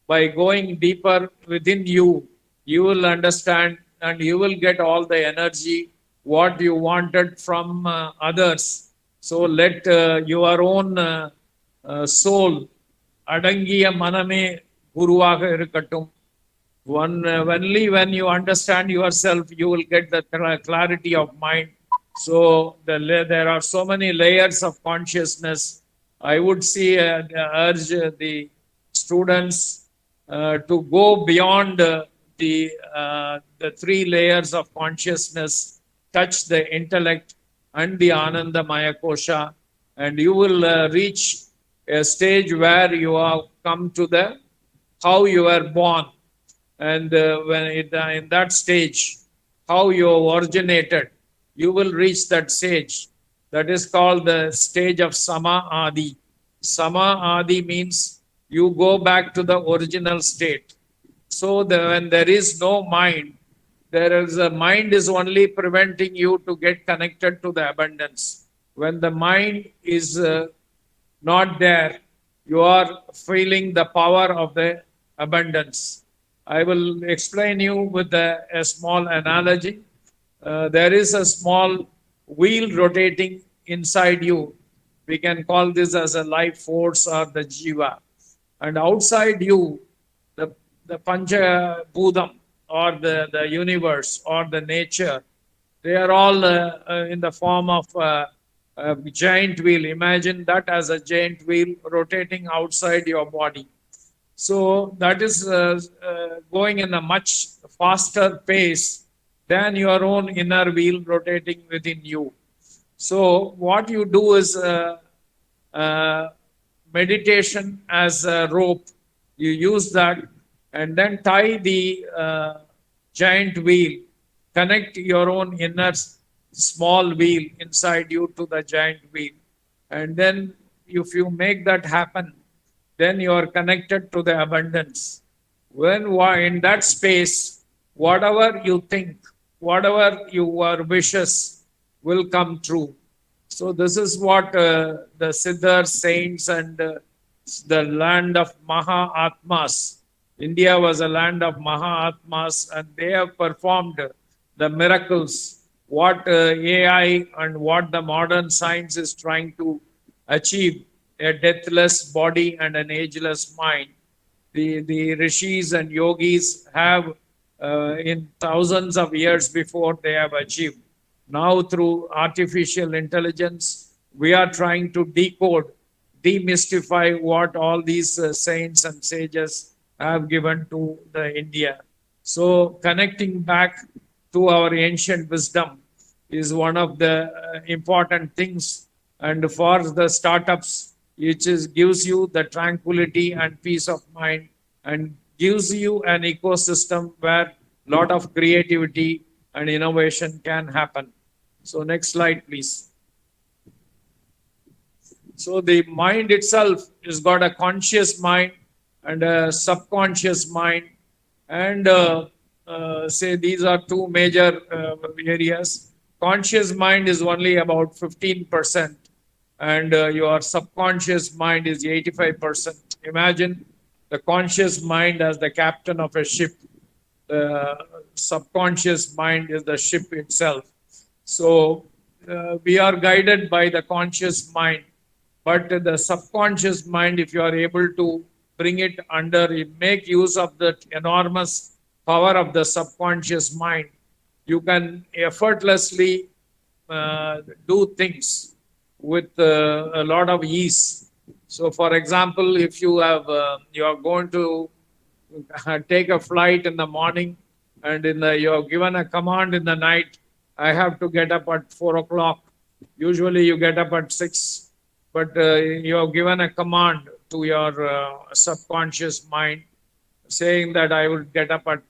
By going deeper within you, you will understand and you will get all the energy what you wanted from others. So let your own soul, adangiya maname guruvaga irukattum. Only when you understand yourself, you will get the clarity of mind. So there are so many layers of consciousness. I would see urge the students to go beyond the three layers of consciousness, touch the intellect and the Ananda Maya Kosha, and you will reach a stage where you have come to the how you were born, and in that stage, how you originated, you will reach that stage. That is called the stage of Sama Adi. Sama Adi means you go back to the original state. So when there is no mind, there is a mind is only preventing you to get connected to the abundance. When the mind is not there, you are feeling the power of the abundance. I will explain you with a small analogy. There is a small wheel rotating inside you. We can call this as a life force or the jiva. And outside you, the Pancha Bhudam or the universe or the nature, they are all in the form of a giant wheel. Imagine that as a giant wheel rotating outside your body. So that is going in a much faster pace than your own inner wheel rotating within you. So what you do is meditation as a rope. You use that and then tie the giant wheel, connect your own inner small wheel inside you to the giant wheel. And then if you make that happen, then you are connected to the abundance. When in that space, whatever you think, whatever your wishes will come true. So this is what the Siddhar saints and the land of Mahatmas. India was a land of Mahatmas, and they have performed the miracles, what AI and what the modern science is trying to achieve, a deathless body and an ageless mind. The rishis and yogis have in thousands of years before they have achieved. Now through artificial intelligence, we are trying to decode, demystify what all these saints and sages have given to the India. So connecting back to our ancient wisdom is one of the important things. And for the startups, which gives you the tranquility and peace of mind and gives you an ecosystem where a lot of creativity and innovation can happen. So next slide, please. So the mind itself has got a conscious mind and a subconscious mind. And say these are two major areas. Conscious mind is only about 15%. And your subconscious mind is 85%. Imagine the conscious mind as the captain of a ship. The subconscious mind is the ship itself. So we are guided by the conscious mind. But the subconscious mind, if you are able to bring it under, make use of the enormous power of the subconscious mind, you can effortlessly do things with a lot of ease. So for example, if you have you are going to take a flight in the morning and you are given a command in the night, I have to get up at 4 o'clock. Usually you get up at 6, but you have given a command to your subconscious mind saying that I will get up at,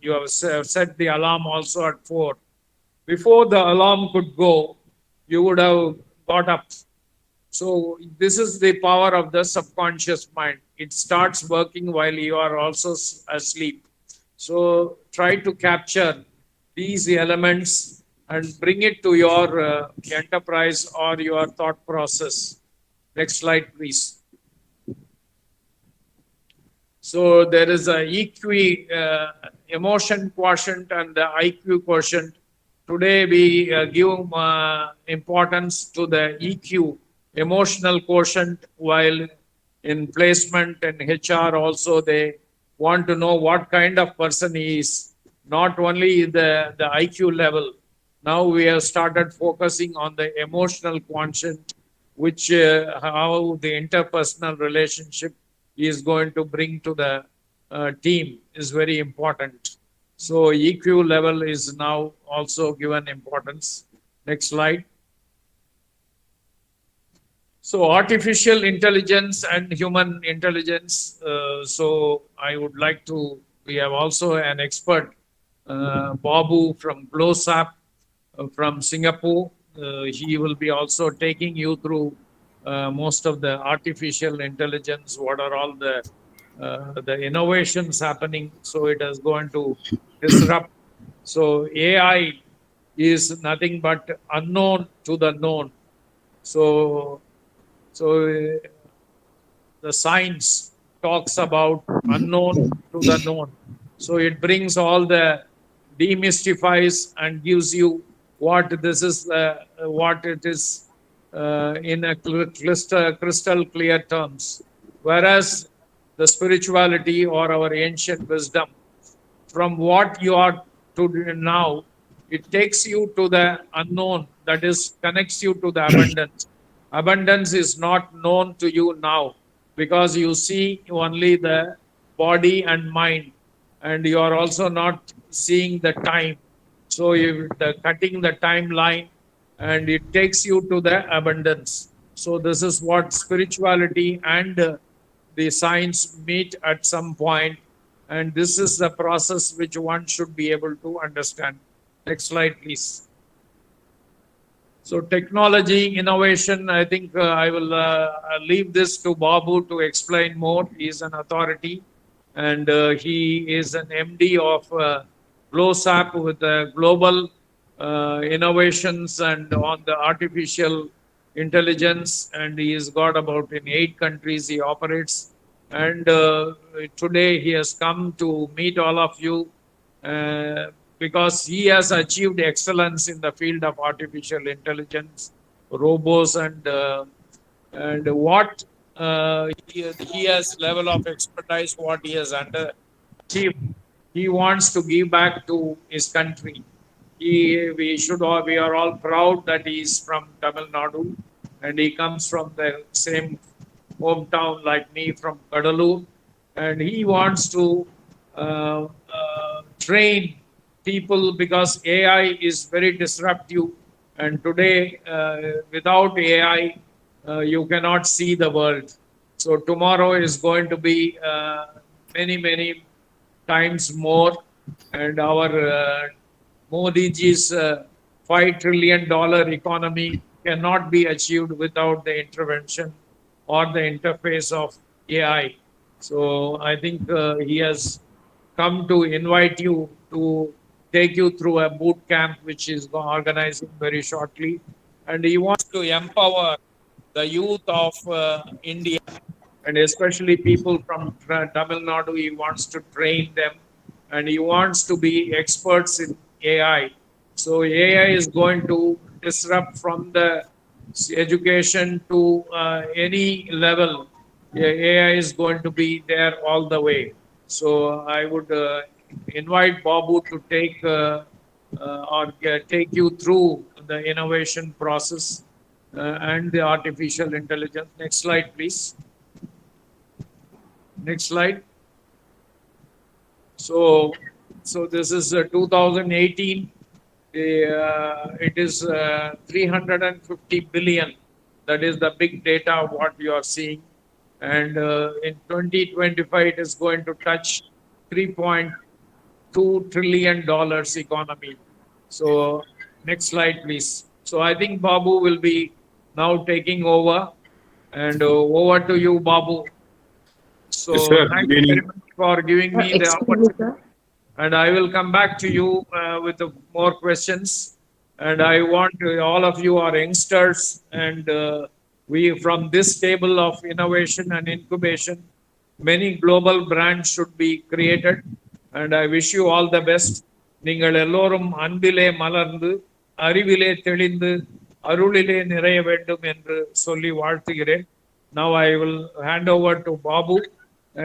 you have set the alarm also at 4. Before the alarm could go, you would have got up. So this is the power of the subconscious mind. It starts working while you are also asleep. So try to capture these elements and bring it to your enterprise or your thought process. Next slide, please. So there is a emotion quotient and the IQ quotient. Today we give importance to the EQ, emotional quotient, while in placement and HR also they want to know what kind of person he is, not only the IQ level. Now we have started focusing on the emotional quotient, which how the interpersonal relationship is going to bring to the team is very important. So EQ level is now also given importance. Next slide. So artificial intelligence and human intelligence. So I would like to, we have also an expert, Babu from GlowSap from Singapore. He will be also taking you through most of the artificial intelligence, what are all the innovations happening. So it is going to disrupt. So AI is nothing but unknown to the known. So the science talks about unknown to the known. So it brings all the demystifies and gives you what this is, what it is in a crystal clear terms. Whereas the spirituality or our ancient wisdom, from what you are to now, it takes you to the unknown, that is connects you to the abundance. Abundance is not known to you now because you see only the body and mind, and you are also not seeing the time. So cutting the timeline, and it takes you to the abundance. So this is what spirituality and the science meet at some point, and this is the process which one should be able to understand. Next slide, please. So technology, innovation, I think I will leave this to Babu to explain more. He is an authority, and he is an MD of GlowSap with global innovations and on the artificial intelligence, and he has got about in 8 countries he operates. And today he has come to meet all of you because he has achieved excellence in the field of artificial intelligence, robots, and what he has level of expertise, what he has achieved. He wants to give back to his country. We are all proud that he is from Tamil Nadu, and he comes from the same hometown like me from Kadalur, and he wants to train people because AI is very disruptive, and today without AI you cannot see the world. So tomorrow is going to be many times more, and our Modi ji's $5 trillion economy cannot be achieved without the intervention or the interface of AI. So I think he has come to invite you to take you through a boot camp which is organizing very shortly, and he wants to empower the youth of India, and especially people from Tamil Nadu. He wants to train them, and he wants to be experts in AI. So AI is going to disrupt from the education to any level. AI is going to be there all the way. So I would invite Babu to take you through the innovation process and the artificial intelligence. Next slide, please. Next slide. So this is 2018. It is 350 billion. That is the big data what you are seeing. And in 2025, it is going to touch $3.2 trillion economy. So next slide, please. So I think Babu will be now taking over, and over to you, Babu. So yes, sir. Thank you very much for giving me the opportunity. Sir. And I will come back to you with more questions. And I want all of you are youngsters, and we from this table of innovation and incubation, many global brands should be created. And I wish you all the best. நீங்கள் எல்லோரும் அன்பிலே மலர்ந்து அறிவிலே தெளிந்து அருளிலே நிறைய வேண்டும் என்று சொல்லி வாழ்த்துகிறேன். Now I will hand over to Babu,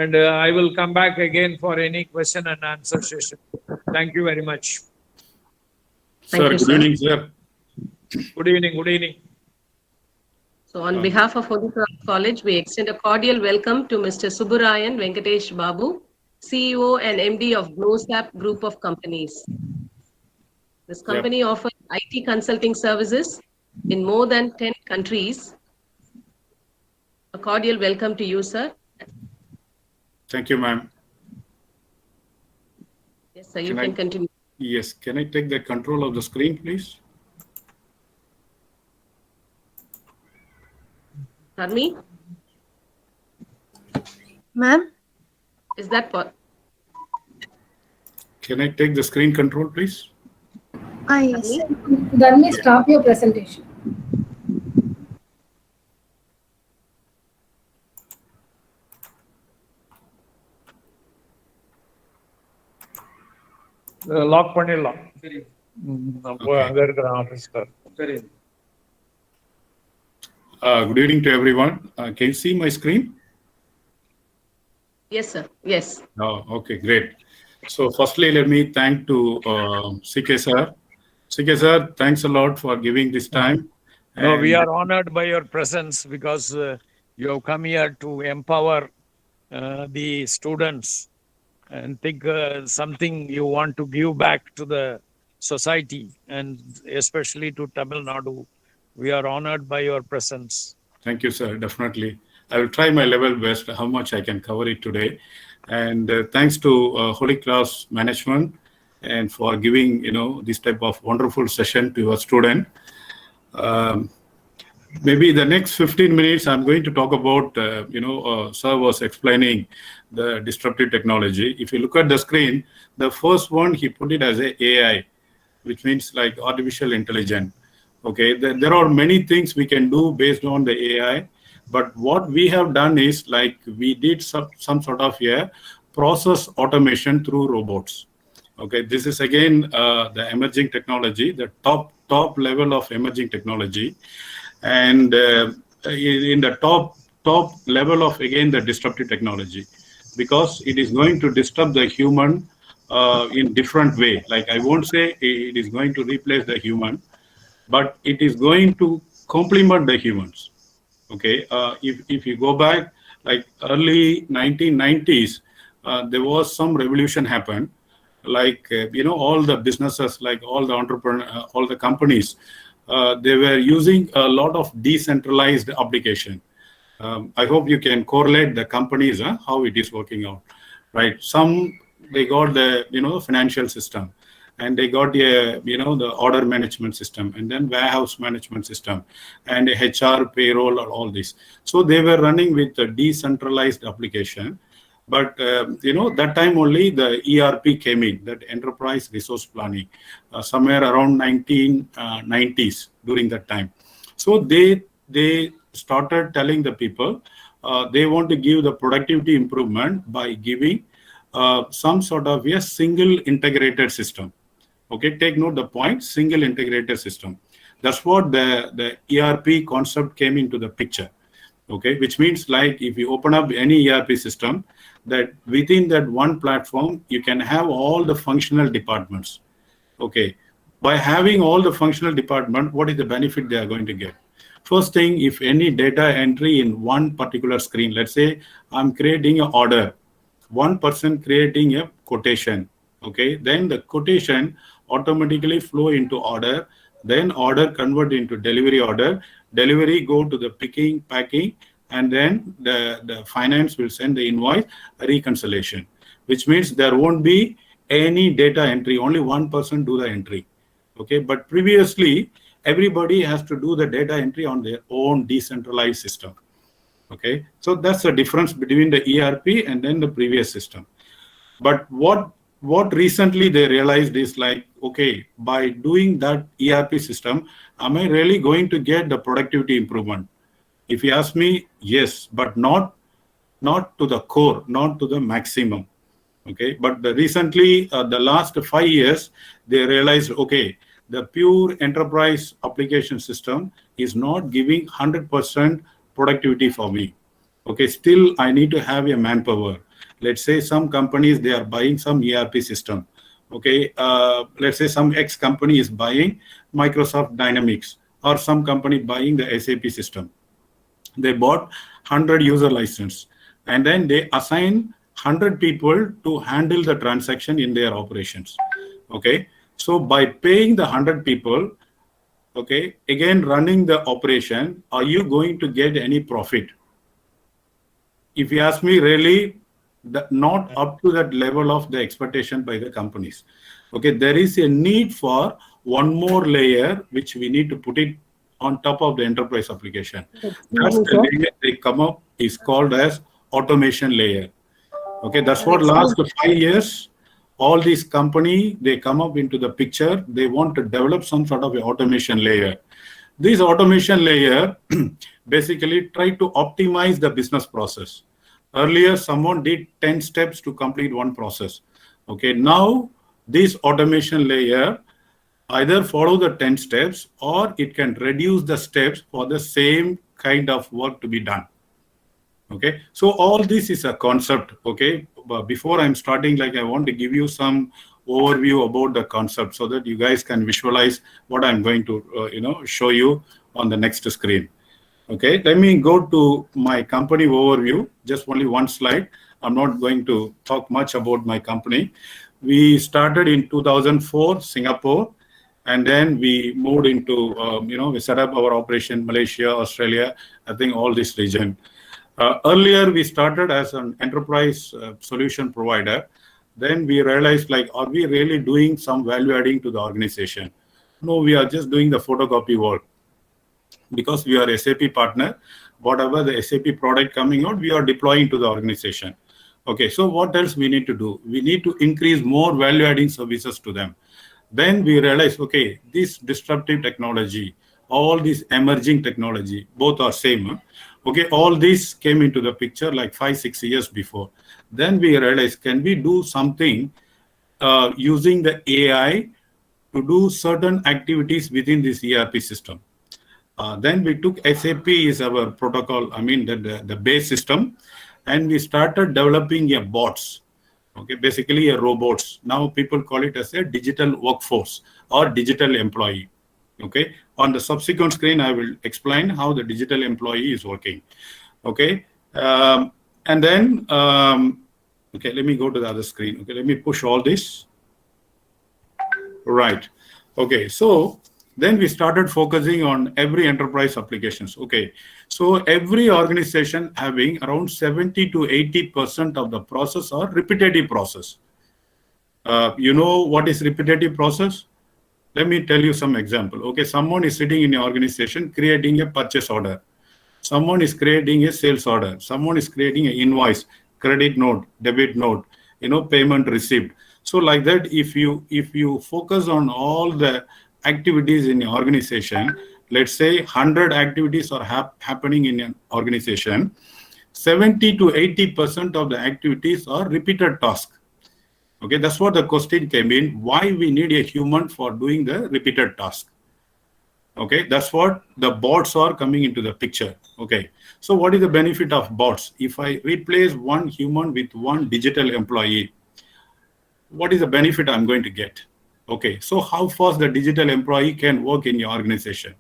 and I will come back again for any question and answer session. Thank you very much. Sir, good evening, sir. Good evening. Good evening. So on behalf of Holy Cross College, we extend a cordial welcome to Mr. Subbarayan Venkatesh Babu, CEO and MD of GNOSAP Group of Companies. This company offers IT consulting services in more than 10 countries. A cordial welcome to you, sir. Thank you, ma'am. Yes, sir, you can continue. Yes, can I take the control of the screen, please? Harmi, Ma'am? is that what? Can I take the screen control, please? Yes. Dharmi, stop your presentation. Lock பண்ணிடலாம். அங்க இருக்கிற ஆபீஸ்ல. சரி. Good evening to everyone. Can you see my screen? Yes, sir. Yes. Oh, okay, great. So firstly, let me thank to CK sir. CK sir, thanks a lot for giving this time. No, we are honored by your presence because you have come here to empower the students and think something you want to give back to the society and especially to Tamil Nadu. We are honored by your presence. Thank you, sir. Definitely. I will try my level best how much I can cover it today. And thanks to Holy Cross management and for giving, this type of wonderful session to your student. Maybe the next 15 minutes, I'm going to talk about, sir was explaining the disruptive technology. If you look at the screen, the first one, he put it as a AI, which means like artificial intelligence. Okay, there are many things we can do based on the AI, but what we have done is like we did some sort of process automation through robots. Okay, this is again the emerging technology, the top level of emerging technology, and in the top level of again the disruptive technology, because it is going to disturb the human in different way. Like I won't say it is going to replace the human, but it is going to complement the humans. Okay, if you go back like early 1990s, there was some revolution happened. Like all the businesses, like all the all the companies, they were using a lot of decentralized application. I hope you can correlate the companies how it is working out, right? Some they got the financial system, and they got the order management system, and then warehouse management system, and HR, payroll, or all this. So they were running with a decentralized application. But that time only the ERP came in, that enterprise resource planning, somewhere around 1990s during that time. So they started telling the people they want to give the productivity improvement by giving some sort of a single integrated system. Okay, take note the point, single integrated system. That's what the ERP concept came into the picture. Okay, which means like if you open up any ERP system, that within that one platform, you can have all the functional departments. Okay, by having all the functional department, what is the benefit they are going to get? First thing, if any data entry in one particular screen, let's say I'm creating an order, one person creating a quotation. Okay, then the quotation automatically flow into order, then order convert into delivery go to the picking, packing, and then the finance will send the invoice reconciliation, which means there won't be any data entry, only one person do the entry. Okay, but previously everybody has to do the data entry on their own decentralized system. Okay, so that's the difference between the ERP and then the previous system. But what what recently they realized is like, okay, by doing that ERP system, am I really going to get the productivity improvement? If you ask me, yes, but not to the core, not to the maximum. Okay, but recently, the last 5 years, they realized, okay, the pure enterprise application system is not giving 100% productivity for me. Okay, still I need to have a manpower. Let's say some companies, they are buying some ERP system. Okay, let's say some X company is buying Microsoft Dynamics, or some company buying the SAP system. They bought 100 user license, and then they assign 100 people to handle the transaction in their operations. Okay, so by paying the 100 people, okay, again running the operation, are you going to get any profit? If you ask me, really, not up to that level of the expectation by the companies. Okay, there is a need for one more layer which we need to put it on top of the enterprise application. That's the layer they come up is called as automation layer. Okay, that's what last 5 years, all these company, they come up into the picture. They want to develop some sort of a automation layer. This automation layer basically try to optimize the business process. Earlier, someone did 10 steps to complete one process. Okay, now this automation layer either follow the 10 steps, or it can reduce the steps for the same kind of work to be done. Okay, so all this is a concept. Okay, but before I'm starting, like, I want to give you some overview about the concept so that you guys can visualize what I'm going to show you on the next screen. Okay, let me go to my company overview, just only one slide. I'm not going to talk much about my company. We started in 2004, Singapore, and then we moved into, we set up our operation in Malaysia, Australia, I think all this region. Earlier, we started as an enterprise solution provider. Then we realized, like, are we really doing some value adding to the organization? No, we are just doing the photocopy work. Because we are SAP partner, whatever the SAP product coming out, we are deploying to the organization. Okay, so what else we need to do? We need to increase more value adding services to them. Then we realize, okay, this disruptive technology, all this emerging technology, both are same. Huh? Okay, all this came into the picture like 5-6 years before. Then we realized, can we do something using the AI to do certain activities within this ERP system? Then we took SAP as our protocol, the base system, and we started developing a bots. Okay, basically a robots. Now people call it as a digital workforce or digital employee. Okay, on the subsequent screen, I will explain how the digital employee is working. Okay, and then, okay, let me go to the other screen. Okay, let me push all this. Right. Okay, so then we started focusing on every enterprise applications. Okay, so every organization having around 70 to 80% of the process or repetitive process. You know what is repetitive process? Let me tell you some example. Okay, someone is sitting in your organization creating a purchase order. Someone is creating a sales order. Someone is creating an invoice, credit note, debit note, payment received. So like that, if you focus on all the activities in your organization, let's say 100 activities are happening in an organization, 70 to 80% of the activities are repeated tasks. Okay, that's what the question came in, why we need a human for doing the repeated task. Okay, that's what the bots are coming into the picture. Okay, so what is the benefit of bots? If I replace one human with one digital employee, what is the benefit I'm going to get? Okay, so how fast the digital employee can work in your organization,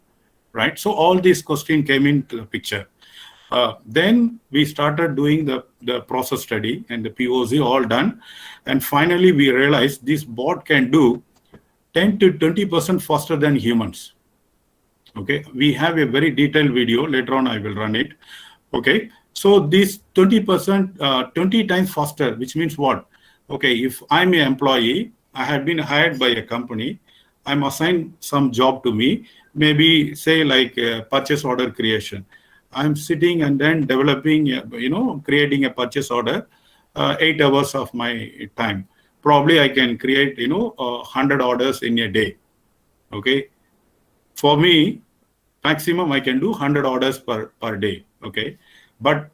right? So all these questions came into the picture. Then we started doing the process study and the POC all done. And finally, we realized this bot can do 10 to 20% faster than humans. Okay, we have a very detailed video. Later on, I will run it. Okay, so this 20%, 20 times faster, which means what? Okay, if I'm an employee, I have been hired by a company, I'm assigned some job to me, maybe say like purchase order creation. I'm sitting and then developing, creating a purchase order, 8 hours of my time. probably I can create, 100 orders in a day. Okay. For me, maximum I can do 100 orders per day. Okay. But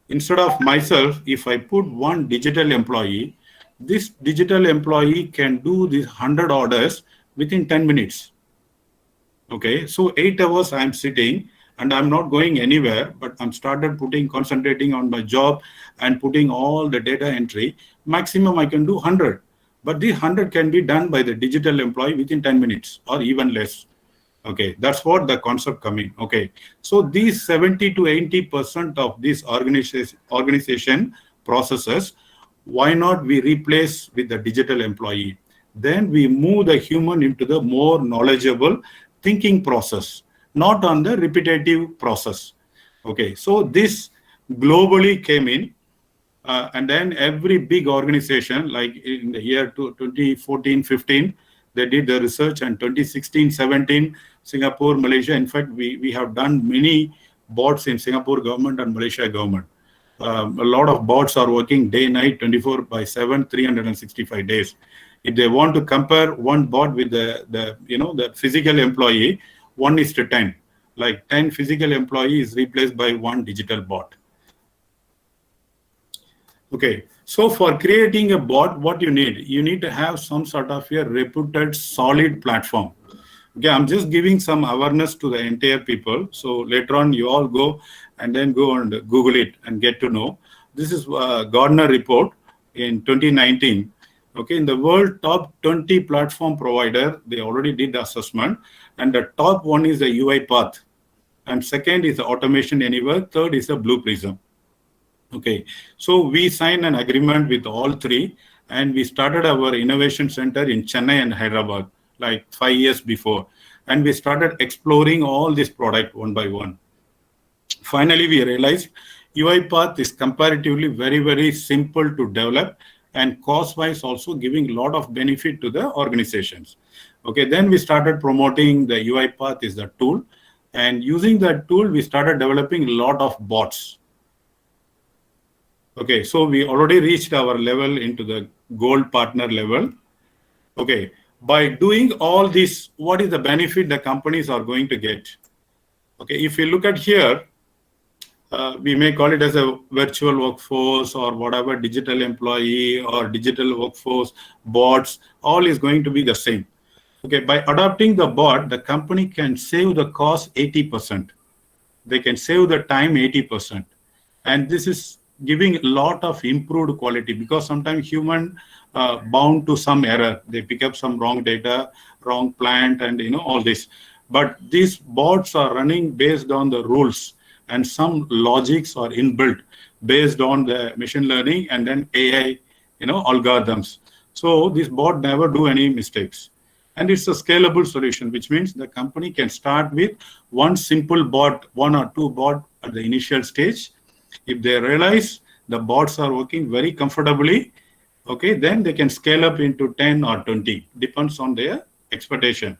instead of myself, if I put one digital employee, this digital employee can do these 100 orders within 10 minutes. Okay, so 8 hours I'm sitting and I'm not going anywhere, but I'm started concentrating on my job and putting all the data entry. Maximum I can do 100, but the 100 can be done by the digital employee within 10 minutes or even less. Okay, that's what the concept coming. Okay, so these 70 to 80% of these organization processes, why not we replace with the digital employee? Then we move the human into the more knowledgeable thinking process, not on the repetitive process. Okay, so this globally came in, and then every big organization, like in the year 2014-15, they did the research, and 2016-17, Singapore, Malaysia. In fact, we have done many bots in Singapore government and Malaysia government. A lot of bots are working day, night, 24/7, 365 days. If they want to compare one bot with the physical employee, 1:10. Like 10 physical employees replaced by one digital bot. Okay, so for creating a bot, what you need to have some sort of a reputed solid platform. Okay, I'm just giving some awareness to the entire people. So later on, you all go and then go and Google it and get to know. This is a Gartner report in 2019. Okay, in the world top 20 platform provider, they already did the assessment, and the top one is the UiPath, and second is the Automation Anywhere, third is the Blue Prism. Okay, so we signed an agreement with all three, and we started our innovation center in Chennai and Hyderabad like 5 years before, and we started exploring all this product one by one. Finally, we realized UiPath is comparatively very, very simple to develop, and cost-wise also giving a lot of benefit to the organizations. Okay, then we started promoting the UiPath is the tool, and using that tool, we started developing a lot of bots. Okay, so we already reached our level into the gold partner level. Okay, by doing all this, what is the benefit the companies are going to get? Okay, if you look at here, we may call it as a virtual workforce or whatever, digital employee or digital workforce, bots, all is going to be the same. Okay, by adopting the bot, the company can save the cost 80%. They can save the time 80%. And this is giving a lot of improved quality, because sometimes human bound to some error. They pick up some wrong data, wrong plant, and all this. But these bots are running based on the rules, and some logics are inbuilt based on the machine learning and then AI, algorithms. So this bot never do any mistakes. And it's a scalable solution, which means the company can start with one simple bot, one or two bot at the initial stage. If they realize the bots are working very comfortably, okay, then they can scale up into 10 or 20, depends on their expectation.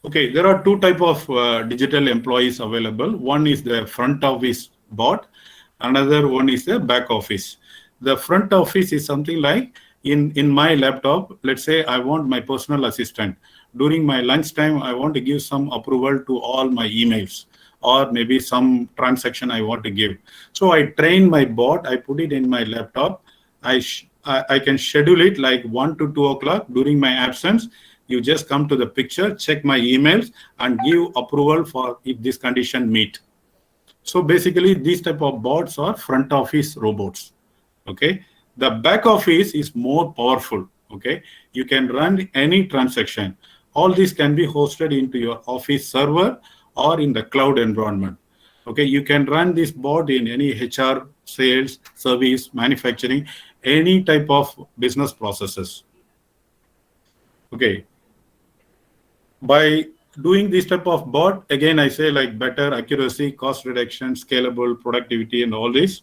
Okay, there are two types of digital employees available. One is the front office bot, another one is the back office. The front office is something like in my laptop, let's say I want my personal assistant. During my lunchtime, I want to give some approval to all my emails, or maybe some transaction I want to give. So I train my bot, I put it in my laptop. I can schedule it like 1 to 2 o'clock during my absence. You just come to the picture, check my emails, and give approval for if this condition meet. So basically, these type of bots are front office robots. Okay, the back office is more powerful. Okay, you can run any transaction. All this can be hosted into your office server or in the cloud environment. Okay, you can run this bot in any HR, sales, service, manufacturing, any type of business processes. Okay, by doing this type of bot, again, I say like better accuracy, cost reduction, scalable, productivity, and all this.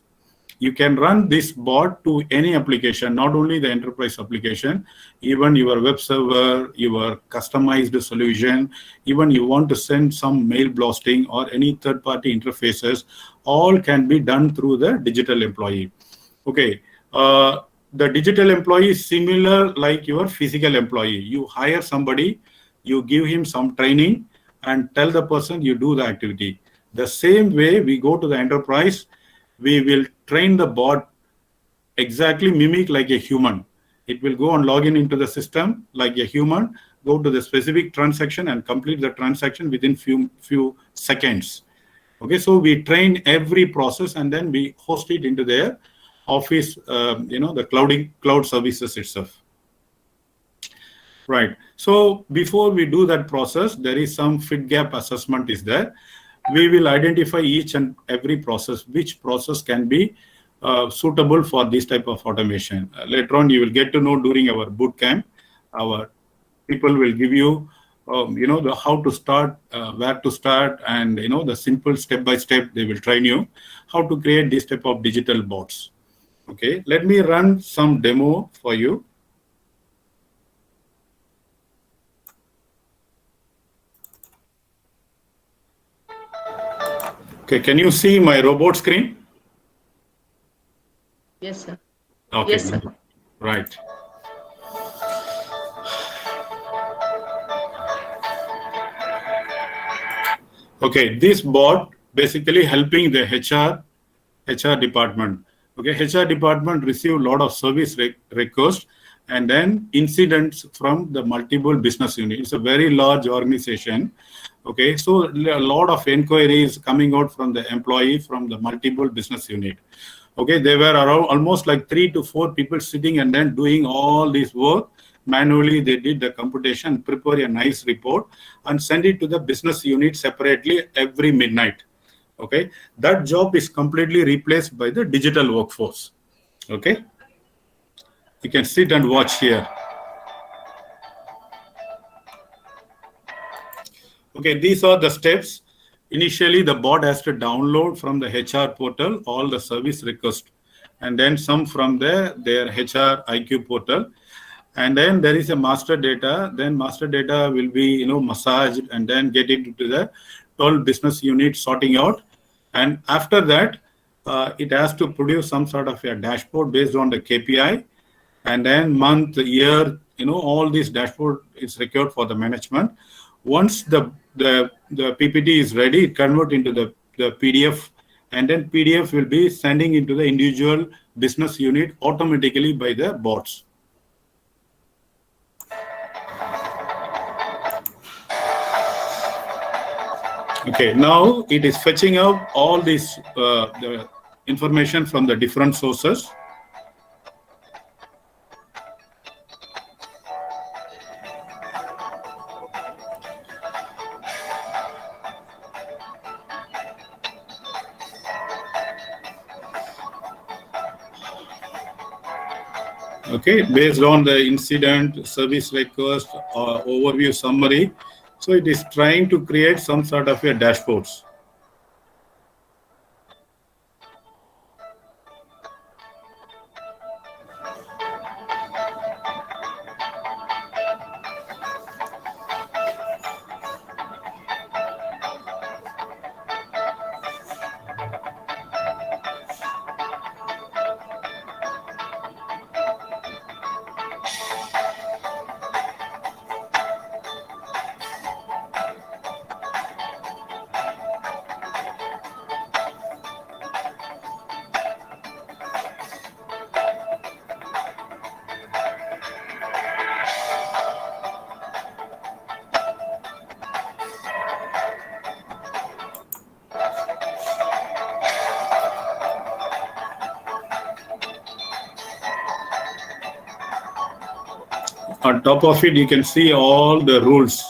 You can run this bot to any application, not only the enterprise application, even your web server, your customized solution, even you want to send some mail blasting or any third-party interfaces, all can be done through the digital employee. Okay. The digital employee is similar like your physical employee. You hire somebody, you give him some training and tell the person you do the activity. The same way we go to the enterprise, we will train the bot exactly mimic like a human. It will go and log in into the system like a human, go to the specific transaction and complete the transaction within few seconds. Okay, so we train every process and then we host it into their office, the cloud services itself. Right. So before we do that process, there is some fit gap assessment is there. We will identify each and every process, which process can be suitable for this type of automation. Later on, you will get to know during our boot camp. Our people will give you, the how to start, where to start, and the simple step by step. They will train you how to create this type of digital bots. Okay, let me run some demo for you. Okay, can you see my robot screen? Yes, sir. Okay, yes, sir. Right. Okay, this bot basically helping the HR department. Okay, HR department receive a lot of service requests and then incidents from the multiple business units. It's a very large organization. Okay, so a lot of inquiries coming out from the employee from the multiple business unit. Okay, they were around almost like 3 to 4 people sitting and then doing all this work. Manually, they did the computation, prepare a nice report and send it to the business unit separately every midnight. Okay, that job is completely replaced by the digital workforce. Okay, you can sit and watch here. Okay, these are the steps. Initially, the bot has to download from the HR portal all the service requests, and then some from their HCIIC portal. And then there is a master data. Then master data will be massaged and then get it into the 12 business units sorting out. And after that, it has to produce some sort of a dashboard based on the KPI. And then month, year, all this dashboard is required for the management. Once the PPT is ready, it convert into the PDF, and then PDF will be sending into the individual business unit automatically by the bots. Okay, now it is fetching up all this the information from the different sources. Okay, based on the incident, service request, overview summary. So it is trying to create some sort of a dashboards. On top of it, you can see all the rules.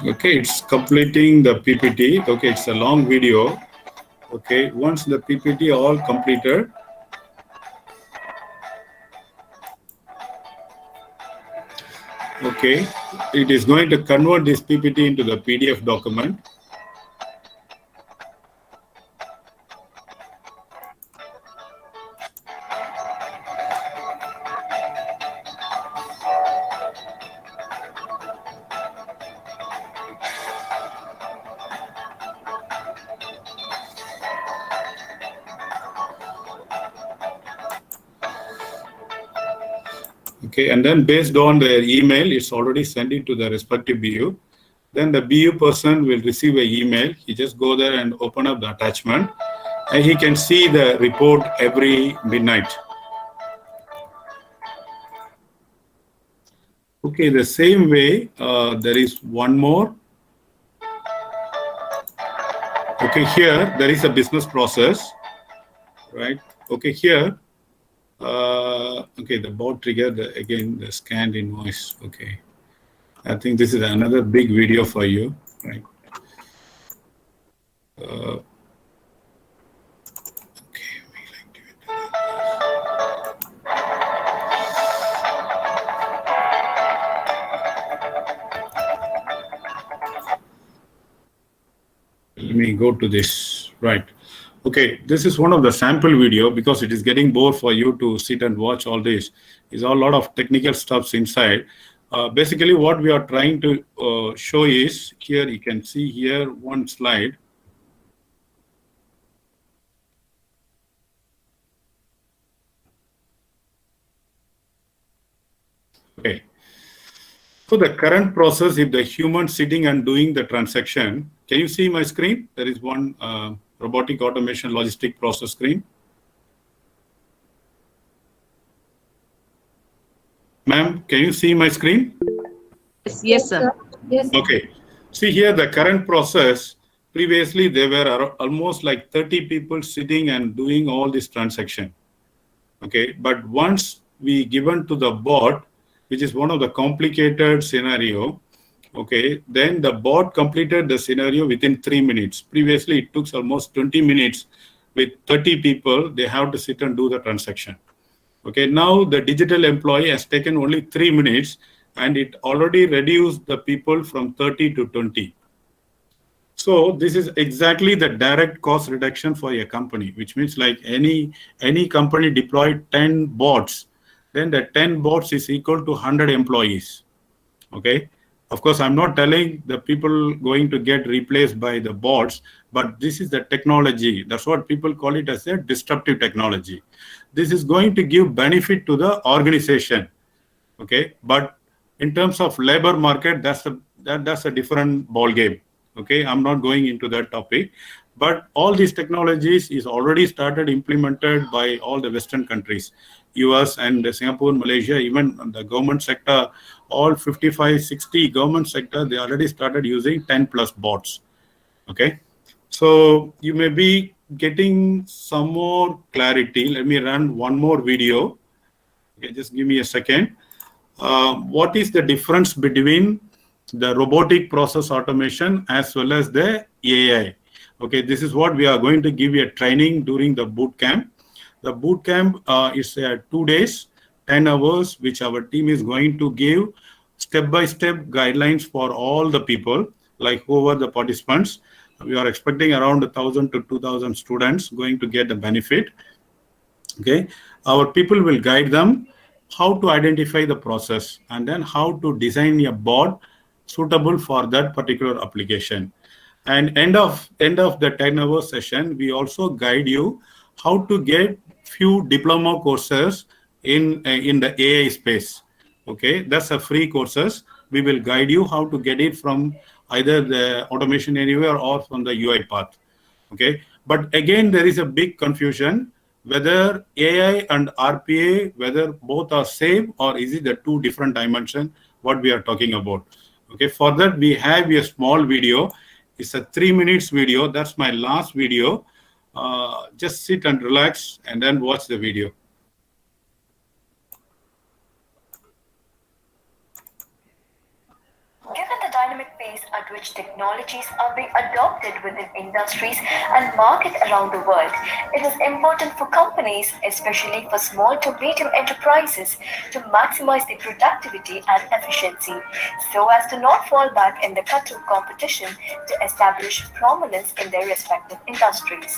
Okay, it's completing the PPT. Okay, it's a long video. Okay, once the PPT all completed, okay, it is going to convert this PPT into the PDF document. Okay, and then based on their email, it's already sent it to the respective BU. Then the BU person will receive an email. He just go there and open up the attachment, and he can see the report every midnight. Okay, the same way, there is one more. Okay, here there is a business process, right? Okay, here, okay, the board trigger, again, the scanned invoice. Okay, I think this is another big video for you, right? Let me go to this, right? Okay, this is one of the sample video because it is getting bored for you to sit and watch all this. It's a lot of technical stuffs inside. Basically, what we are trying to show is here. You can see here one slide. Okay. So the current process, if the human sitting and doing the transaction, can you see my screen? There is one robotic automation logistic process screen. Ma'am, can you see my screen? Yes, sir. Yes. Okay. See here the current process. Previously, there were almost like 30 people sitting and doing all this transaction. Okay. But once we given to the bot, which is one of the complicated scenario, okay, then the bot completed the scenario within 3 minutes. Previously, it took almost 20 minutes with 30 people. They have to sit and do the transaction. Okay, now the digital employee has taken only 3 minutes and it already reduced the people from 30 to 20. So this is exactly the direct cost reduction for a company, which means like any company deployed 10 bots, then the 10 bots is equal to 100 employees. Okay. Of course, I'm not telling the people going to get replaced by the bots, but this is the technology. That's what people call it as a disruptive technology. This is going to give benefit to the organization. Okay. But in terms of labor market, that's a different ball game. Okay. I'm not going into that topic, but all these technologies is already started implemented by all the Western countries. US and Singapore, Malaysia, even the government sector, all 55, 60 government sector, they already started using 10 plus bots. Okay. So you may be getting some more clarity. Let me run one more video. Okay, just give me a second. What is the difference between the robotic process automation as well as the AI? Okay, this is what we are going to give you a training during the boot camp. The boot camp is 2 days, 10 hours, which our team is going to give step-by-step guidelines for all the people, like whoever the participants. We are expecting around 1,000 to 2,000 students going to get the benefit. Okay, our people will guide them how to identify the process and then how to design a bot suitable for that particular application. And end of the 10-hour session, we also guide you how to get few diploma courses in the AI space. Okay, that's a free courses. We will guide you how to get it from either the Automation Anywhere or from the UiPath. Okay, but again, there is a big confusion whether AI and RPA, whether both are same or is it the two different dimensions what we are talking about. Okay, for that we have a small video. It's a 3 minutes video. That's my last video. Just sit and relax and then watch the video. Given the dynamic pace at which which technologies are being adopted within industries and market around the world. It is important for companies, especially for small to medium enterprises, to maximize their productivity and efficiency so as to not fall back in the cutthroat competition to establish prominence in their respective industries.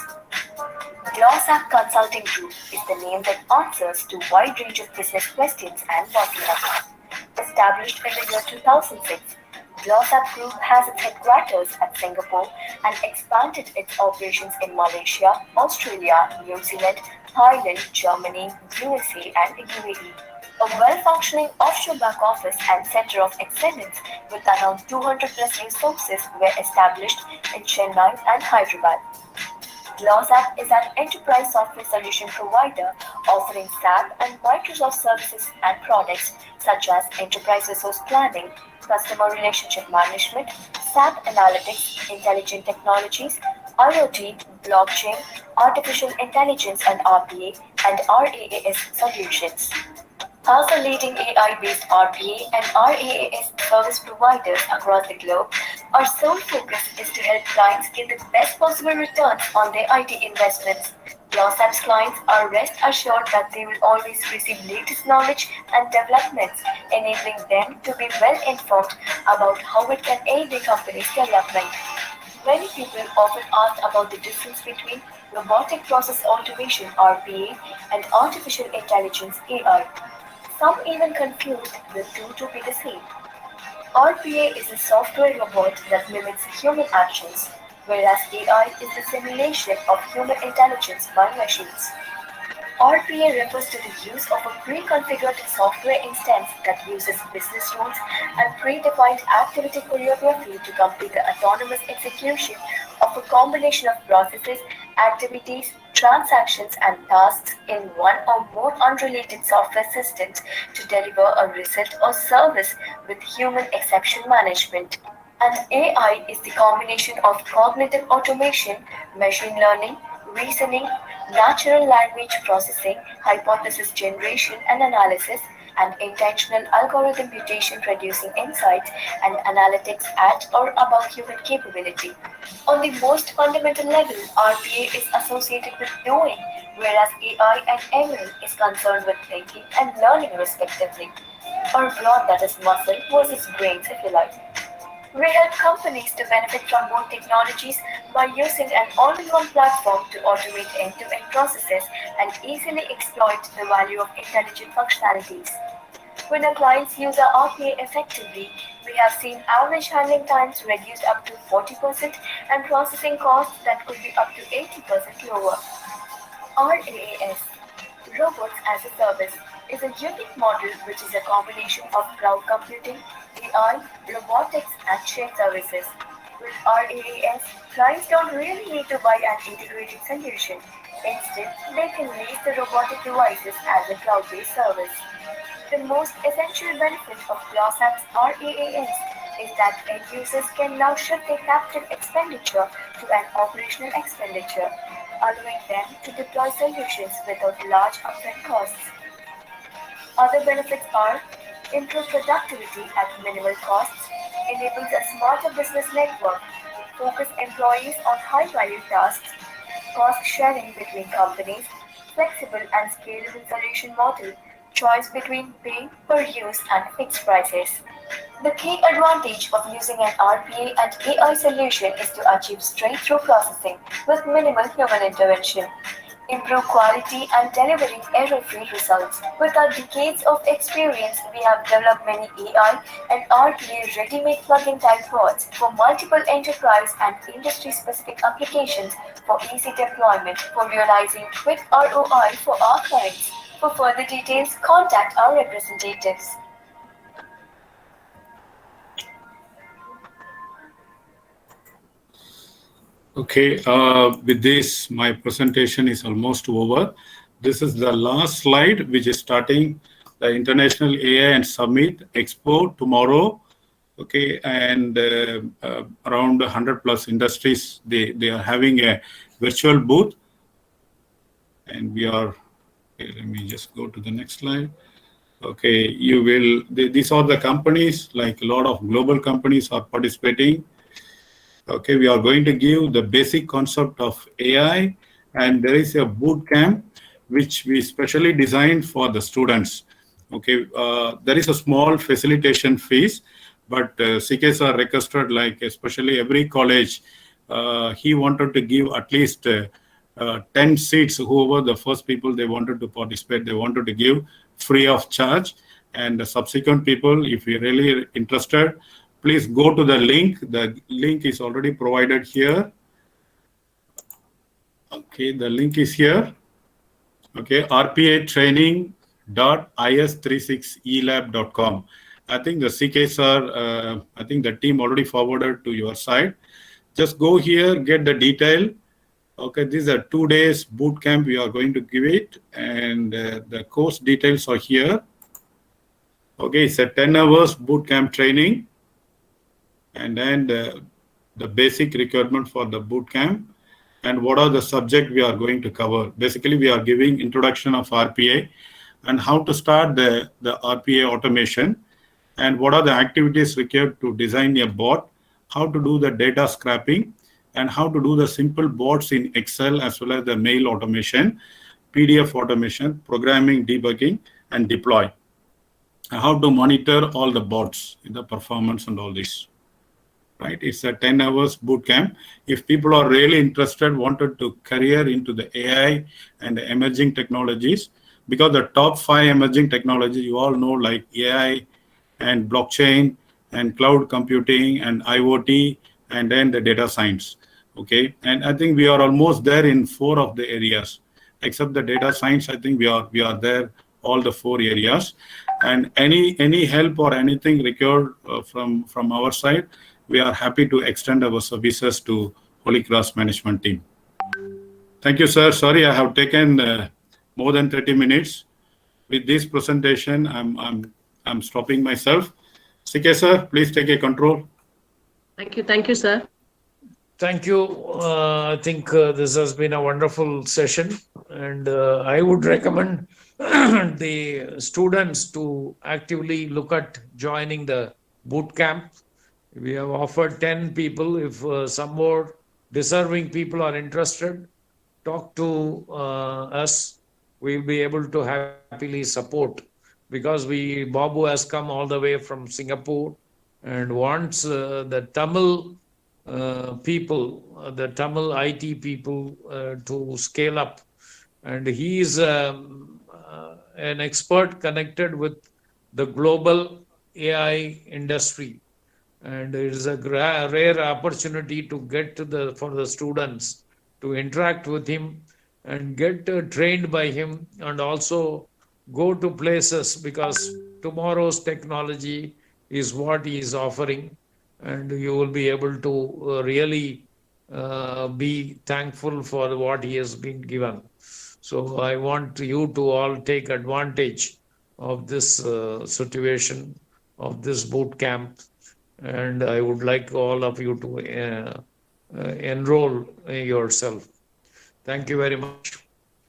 GlossApp Consulting Group is the name that answers to a wide range of business questions and workloads. Established in the year 2006, GlossApp Group has its headquarters at Singapore and expanded its operations in Malaysia, Australia, New Zealand, Thailand, Germany, USA, and the UAE. A well-functioning offshore back office and center of excellence with around 200 plus resources were established in Chennai and Hyderabad. GlossApp is an enterprise software solution provider offering SAP and Microsoft services and products such as enterprise resource planning, customer relationship management, SAP analytics, intelligent technologies, IoT, blockchain, artificial intelligence and RPA, and RAAS solutions. As a leading AI-based RPA and RAAS service providers across the globe, our sole focus is to help clients get the best possible returns on their IT investments. GlossApp's clients are rest assured that they will always receive latest knowledge and developments, enabling them to be well informed about how it can aid their company's development. Many people often ask about the difference between robotic process automation (RPA) and artificial intelligence (AI). Some even confuse the two to be the same. RPA is a software robot that mimics human actions, whereas AI is the simulation of human intelligence by machines. RPA refers to the use of a pre-configured software instance that uses business rules and predefined activity choreography to complete the autonomous execution of a combination of processes, activities, transactions, and tasks in one or more unrelated software systems to deliver a result or service with human exception management. And AI is the combination of cognitive automation, machine learning, reasoning, natural language processing, hypothesis generation and analysis, and intentional algorithm mutation producing insights and analytics at or above human capability. On the most fundamental level, RPA is associated with doing, whereas AI and ML is concerned with thinking and learning respectively. Or broad, that is muscle versus brains if you like. We help companies to benefit from both technologies by using an all-in-one platform to automate end-to-end processes and easily exploit the value of intelligent functionalities. When our clients use our RPA effectively, we have seen average handling times reduced up to 40% and processing costs that could be up to 80% lower. RAAS, Robots as a Service, is a unique model which is a combination of cloud computing, AI, robotics, and shared services. With RAAS, clients don't really need to buy an integrated solution. Instead, they can lease the robotic devices as a cloud-based service. The most essential benefit of GlossApp's RAAS is that end users can now shift their capital expenditure to an operational expenditure, allowing them to deploy solutions without large upfront costs. Other benefits are improved productivity at minimal costs, enables a smarter business network, focus employees on high-value tasks, cost sharing between companies, flexible and scalable solution model, choice between pay per use and fixed prices. The key advantage of using an RPA and AI solution is to achieve straight-through processing with minimal human intervention, improve quality and delivering error-free results. With our decades of experience, we have developed many AI and RPA ready-made plug-in type bots for multiple enterprise and industry-specific applications for easy deployment, for realizing quick ROI for our clients. For further details, contact our representatives. Okay, with this, my presentation is almost over. This is the last slide, which is starting the International AI and Summit Expo tomorrow. Okay, and around 100 plus industries, they are having a virtual booth. And we are, okay, let me just go to the next slide. Okay, these are the companies, like a lot of global companies are participating. Okay, we are going to give the basic concept of AI, and there is a boot camp which we specially designed for the students. Okay, there is a small facilitation fees, but CKs are requested, like especially every college, he wanted to give at least 10 seats. Whoever the first people they wanted to participate, they wanted to give free of charge. And the subsequent people, if you're really interested, please go to the link. The link is already provided here. Okay, the link is here. Okay, rpatraining.is36elab.com. I think the CK sir, I think the team already forwarded to your side. Just go here, get the detail. Okay, these are 2 days boot camp we are going to give it, and the course details are here. Okay, it's a 10 hours boot camp training, and then the basic requirement for the boot camp, and what are the subject we are going to cover. Basically, we are giving introduction of RPA and how to start the RPA automation, and what are the activities required to design a bot, how to do the data scrapping, and how to do the simple bots in Excel, as well as the mail automation, PDF automation, programming, debugging, and deploy. How to monitor all the bots, the performance and all this. Right? It's a 10 hours boot camp. If people are really interested, wanted to career into the AI and the emerging technologies, because the top 5 emerging technologies, you all know, like AI and blockchain and cloud computing and IoT, and then the data science. Okay, and I think we are almost there in 4 of the areas, except the data science. I think we are there all the 4 areas. And any help or anything required from our side, we are happy to extend our services to Holy Cross management team. Thank you, sir. Sorry, I have taken more than 30 minutes. With this presentation, I'm stopping myself. CK sir, please take a control. Thank you, sir. Thank you. I think this has been a wonderful session, and I would recommend the students to actively look at joining the boot camp. We have offered 10 people. If some more deserving people are interested, talk to us. We'll be able to happily support, because Babu has come all the way from Singapore and wants the Tamil people, the Tamil IT people to scale up. And he is an expert connected with the global AI industry. And it is a rare opportunity to get for the students to interact with him and get trained by him, and also go to places, because tomorrow's technology is what he is offering, and you will be able to really be thankful for what he has been given. So I want you to all take advantage of this situation, of this boot camp, and I would like all of you to enroll yourself. Thank you very much.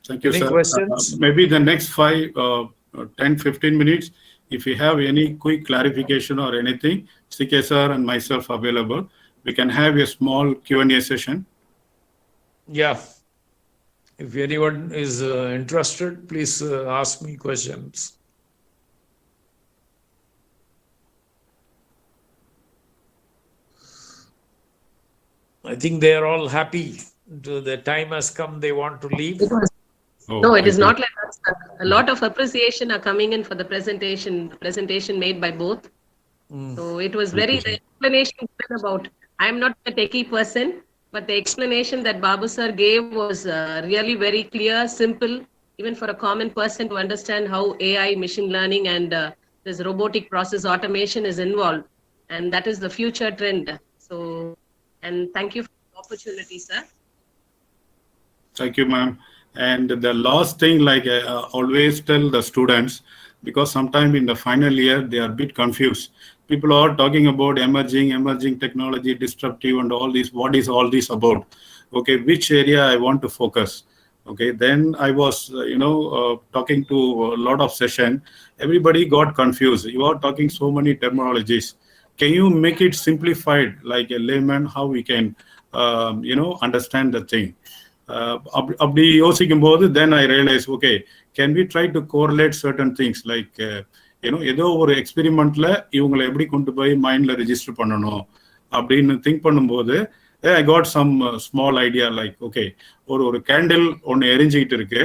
Thank you, Any sir. questions? Maybe the next 10, 15 minutes, if you have any quick clarification or anything, CK sir and myself available. We can have a small Q&A session. Yeah. If anyone is interested, please ask me questions. I think they are all happy. The time has come, they want to leave. No, it is not like that, sir. A lot of appreciation are coming in for the presentation made by both. So it was the explanation about, I am not a techie person, but the explanation that Babu sir gave was really very clear, simple, even for a common person to understand how AI, machine learning, and this robotic process automation is involved. And that is the future trend. So, and thank you for the opportunity, sir. Thank you, ma'am. And the last thing, like I always tell the students, because sometime in the final year, they are a bit confused. People are talking about emerging technology, disruptive, and all this. What is all this about? Okay, which area I want to focus? Okay, then I was, talking to a lot of session. Everybody got confused. You are talking so many terminologies. can you make it simplified like a layman, how we can understand the thing? அப்படி யோசிக்கும் போது then I realized, okay, can we try to correlate certain things like ஏதோ ஒரு எக்ஸ்பெரிமெண்ட்ல இவங்களை எப்படி கொண்டு போய் மைண்ட்ல ரெஜிஸ்டர் பண்ணணும் அப்படின்னு திங்க் பண்ணும்போது I got some small idea like, okay, ஒரு கேண்டில் ஒன்று எரிஞ்சிக்கிட்டு இருக்கு,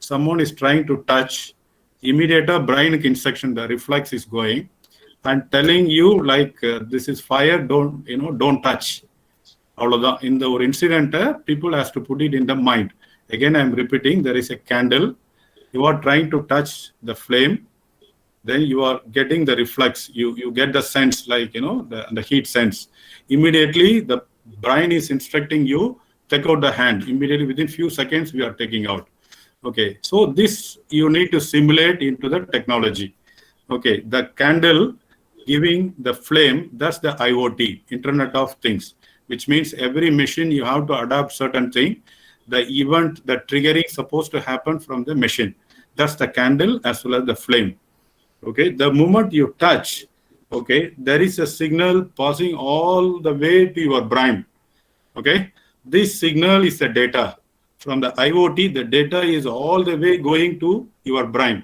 someone is trying to touch, immediate brain instruction, the reflex is going and telling you like this is fire, don't touch. அவ்வளவுதான். இந்த ஒரு இன்சிடென்ட்டை people has to put it in the mind. Again I am repeating, there is a candle, you are trying to touch the flame, then you are getting the reflex, you get the sense like the heat sense. Immediately the brain is instructing you, take out the hand. Immediately within few seconds we are taking out. Okay, so this you need to simulate into the technology. Okay, the candle giving the flame, that's the IoT, Internet of Things, which means every machine you have to adapt certain thing. The event, the triggering supposed to happen from the machine. That's the candle as well as the flame. Okay, the moment you touch, okay, there is a signal passing all the way to your brain. Okay, this signal is the data. From the IoT, the data is all the way going to your brain.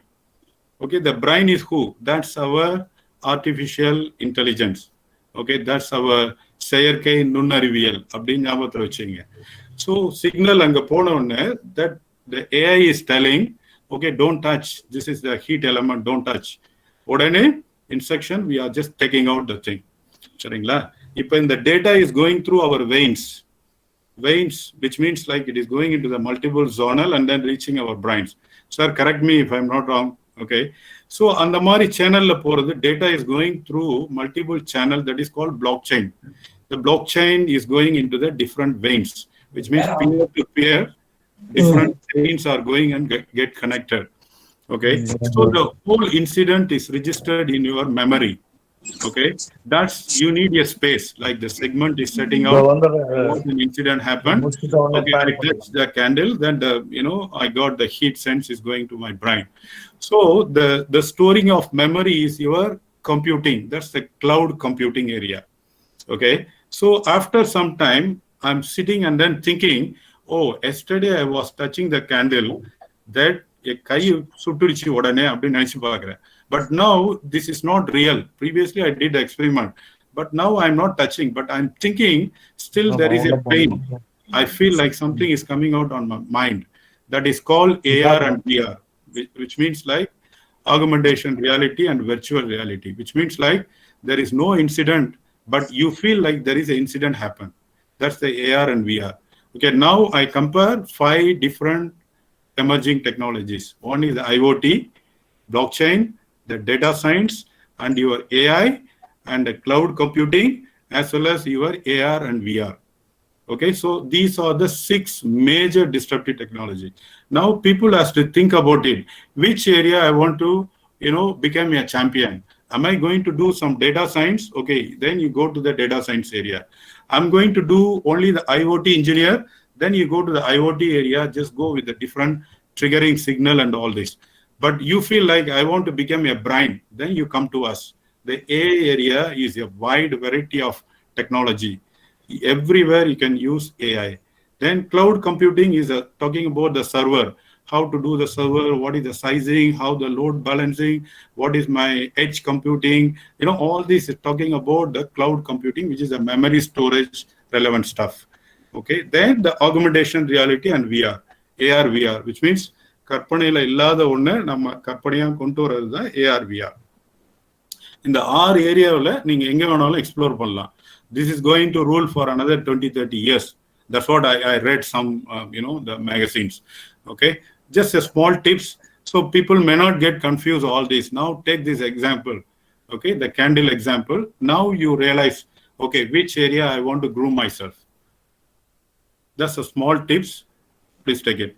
Okay, the brain is who? That's our artificial intelligence. Okay, that's our செயற்கை நுண்ணறிவியல் அப்படின்னு ஞாபகத்தில் வச்சுங்க. So signal அங்க போன உடனே that the AI is telling, okay, don't touch, this is the heat element, don't touch. உடனே instruction, we are just taking out the thing. சரிங்களா? இப்போ இந்த data is going through our veins, which means like it is going into the multiple zonal and then reaching our brains. Sir, correct me if I'm not wrong. Okay, so அந்த மாதிரி சேனல்ல போறது, data is going through multiple channel, that is called blockchain. The blockchain is going into the different veins, which means peer to peer, different veins are going and get connected. Okay, so the whole incident is registered in your memory. Okay, that's, you need a space, like the segment is setting out what an incident happened. Okay, I touched the candle, then I got the heat sense is going to my brain. So the storing of memory is your computing, that's the cloud computing area. Okay, so after some time I'm sitting and then thinking, oh, yesterday I was touching the candle, that கை சுட்டுருச்சு உடனே அப்படின்னு நினைச்சு பார்க்கிறேன். But now this is not real. Previously I did the experiment, but now I'm not touching, but I'm thinking still there is a pain. I feel like something is coming out on my mind. That is called AR and VR, which means like augmentation reality and virtual reality, which means like there is no incident, but you feel like there is an incident happen. That's the AR and VR. Okay, now I compare 5 different emerging technologies. One is the IoT, blockchain, the data science, and your AI and the cloud computing, as well as your AR and VR. Okay, so these are the 6 major disruptive technology. Now people has to think about it. Which area I want to, become a champion? Am I going to do some data science? Okay, then you go to the data science area. I'm going to do only the IoT engineer. Then you go to the IoT area, just go with the different triggering signal and all this. But you feel like I want to become a brain, then you come to us. The AI area is a wide variety of technology. Everywhere you can use AI. Then cloud computing is talking about the server, how to do the server, what is the sizing, how the load balancing, what is my edge computing, all this is talking about the cloud computing, which is the memory storage relevant stuff. Okay, then the augmentation reality and VR, AR VR, which means கற்பனையில இல்லாத ஒண்ணு நம்ம கற்பனையா கொண்டு வர்றது தான் AR VR. இந்த 6 ஏரியாவில் நீங்க எங்க வேணாலும் எக்ஸ்ப்ளோர் பண்ணலாம். This is going to rule for another 20-30 years. That's what I read some the magazines. Okay, just a small tips so people may not get confused all this. Now take this example. Okay, the candle example. Now you realize, okay, which area I want to groom myself. That's a small tips. Please take it.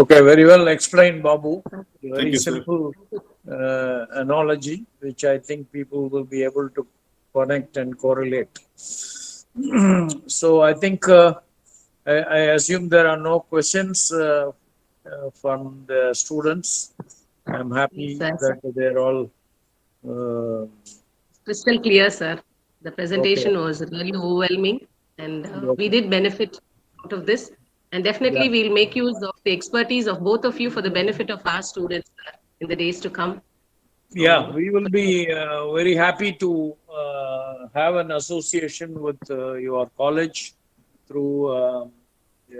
Okay, very well explained, Babu. Very you, simple analogy, which I think people will be able to connect and correlate. So I think I assume there are no questions from the students. I'm happy that they're all crystal clear, sir. The presentation was really overwhelming, and we did benefit out of this. And definitely, we'll make use of the expertise of both of you for the benefit of our students in the days to come. Yeah, we will be very happy to have an association with your college through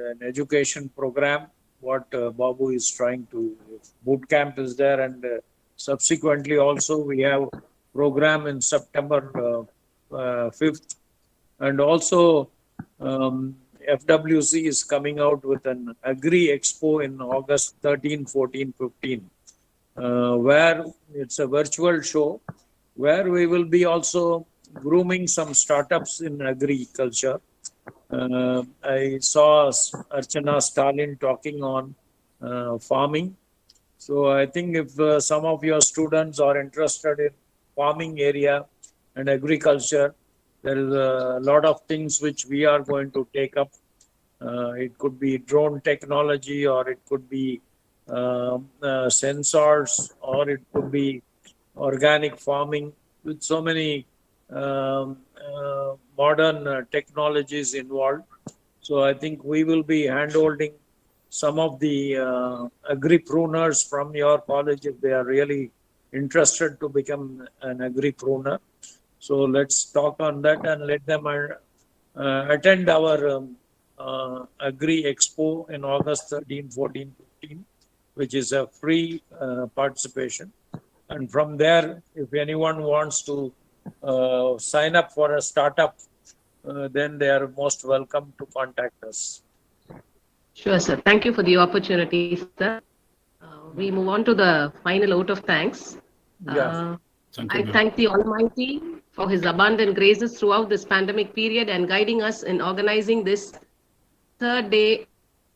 an education program. What Babu is trying to, boot camp is there, and subsequently also we have program in September 5th, and also FWC is coming out with an Agri Expo in August 13, 14, 15. Where it's a virtual show where we will be also grooming some startups in agriculture. I saw Archana Stalin talking on farming. So I think if some of your students are interested in farming area and agriculture, there is a lot of things which we are going to take up. It could be drone technology, or it could be sensors, or it could be organic farming with so many modern technologies involved. So I think we will be handholding some of the agripreneurs from your college if they are really interested to become an agripreneur. So let's talk on that and let them attend our Agri Expo in August 13, 14, 15. Which is a free participation. And from there, if anyone wants to sign up for a startup, then they are most welcome to contact us. Sure, sir. Thank you for the opportunity, sir. We move on to the final vote of thanks. I thank the Almighty for His abundant graces throughout this pandemic period and guiding us in organizing this third day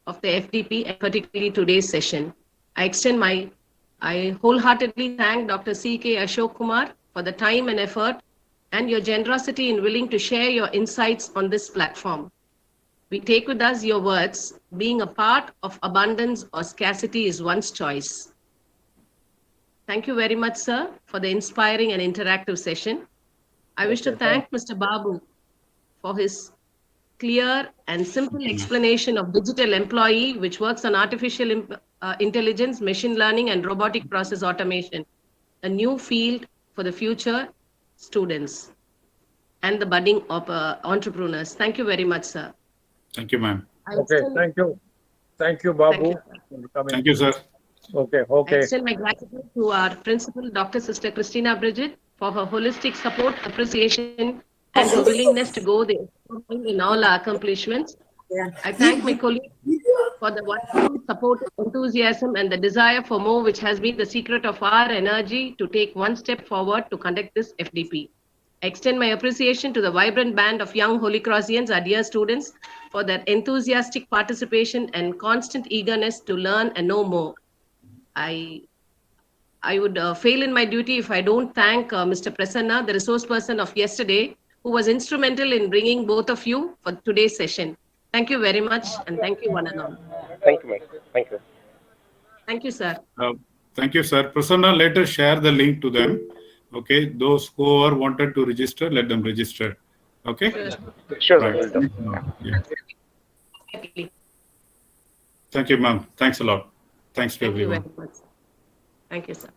of the FDP, and particularly today's session. I wholeheartedly thank Dr. C.K. Ashok Kumar for the time and effort and your generosity in willing to share your insights on this platform. We take with us your words, being a part of abundance or scarcity is one's choice. Thank you very much, sir, for the inspiring and interactive session. I wish to thank Mr. Babu for his clear and simple explanation of digital employee, which works on artificial intelligence, machine learning, and robotic process automation, a new field for the future students and the budding entrepreneurs. Thank you very much, sir. Thank you, ma'am. Okay, thank you. Thank you, Babu. Thank you, sir. Okay. I extend my gratitude to our principal, Dr. Sister Christina Bridget, for her holistic support, appreciation, and her willingness to go there in all our accomplishments. I thank my colleagues for the wonderful support, enthusiasm, and the desire for more, which has been the secret of our energy to take one step forward to conduct this FDP. I extend my appreciation to the vibrant band of young Holy Crossians, our dear students, for their enthusiastic participation and constant eagerness to learn and know more. I would fail in my duty if I don't thank Mr. Prasanna, the resource person of yesterday, who was instrumental in bringing both of you for today's session. Thank you very much, and thank you one and all. Thank you, ma'am. Thank you. Thank you, sir. Thank you, sir. Prasanna, later share the link to them. Okay, those who are wanted to register, let them register. Okay? Sure, right. sir. Yeah. Thank you, ma'am. Thanks a lot. Thanks to Thank everyone. you very much. Thank you, sir.